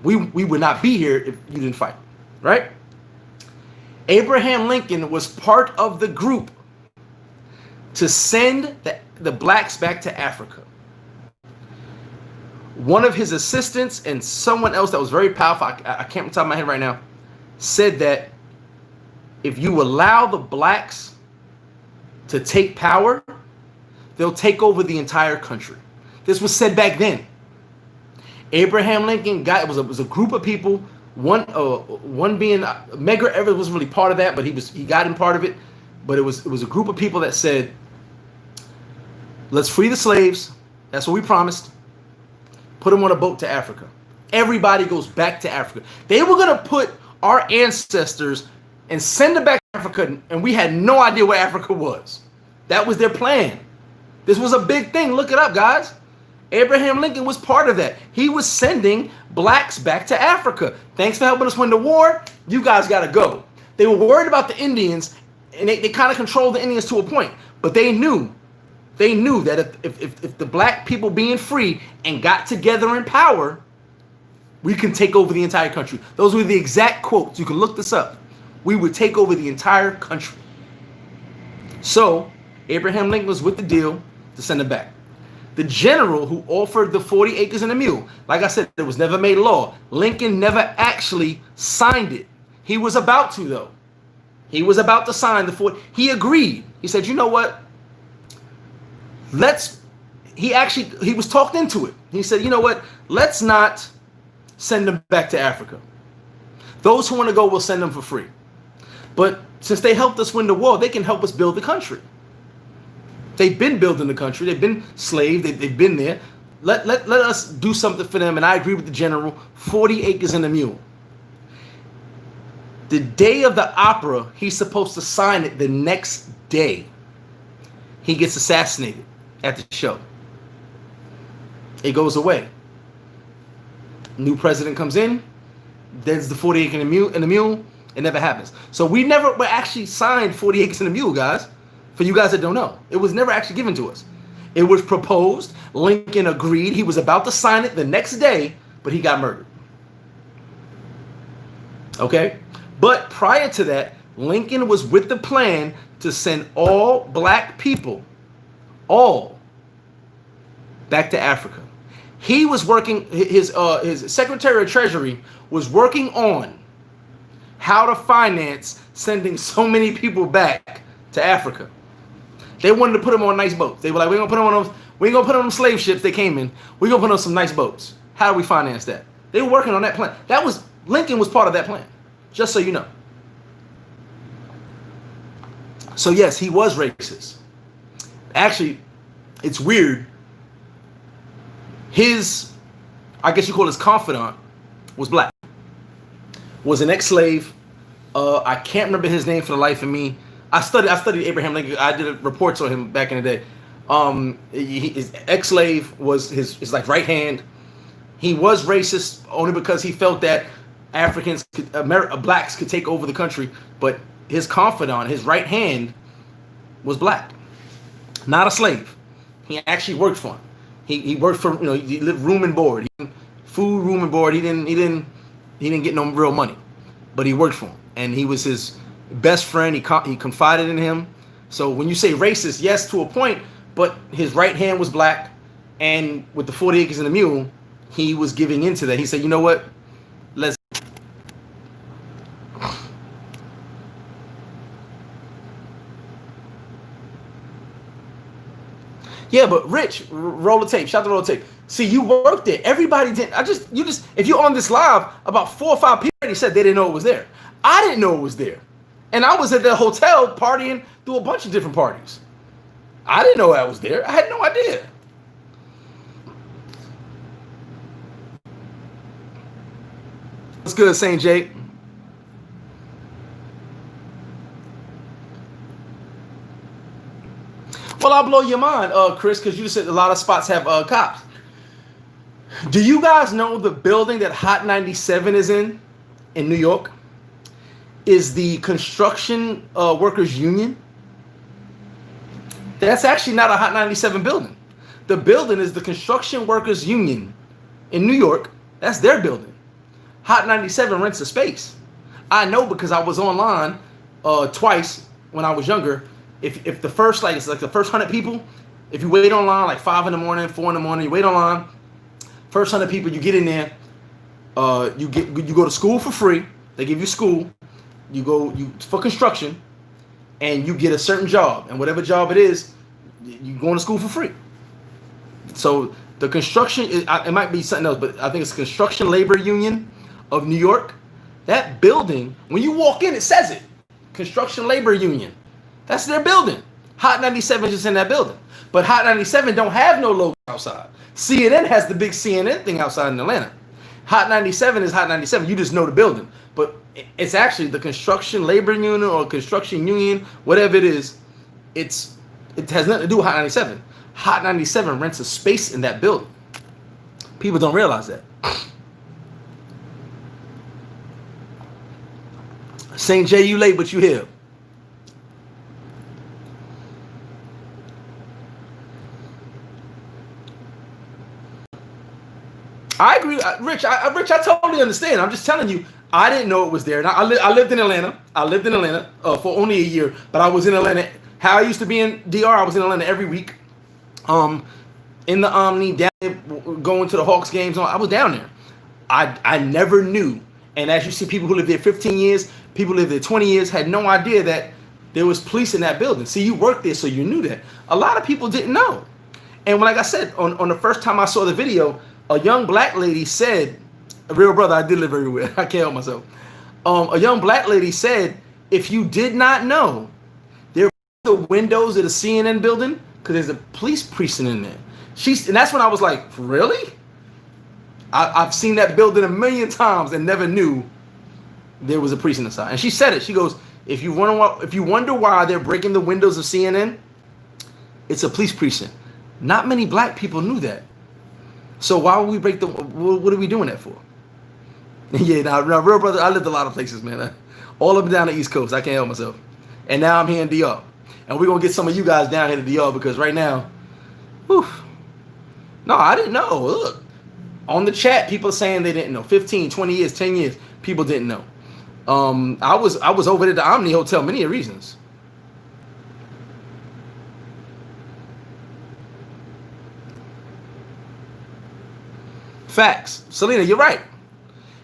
we would not be here if you didn't fight, right? Abraham Lincoln was part of the group to send the blacks back to Africa. One of his assistants and someone else that was very powerful, I can't on top of my head right now, said that if you allow the blacks to take power, they'll take over the entire country. This was said back then. Abraham Lincoln it was a group of people. One being Medgar Evers wasn't really part of that, but he got in part of it. But it was a group of people that said, let's free the slaves. That's what we promised. Put them on a boat to Africa. Everybody goes back to Africa. They were going to put our ancestors and send them back to Africa, and we had no idea where Africa was. That was their plan. This was a big thing. Look it up, guys. Abraham Lincoln was part of that. He was sending blacks back to Africa. Thanks for helping us win the war. You guys got to go. They were worried about the Indians, and they kind of controlled the Indians to a point. But they knew that if the black people being free and got together in power, we can take over the entire country. Those were the exact quotes. You can look this up. We would take over the entire country. So Abraham Lincoln was with the deal to send them back. The general who offered the 40 acres and a mule, like I said, it was never made law. Lincoln never actually signed it. He was about to, though. He was about to sign the 40. He agreed. He said, you know what? He was talked into it. He said, you know what? Let's not send them back to Africa. Those who want to go, we'll send them for free. But since they helped us win the war, they can help us build the country. They've been building the country. They've been slaved. They've been there. Let us do something for them. And I agree with the general, 40 acres and a mule. The day of the opera, he's supposed to sign it the next day. He gets assassinated at the show. It goes away. New president comes in. There's the 40 acres and a mule. It never happens. So we never were actually signed 40 acres and a mule, guys. For you guys that don't know, it was never actually given to us. It was proposed. Lincoln agreed. He was about to sign it the next day, but he got murdered. Okay? But prior to that, Lincoln was with the plan to send all black people, all, back to Africa. He was working, his Secretary of Treasury was working on how to finance sending so many people back to Africa. They wanted to put them on nice boats. They were like, we ain't gonna put them on slave ships they came in. We're gonna put them on some nice boats. How do we finance that? They were working on that plan. Lincoln was part of that plan. Just so you know. So yes, he was racist. Actually, it's weird. I guess you call his confidant, was black. Was an ex-slave. I can't remember his name for the life of me. I studied Abraham Lincoln. I did reports on him back in the day. His ex-slave was his like right hand. He was racist only because he felt that blacks could take over the country. But his confidant, his right hand, was black, not a slave. He actually worked for him. He worked for he lived room and board, food, room and board. He didn't get no real money, but he worked for him, and he was his best friend. He confided in him. So when you say racist, yes, to a point, but his right hand was black, and with the 40 acres and a mule, he was giving into that. He said, you know what? Let's. Yeah, but Rich, roll the tape. Shout out to roll the tape. See, you worked there. Everybody didn't. If you're on this live, about 4 or 5 people already said they didn't know it was there. I didn't know it was there. And I was at the hotel partying through a bunch of different parties. I didn't know I was there. I had no idea. What's good, St. Jake? Well, I'll blow your mind, Chris, because you just said a lot of spots have cops. Do you guys know the building that Hot 97 is in New York? Is the Construction Workers Union. That's actually not a Hot 97 building. The building is the Construction Workers Union in New York. That's their building. Hot 97 rents a space. I know because I was online twice when I was younger. if the first like it's like the first 100 people, if you wait online like 5 in the morning, 4 in the morning, you wait online. First 100 people, you get in there. You go to school for free. They give you school. You go for construction, and you get a certain job, and whatever job it is, you going to school for free. So the construction, it might be something else, but I think it's Construction Labor Union of New York. That building, when you walk in, it says it. Construction Labor Union. That's their building. Hot 97 is just in that building. But Hot 97 don't have no logo outside. CNN has the big CNN thing outside in Atlanta. Hot 97 is Hot 97. You just know the building. But it's actually the Construction Labor Union or Construction Union, whatever it is. It has nothing to do with Hot 97. Hot 97 rents a space in that building. People don't realize that. St. J, you late, but you here. I agree, Rich. Rich, I totally understand. I'm just telling you, I didn't know it was there. Now, I lived in Atlanta. I lived in Atlanta for only a year, but I was in Atlanta. How I used to be in DR, I was in Atlanta every week. In the Omni, down there, going to the Hawks games. I was down there. I never knew. And as you see, people who lived there 15 years, people who lived there 20 years, had no idea that there was police in that building. See, you worked there, so you knew that. A lot of people didn't know. And like I said, on the first time I saw the video, a young black lady said, real brother, I did live everywhere. I can't help myself. A young black lady said, if you did not know, there were the windows of the CNN building, because there's a police precinct in there. And that's when I was like, really? I've seen that building a million times and never knew there was a precinct inside. And she said it. She goes, if you wonder why they're breaking the windows of CNN, it's a police precinct. Not many black people knew that. So why would we break the? What are we doing that for? Yeah, now, real brother, I lived a lot of places, man. All up and down the East Coast. I can't help myself. And now I'm here in DR. And we're going to get some of you guys down here to DR because right now, whew, no, I didn't know. Look, on the chat, people are saying they didn't know. 15, 20 years, 10 years, people didn't know. I was over at the Omni Hotel, many reasons. Facts. Selena, you're right.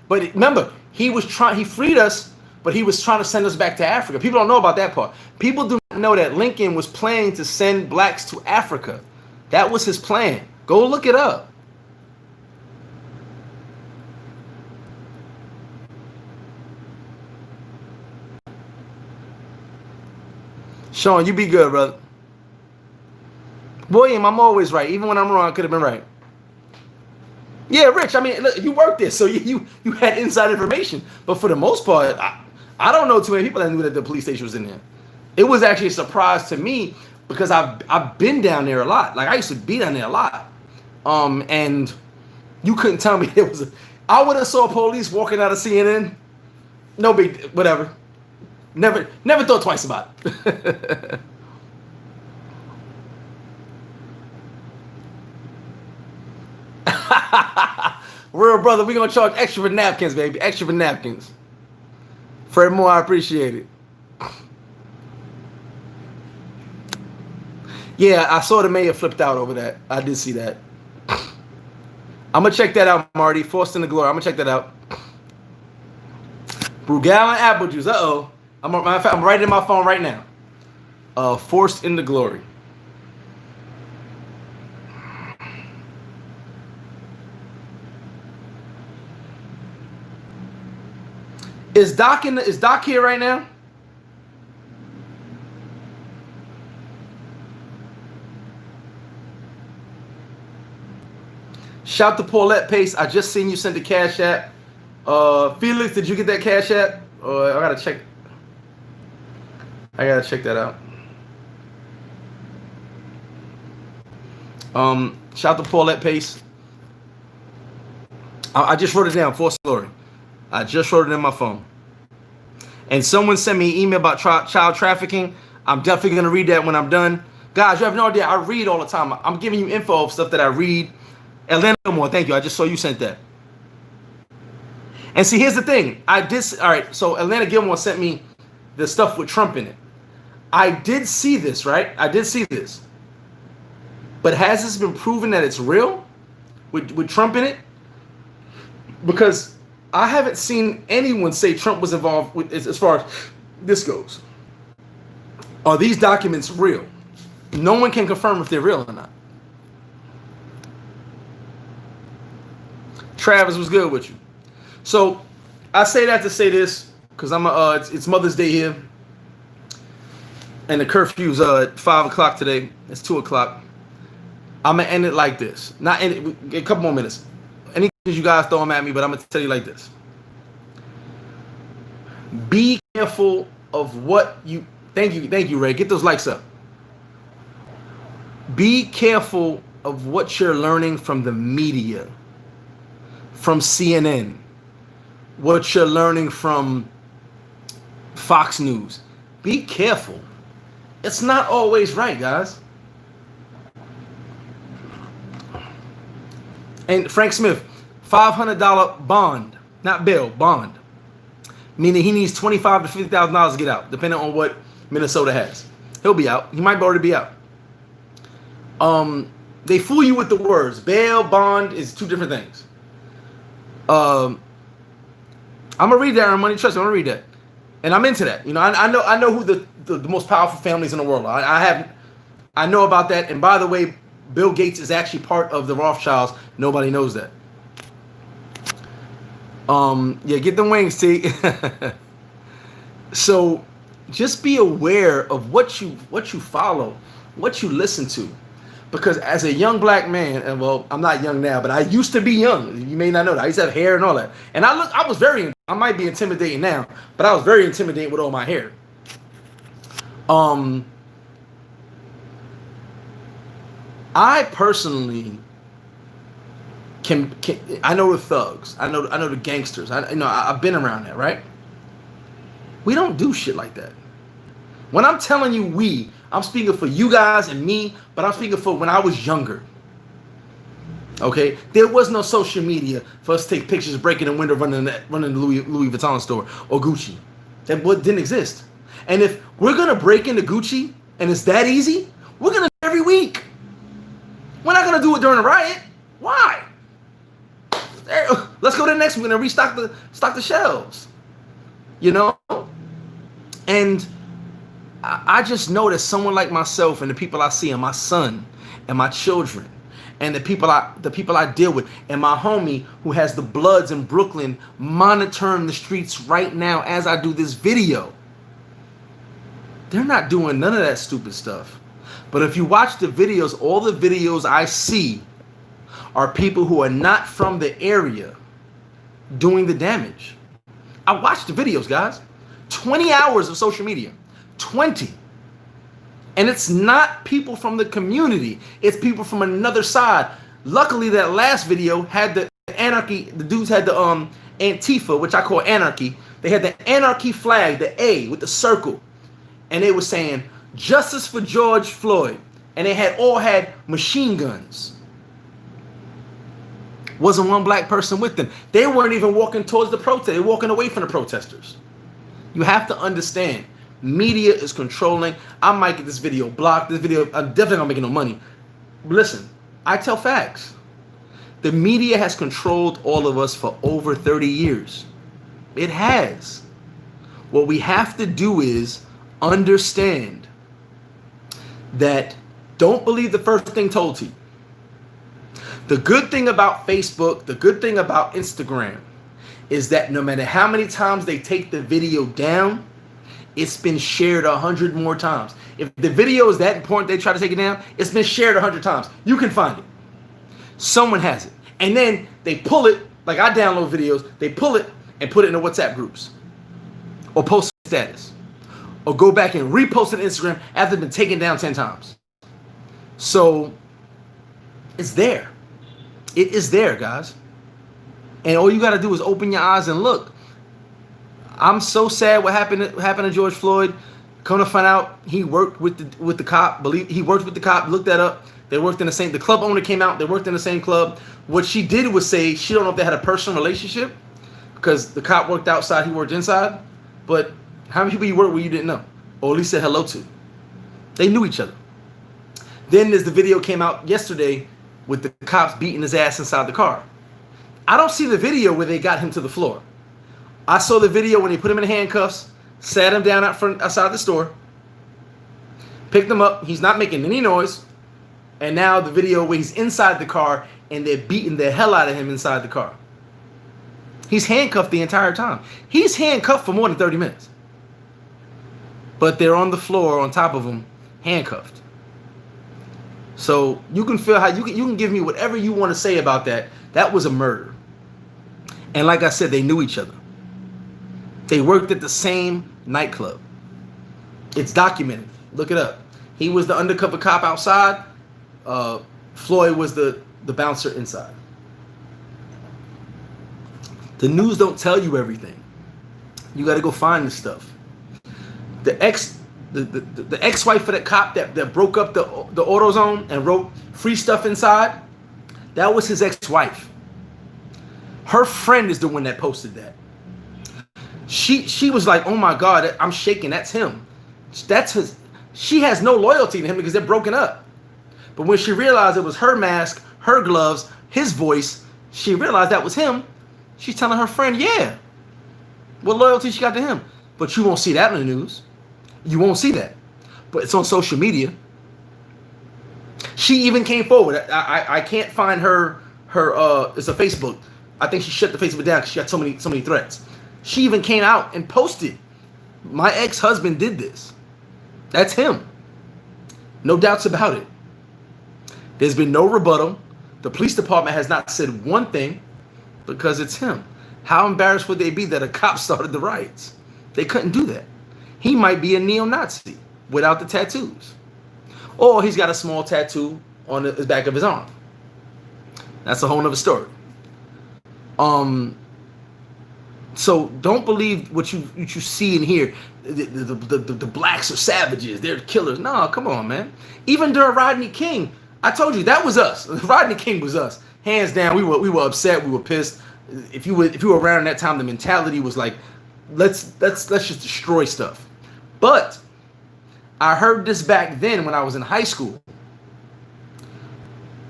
But remember, he freed us, but he was trying to send us back to Africa. People don't know about that part. People do not know that Lincoln was planning to send blacks to Africa. That was his plan. Go look it up. Sean, you be good, brother. William, I'm always right. Even when I'm wrong, I could have been right. Yeah, Rich, I mean, look, you worked there, so you had inside information. But for the most part, I don't know too many people that knew that the police station was in there. It was actually a surprise to me because I've been down there a lot. Like, I used to be down there a lot. And you couldn't tell me there was I would have saw police walking out of CNN. No big, whatever. Never thought twice about it. Real brother, we're going to charge extra for napkins, baby. Extra for napkins. Fred Moore, I appreciate it. Yeah, I saw the mayor flipped out over that. I did see that. I'm going to check that out, Marty. Forced in the Glory. I'm going to check that out. Brugal and apple juice. Uh-oh. I'm writing in my phone right now. Forced in the Glory. Is Doc here right now? Shout to Paulette Pace. I just seen you send the Cash App. Felix, did you get that Cash App? I gotta check. I gotta check that out. Shout to Paulette Pace. I just wrote it down. Forced Glory. I just wrote it in my phone. And someone sent me an email about child trafficking. I'm definitely going to read that when I'm done. Guys, you have no idea. I read all the time. I'm giving you info of stuff that I read. Atlanta Gilmore, thank you. I just saw you sent that. And see, here's the thing. All right, so Atlanta Gilmore sent me the stuff with Trump in it. I did see this, right? I did see this. But has this been proven that it's real with Trump in it? Because I haven't seen anyone say Trump was involved with, as far as this goes. Are these documents real? No one can confirm if they're real or not. Travis was good with you. So I say that to say this because it's Mother's Day here, and the curfew's 5 o'clock today. It's 2 o'clock. I'm gonna end it like this. Not end it, a couple more minutes. Any questions you guys throw them at me, but I'm gonna tell you like this. Be careful of what you. Thank you, Ray. Get those likes up. Be careful of what you're learning from the media, from CNN, what you're learning from Fox News. Be careful. It's not always right, guys. And Frank Smith, $500 bond, not bail, bond. Meaning he needs $25,000 to $50,000 to get out, depending on what Minnesota has. He'll be out. He might already be out. They fool you with the words. Bail, bond is two different things. I'm gonna read that on Money Trust. I'm gonna read that, and I'm into that. You know, I know who the most powerful families in the world are. I know about that. And by the way, Bill Gates is actually part of the Rothschilds. Nobody knows that. Yeah, get them wings, T. So just be aware of what you follow, what you listen to. Because as a young black man, and well, I'm not young now, but I used to be young. You may not know that. I used to have hair and all that. And I might be intimidating now, but I was very intimidating with all my hair. I personally I know the thugs. I know the gangsters. I've been around that, right? We don't do shit like that. When I'm telling you I'm speaking for you guys and me, but I'm speaking for when I was younger. Okay? There was no social media for us to take pictures, breaking the window, running the Louis Vuitton store or Gucci. That didn't exist. And if we're going to break into Gucci and it's that easy, we're going to do it every week. We're not going to do it during a riot. Why? Let's go to the next week and restock the shelves. You know? And I just know that someone like myself and the people I see and my son and my children and the people I deal with and my homie who has the Bloods in Brooklyn monitoring the streets right now as I do this video. They're not doing none of that stupid stuff. But if you watch the videos, all the videos I see are people who are not from the area doing the damage. I watch the videos, guys. 20 hours of social media. 20. And it's not people from the community. It's people from another side. Luckily, that last video had the anarchy. The dudes had the Antifa, which I call anarchy. They had the anarchy flag, the A with the circle. And they were saying, justice for George Floyd. And they all had machine guns. Wasn't one black person with them. They weren't even walking towards the protest. They were walking away from the protesters. You have to understand, media is controlling. I might get this video blocked. This video, I'm definitely not making no money. But listen, I tell facts. The media has controlled all of us for over 30 years. It has. What we have to do is understand that don't believe the first thing told to you. The good thing about Facebook, the good thing about Instagram is that no matter how many times they take the video down, it's been shared 100 more times. If the video is that important, they try to take it down, it's been shared 100 times. You can find it. Someone has it. And then they pull it, like I download videos, they pull it and put it in the WhatsApp groups. Or post status. Or go back and repost it on Instagram after it's been taken down 10 times. So, it's there. It is there, guys. And all you got to do is open your eyes and look. I'm so sad what happened to George Floyd. Come to find out, he worked with the cop. He worked with the cop. Look that up. They worked in the same. The club owner came out. They worked in the same club. What she did was say she don't know if they had a personal relationship because the cop worked outside, he worked inside. But how many people you worked with you didn't know, or at least said hello to? They knew each other. Then there's the video came out yesterday with the cops beating his ass inside the car. I don't see the video where they got him to the floor. I saw the video when they put him in handcuffs, sat him down outside the store, picked him up. He's not making any noise. And now the video where he's inside the car and they're beating the hell out of him inside the car. He's handcuffed the entire time. He's handcuffed for more than 30 minutes. But they're on the floor on top of him, handcuffed. So you can feel how you can give me whatever you want to say about that. That was a murder. And like I said, they knew each other. They worked at the same nightclub. It's documented. Look it up. He was the undercover cop outside. Floyd was the bouncer inside. The news don't tell you everything. You got to go find this stuff. The ex-wife of that cop that broke up the AutoZone and wrote free stuff inside, that was his ex-wife. Her friend is the one that posted that. She was like, oh my God, I'm shaking. That's him. That's his. She has no loyalty to him because they're broken up. But when she realized it was her mask, her gloves, his voice, she realized that was him. She's telling her friend, yeah, what loyalty she got to him. But you won't see that in the news. You won't see that. But it's on social media. She even came forward. I can't find her it's a Facebook. I think she shut the Facebook down because she got so many threats. She even came out and posted, my ex-husband did this. That's him. No doubts about it. There's been no rebuttal. The police department has not said one thing because it's him. How embarrassed would they be that a cop started the riots? They couldn't do that. He might be a neo-Nazi without the tattoos. Or he's got a small tattoo on the back of his arm. That's a whole nother story. So don't believe what you see and hear. The blacks are savages. They're killers. No, come on, man. Even during Rodney King, I told you that was us. Rodney King was us. Hands down, we were upset. We were pissed. If you were around that time, the mentality was like, let's just destroy stuff. But I heard this back then when I was in high school.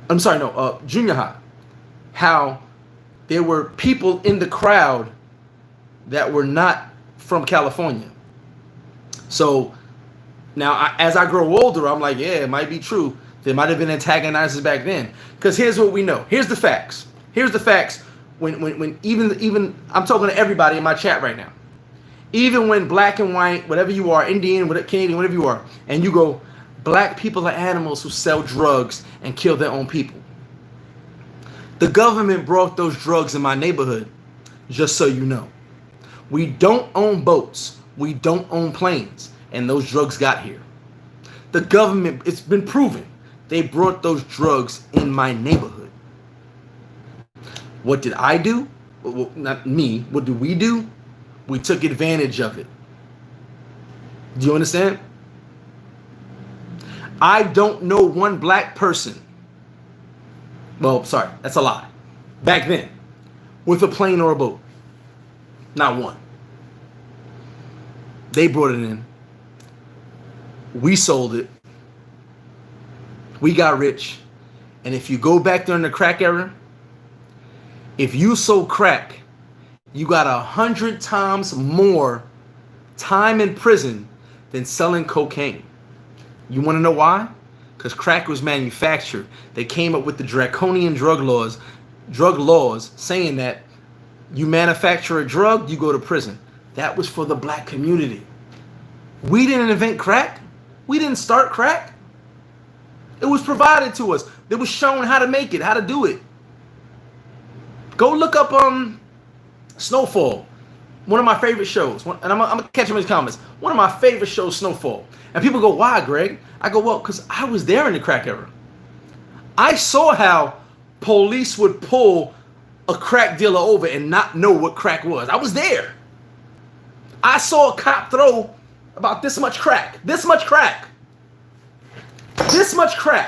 I'm sorry, no, junior high. How there were people in the crowd that were not from California. So now, as I grow older, I'm like, yeah, it might be true. There might have been antagonizers back then. Because here's what we know. Here's the facts. Here's the facts. When even I'm talking to everybody in my chat right now. Even when black and white, whatever you are, Indian, Canadian, whatever you are, and you go, black people are animals who sell drugs and kill their own people. The government brought those drugs in my neighborhood, just so you know. We don't own boats. We don't own planes. And those drugs got here. The government, it's been proven, they brought those drugs in my neighborhood. What did I do? Well, not me. What did we do? We took advantage of it. Do you understand? I don't know one black person. Well, sorry, that's a lie. Back then, with a plane or a boat. Not one. They brought it in. We sold it. We got rich. And if you go back during the crack era, if you sold crack, you got 100 times more time in prison than selling cocaine. You want to know why? Because crack was manufactured. They came up with the draconian drug laws saying that you manufacture a drug, you go to prison. That was for the black community. We didn't invent crack. We didn't start crack. It was provided to us. It was shown how to make it, how to do it. Go look up Snowfall, one of my favorite shows. And I'm gonna catch them in the comments. One of my favorite shows, Snowfall. And people go, why, Greg? I go, well, because I was there in the crack era. I saw how police would pull a crack dealer over and not know what crack was. I was there. I saw a cop throw about this much crack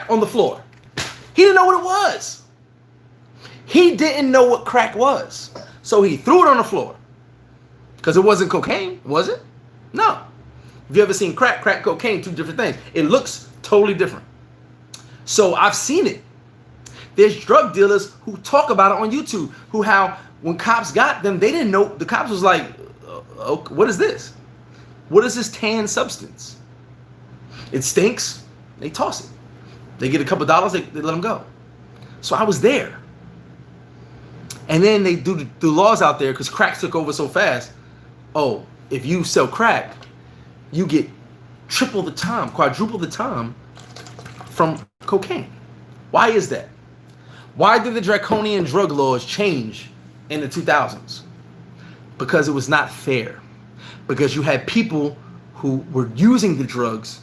on the floor. He didn't know what it was. He didn't know what crack was. So he threw it on the floor. Because it wasn't cocaine, was it? No. If you ever seen crack, cocaine, two different things. It looks totally different. So I've seen it. There's drug dealers who talk about it on YouTube, who how when cops got them, they didn't know. The cops was like, what is this? What is this tan substance? It stinks. They toss it. They get a couple dollars, they let them go. So I was there. And then they do the laws out there because crack took over so fast. Oh, if you sell crack, you get triple the time, quadruple the time from cocaine. Why is that? Why did the draconian drug laws change in the 2000s? Because it was not fair. Because you had people who were using the drugs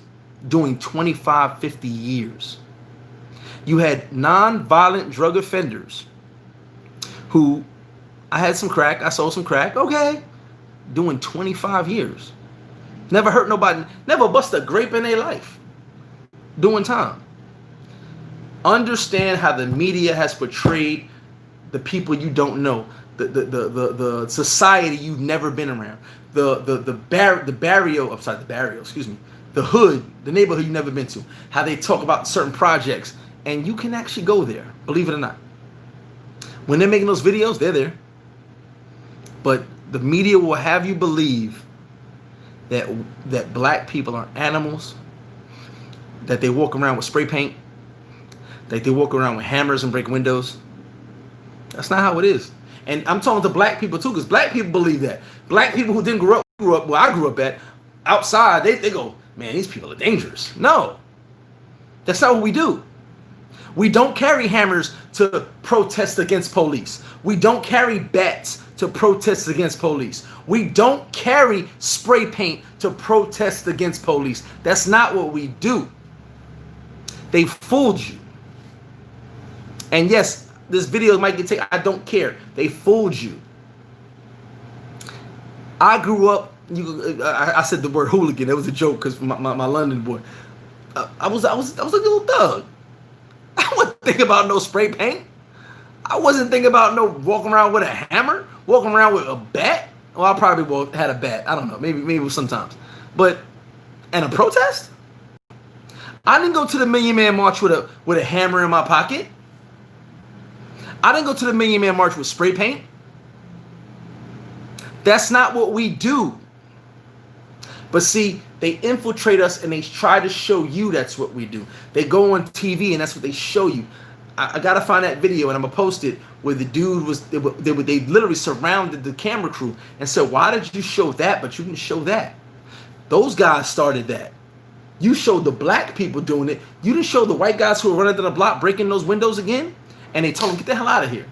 doing 25, 50 years. You had non-violent drug offenders who, I had some crack, I sold some crack, okay, doing 25 years. Never hurt nobody, never bust a grape in their life, doing time. Understand how the media has portrayed the people you don't know, the society you've never been around, the hood, the neighborhood you've never been to, how they talk about certain projects, and you can actually go there, believe it or not. When they're making those videos, they're there. But the media will have you believe that black people are animals, that they walk around with spray paint, that they walk around with hammers and break windows. That's not how it is. And I'm talking to black people too, because black people believe that. Black people who didn't grow up where I grew up at, outside, they go, man, these people are dangerous. No, that's not what we do. We don't carry hammers to protest against police. We don't carry bats to protest against police. We don't carry spray paint to protest against police. That's not what we do. They fooled you. And yes, this video might get taken. I don't care. They fooled you. I grew up. I said the word hooligan. That was a joke because my London boy. I was a little thug. I wasn't thinking about no spray paint. I wasn't thinking about no walking around with a hammer, walking around with a bat. Well, I probably had a bat. I don't know. Maybe sometimes. But and a protest? I didn't go to the Million Man March with a hammer in my pocket. I didn't go to the Million Man March with spray paint. That's not what we do. But see, they infiltrate us and they try to show you that's what we do. They go on TV and that's what they show you. I gotta find that video and I'm gonna post it where the dude was, they literally surrounded the camera crew and said, why did you show that but you didn't show that? Those guys started that. You showed the black people doing it. You didn't show the white guys who were running to the block breaking those windows again. And they told them, get the hell out of here.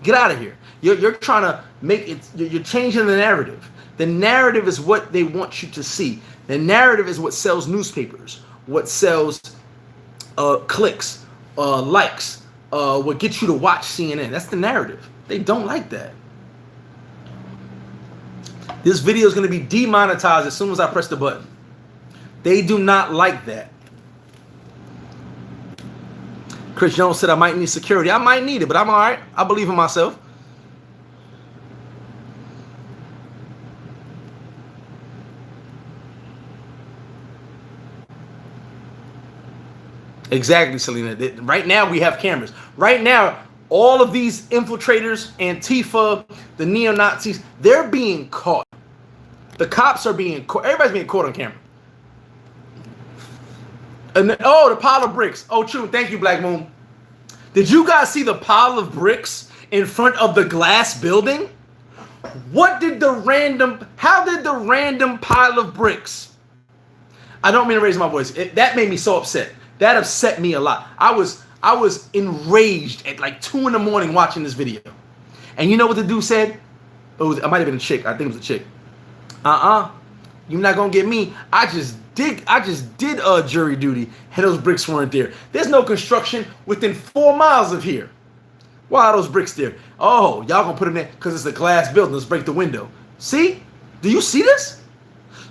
Get out of here. You're trying to make it, you're changing the narrative. The narrative is what they want you to see. The narrative is what sells newspapers, what sells clicks, likes, what gets you to watch CNN. That's the narrative. They don't like that. This video is going to be demonetized as soon as I press the button. They do not like that. Chris Jones said I might need security. I might need it, but I'm all right. I believe in myself. Exactly, Selena. Right now we have cameras. Right now, all of these infiltrators, Antifa, the neo-Nazis, they're being caught. The cops are being caught. Everybody's being caught on camera. And then, oh, the pile of bricks. Oh, true. Thank you, Black Moon. Did you guys see the pile of bricks in front of the glass building? How did the random pile of bricks? I don't mean to raise my voice. That made me so upset. That upset me a lot. I was enraged at like 2 a.m. watching this video. And you know what the dude said? It might have been a chick. I think it was a chick. You're not gonna get me. I just did jury duty and those bricks weren't there. There's no construction within 4 miles of here. Why are those bricks there? Oh, y'all gonna put them there because it's a glass building. Let's break the window. See? Do you see this?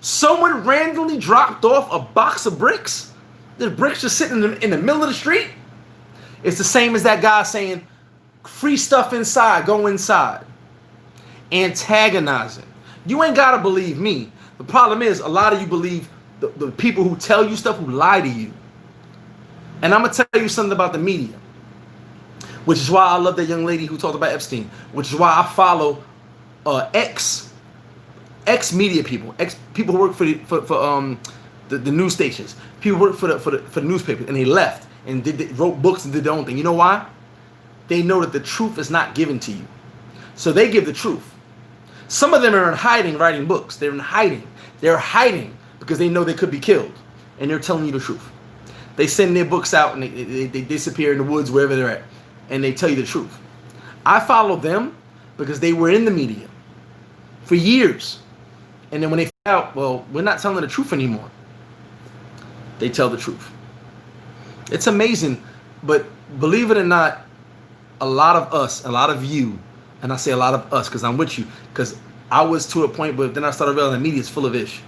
Someone randomly dropped off a box of bricks. The bricks just sitting in the middle of the street. It's the same as that guy saying, free stuff inside, go inside. Antagonizing. You ain't gotta believe me. The problem is a lot of you believe the people who tell you stuff, who lie to you. And I'm going to tell you something about the media, which is why I love that young lady who talked about Epstein, which is why I follow ex media people, people who work for the news stations, people who work for the newspapers, and they left and wrote books and did their own thing. You know why? They know that the truth is not given to you, so they give the truth. Some of them are in hiding writing books. They're in hiding. They're hiding because they know they could be killed, and they're telling you the truth. They send their books out and they disappear in the woods wherever they're at, and they tell you the truth. I follow them because they were in the media for years, and then when they found out, well, we're not telling the truth anymore, they tell the truth. It's amazing, but believe it or not, a lot of us, a lot of you, and I say a lot of us because I'm with you, because I was to a point, but then I started realizing the media is full of ish,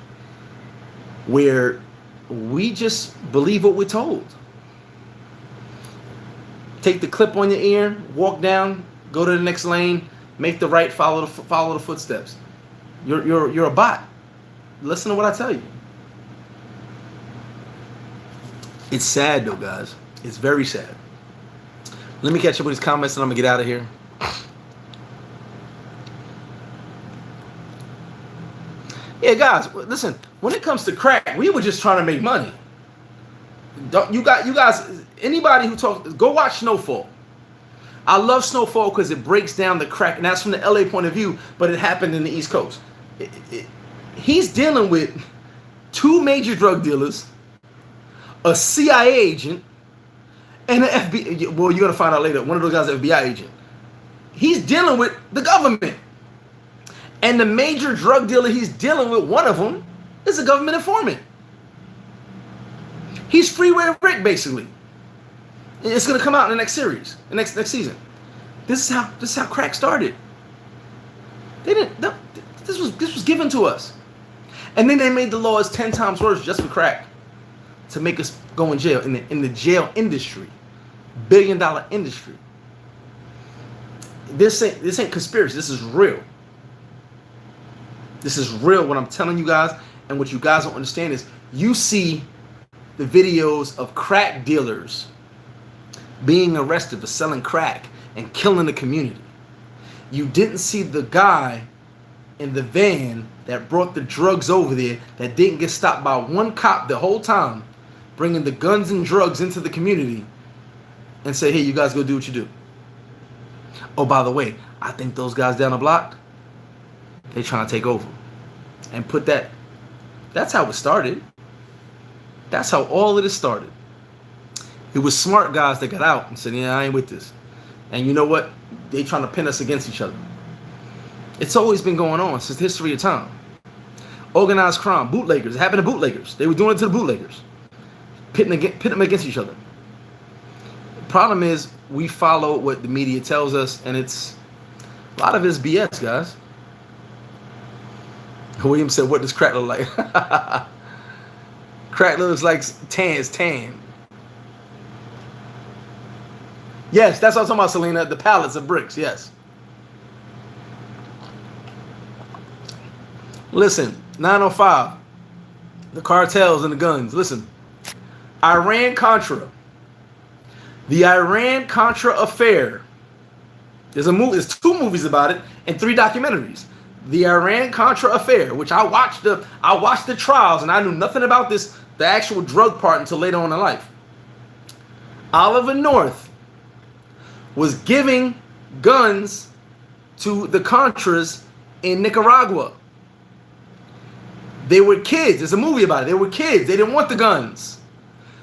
where we just believe what we're told. Take the clip on your ear, walk down, go to the next lane, make the right, follow the footsteps. You're a bot. Listen to what I tell you. It's sad though, guys. It's very sad. Let me catch up with these comments and I'm gonna get out of here. Yeah, guys, listen, when it comes to crack, we were just trying to make money. You guys, anybody who talks, go watch Snowfall. I love Snowfall because it breaks down the crack, and that's from the LA point of view, but it happened in the East Coast. He's dealing with 2 major drug dealers, a CIA agent, and an FBI. Well, you're going to find out later. One of those guys is an FBI agent. He's dealing with the government. And the major drug dealer he's dealing with, one of them, is a government informant. He's Freeway Rick, basically. And it's going to come out in the next series, the next season. This is how crack started. This was given to us. And then they made the laws 10 times worse just for crack to make us go in jail, in the jail industry, $1 billion industry. This ain't conspiracy. This is real. This is real. What I'm telling you guys, and what you guys don't understand is, you see the videos of crack dealers being arrested for selling crack and killing the community. You didn't see the guy in the van that brought the drugs over there that didn't get stopped by one cop the whole time, bringing the guns and drugs into the community and say, hey, you guys go do what you do. Oh, by the way, I think those guys down the block, they trying to take over and put that. That's how it started. That's how all of this started. It was smart guys that got out and said, yeah, I ain't with this. And you know what? They trying to pin us against each other. It's always been going on since the history of time. Organized crime, bootleggers. It happened to bootleggers. They were doing it to the bootleggers. Pitting them against each other. The problem is we follow what the media tells us, and it's a lot of it is BS, guys. William said, what does crack look like? Crack looks like tan. Yes, that's what I'm talking about, Selena. The pallets of bricks, yes. Listen, 905. The cartels and the guns. Listen. Iran-Contra. The Iran-Contra affair. There's 2 movies about it and 3 documentaries. The Iran-Contra affair, which I watched the trials, and I knew nothing about the actual drug part until later on in life. Oliver North was giving guns to the Contras in Nicaragua. They were kids. There's a movie about it. They were kids. They didn't want the guns.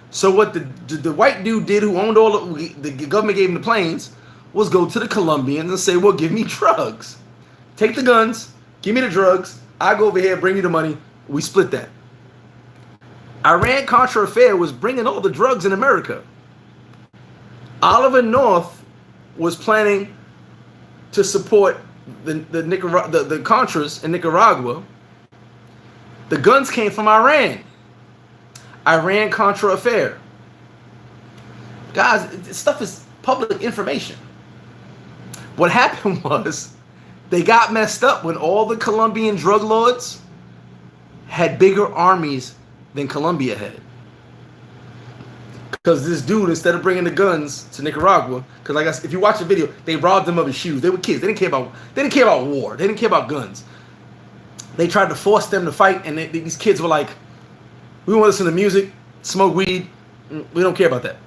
So what the white dude did, who owned all the government gave him the planes, was go to the Colombians and say, well, give me drugs. Take the guns. Give me the drugs. I go over here, bring you the money. We split that. Iran-Contra affair was bringing all the drugs in America. Oliver North was planning to support the Contras in Nicaragua. The guns came from Iran. Iran-Contra affair. Guys, this stuff is public information. What happened was they got messed up when all the Colombian drug lords had bigger armies than Colombia had. Because this dude, instead of bringing the guns to Nicaragua, because like I said, if you watch the video, they robbed them of his shoes. They were kids. They didn't care about war. They didn't care about guns. They tried to force them to fight, and these kids were like, "We want to listen to music, smoke weed. We don't care about that."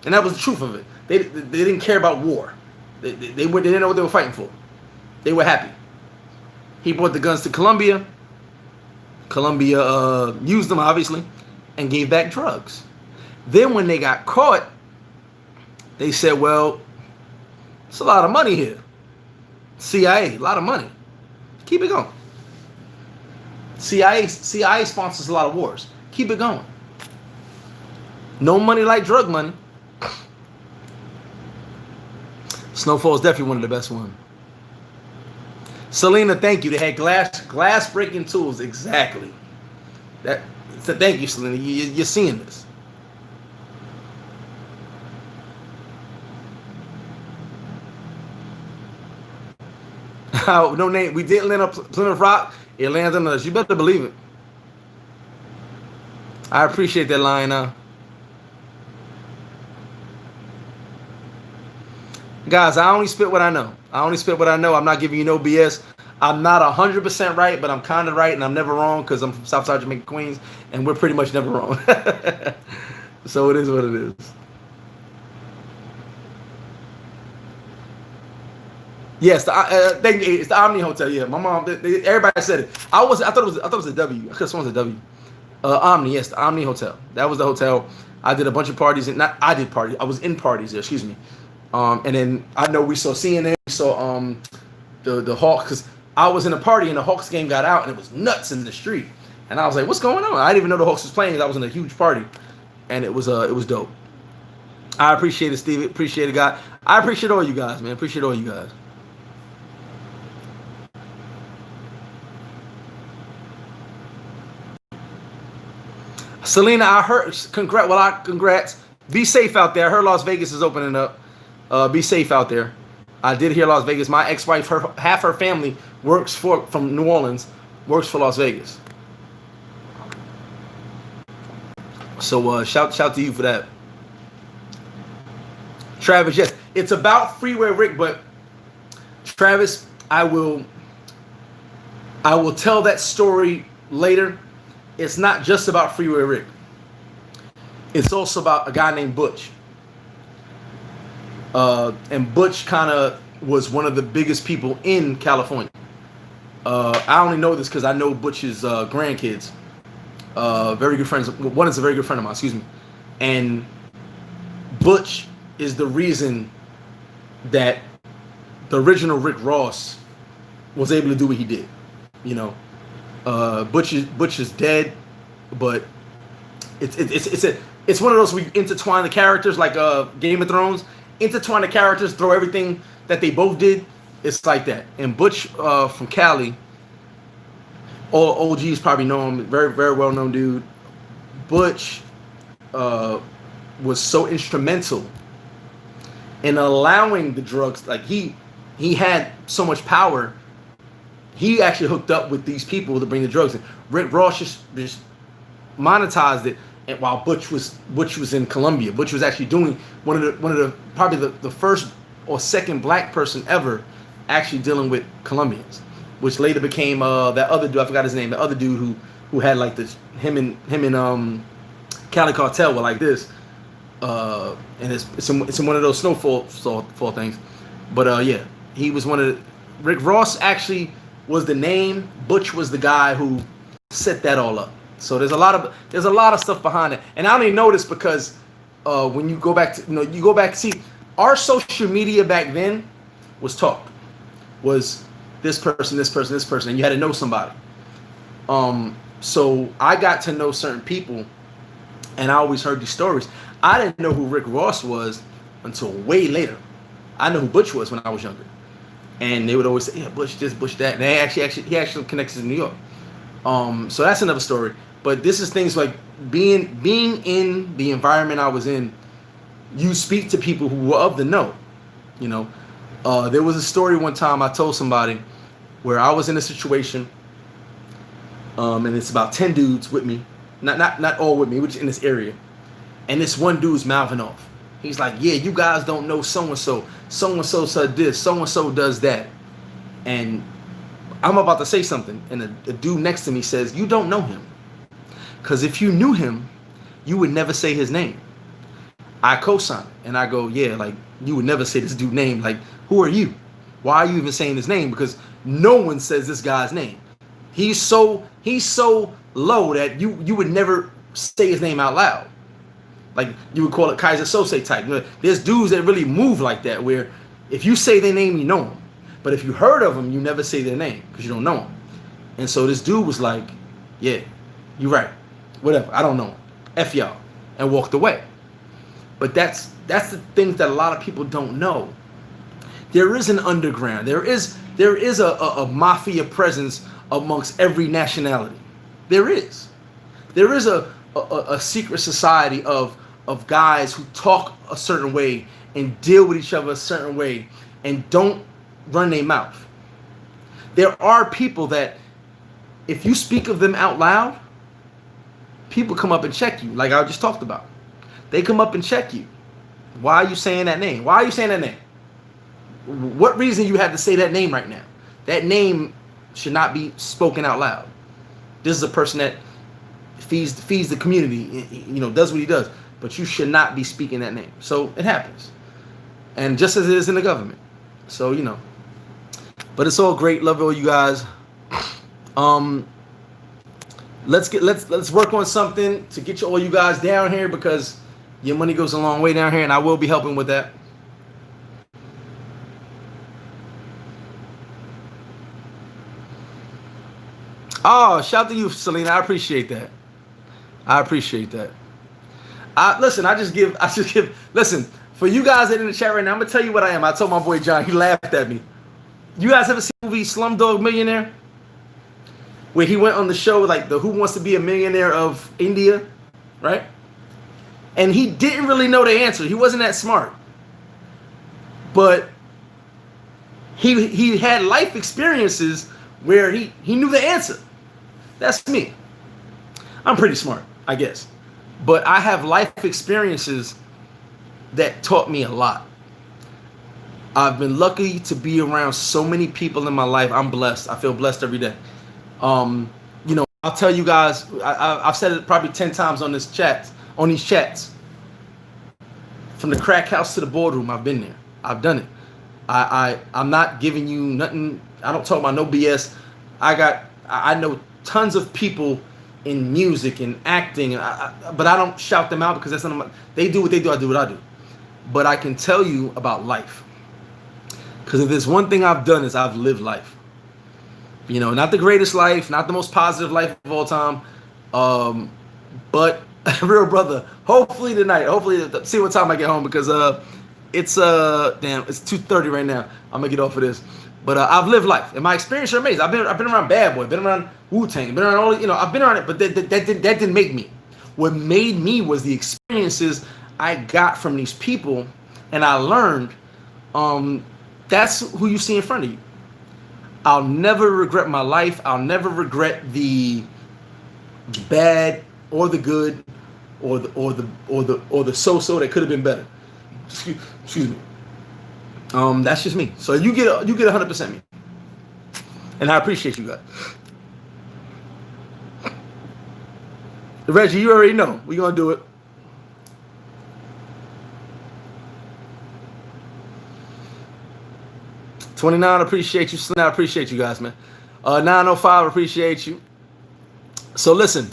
And that was the truth of it. They didn't care about war. They didn't know what they were fighting for. They were happy. He brought the guns to Colombia. Colombia used them, obviously, and gave back drugs. Then when they got caught, they said, well, it's a lot of money here. CIA, a lot of money. Keep it going. CIA sponsors a lot of wars. Keep it going. No money like drug money. Snowfall is definitely one of the best ones. Selena, thank you. They had glass breaking tools. Exactly. So thank you, Selena. You're seeing this. No name. We didn't land up Plymouth Rock. It landed on us. You better believe it. I appreciate that line. Guys, I only spit what I know. I'm not giving you no BS. I'm not 100% right, but I'm kind of right, and I'm never wrong because I'm from Southside Jamaica, Queens, and we're pretty much never wrong. So it is what it is. Yes, it's the Omni Hotel. Yeah, my mom. Everybody said it. I thought it was a W. I could have sworn it was a W. Omni, yes, the Omni Hotel. That was the hotel. I did a bunch of parties, and I did parties. I was in parties there. Excuse me. And then I know we saw CNN. We saw the Hawks, because I was in a party and the Hawks game got out and it was nuts in the street. And I was like, what's going on? I didn't even know the Hawks was playing. I was in a huge party, and it was dope. I appreciate it, Steve. Appreciate it, God. I appreciate all you guys, man. Appreciate all you guys. Selena, I heard. Congrats. Be safe out there. I heard Las Vegas is opening up. Be safe out there. I did hear Las Vegas. My ex-wife, half her family works from New Orleans, works for Las Vegas. So shout to you for that. Travis, yes, it's about Freeway Rick, but Travis, I will tell that story later. It's not just about Freeway Rick. It's also about a guy named Butch. And Butch kind of was one of the biggest people in California. I only know this because I know Butch's grandkids. Very good friends. One is a very good friend of mine, excuse me. And Butch is the reason that the original Rick Ross was able to do what he did. You know, Butch is dead, but it's one of those we intertwine the characters like Game of Thrones. Intertwine the characters, throw everything that they both did. It's like that. And Butch from Cali, all OGs probably know him. Very, very well known dude. Butch was so instrumental in allowing the drugs. Like he had so much power. He actually hooked up with these people to bring the drugs in. Rick Ross just monetized it. And while Butch was in Colombia, Butch was actually doing one of the probably the first or second black person ever actually dealing with Colombians, which later became that other dude. I forgot his name. The other dude who had like this him and Cali Cartel were like this, and it's in one of those snowfall things. But yeah, he was one of Rick Ross actually was the name. Butch was the guy who set that all up. So there's a lot of stuff behind it, and I only know this because when you go back to see our social media back then was this person, and you had to know somebody. So I got to know certain people, and I always heard these stories. I didn't know who Rick Ross was until way later. I know who Butch was when I was younger, and they would always say, "Yeah, Butch this, Butch that." And he actually connects to New York. So that's another story. But this is things like being in the environment I was in. You speak to people who were of the know. You know, there was a story one time I told somebody where I was in a situation, and it's about 10 dudes with me, not all with me, which in this area. And this one dude's mouthing off. He's like, yeah, you guys don't know so and so. So and so said this. So and so does that. And I'm about to say something, and the dude next to me says, you don't know him. Because if you knew him, you would never say his name. I co-sign it, and I go, yeah, like, you would never say this dude's name. Like, who are you? Why are you even saying his name? Because no one says this guy's name. He's so low that you would never say his name out loud. Like, you would call it Kaiser Sose type. There's dudes that really move like that, where if you say their name, you know them. But if you heard of them, you never say their name because you don't know them. And so this dude was like, yeah, you're right. Whatever. I don't know him. F y'all. And walked away. But that's the things that a lot of people don't know. There is an underground. There is a mafia presence amongst every nationality. There is. There is a secret society of guys who talk a certain way and deal with each other a certain way and don't run their mouth. There are people that if you speak of them out loud, people come up and check you, like I just talked about. They come up and check you. Why are you saying that name? Why are you saying that name? What reason you have to say that name right now? That name should not be spoken out loud. This is a person that feeds the community, does what he does. But you should not be speaking that name. So it happens. And just as it is in the government. So, But it's all great. Love all you guys. Let's work on something to get all you guys down here, because your money goes a long way down here, and I will be helping with that. Oh, shout to you, Selena. I appreciate that. Listen, for you guys that are in the chat right now, I'm gonna tell you what I am. I told my boy John, he laughed at me. You guys ever seen the movie Slumdog Millionaire? Where he went on the show, like the Who Wants to Be a Millionaire of India, right? And he didn't really know the answer. He wasn't that smart. But he had life experiences where he knew the answer. That's me. I'm pretty smart, I guess. But I have life experiences that taught me a lot. I've been lucky to be around so many people in my life. I'm blessed. I feel blessed every day. I'll tell you guys, I've said it probably 10 times on these chats. From the crack house to the boardroom, I've been there. I've done it. I'm not giving you nothing. I don't talk about no BS. I know tons of people in music and acting, but I don't shout them out because that's not they do what they do. I do what I do. But I can tell you about life, because if there's one thing I've done is I've lived life. Not the greatest life, not the most positive life of all time, but real brother. Hopefully tonight. See what time I get home, because it's 2:30 right now. I'm gonna get off of this. But I've lived life, and my experiences are amazing. I've been around Bad Boy, been around Wu-Tang, been around all. I've been around it, but that didn't make me. What made me was the experiences I got from these people, and I learned. That's who you see in front of you. I'll never regret my life. I'll never regret the bad or the good, or the so-so that could have been better. Excuse me. That's just me. So you get 100% me, and I appreciate you guys. Reggie, you already know we're gonna do it. $29, appreciate you. I appreciate you guys, man. 905, appreciate you. So listen,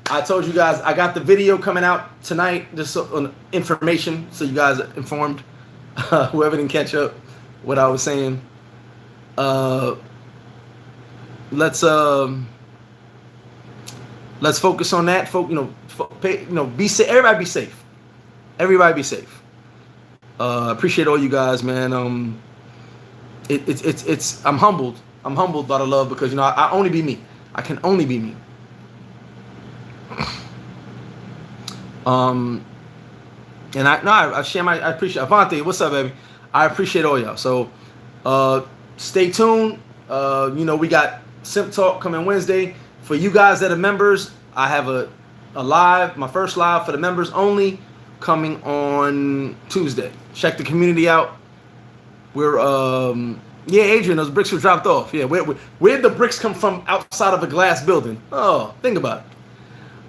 I told you guys I got the video coming out tonight, just on information, so you guys are informed. Whoever didn't catch up what I was saying, let's focus on that. Be safe. Everybody be safe. Everybody be safe. Appreciate all you guys, man. I'm humbled. I'm humbled by the love, because I only be me. I can only be me. And I share I appreciate Avante. What's up, baby? I appreciate all y'all. So stay tuned. We got Simp Talk coming Wednesday. For you guys that are members, I have a a live, my first live for the members only, coming on Tuesday. Check the community out. We're yeah, Adrian, those bricks were dropped off. Yeah, where'd the bricks come from outside of a glass building? Oh, think about it.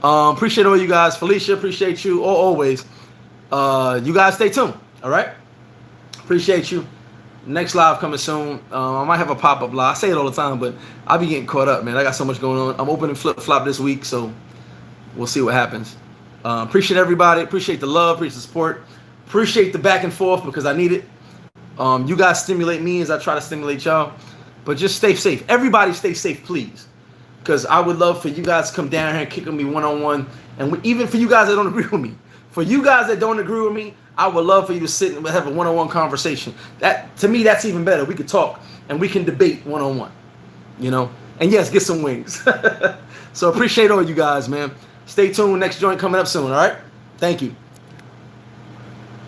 Appreciate all you guys. Felicia, appreciate you always. You guys stay tuned. All right. Appreciate you. Next live coming soon. I might have a pop-up live. I say it all the time, but I'll be getting caught up, man. I got so much going on. I'm opening flip-flop this week, so we'll see what happens. Appreciate everybody. Appreciate the love. Appreciate the support. Appreciate the back and forth because I need it. You guys stimulate me as I try to stimulate y'all. But just stay safe. Everybody stay safe, please. Because I would love for you guys to come down here and kick with me one-on-one. And even for you guys that don't agree with me. For you guys that don't agree with me, I would love for you to sit and have a one-on-one conversation. That, to me, that's even better. We could talk and we can debate one-on-one. You know? And yes, get some wings. So appreciate all you guys, man. Stay tuned. Next joint coming up soon, all right? Thank you.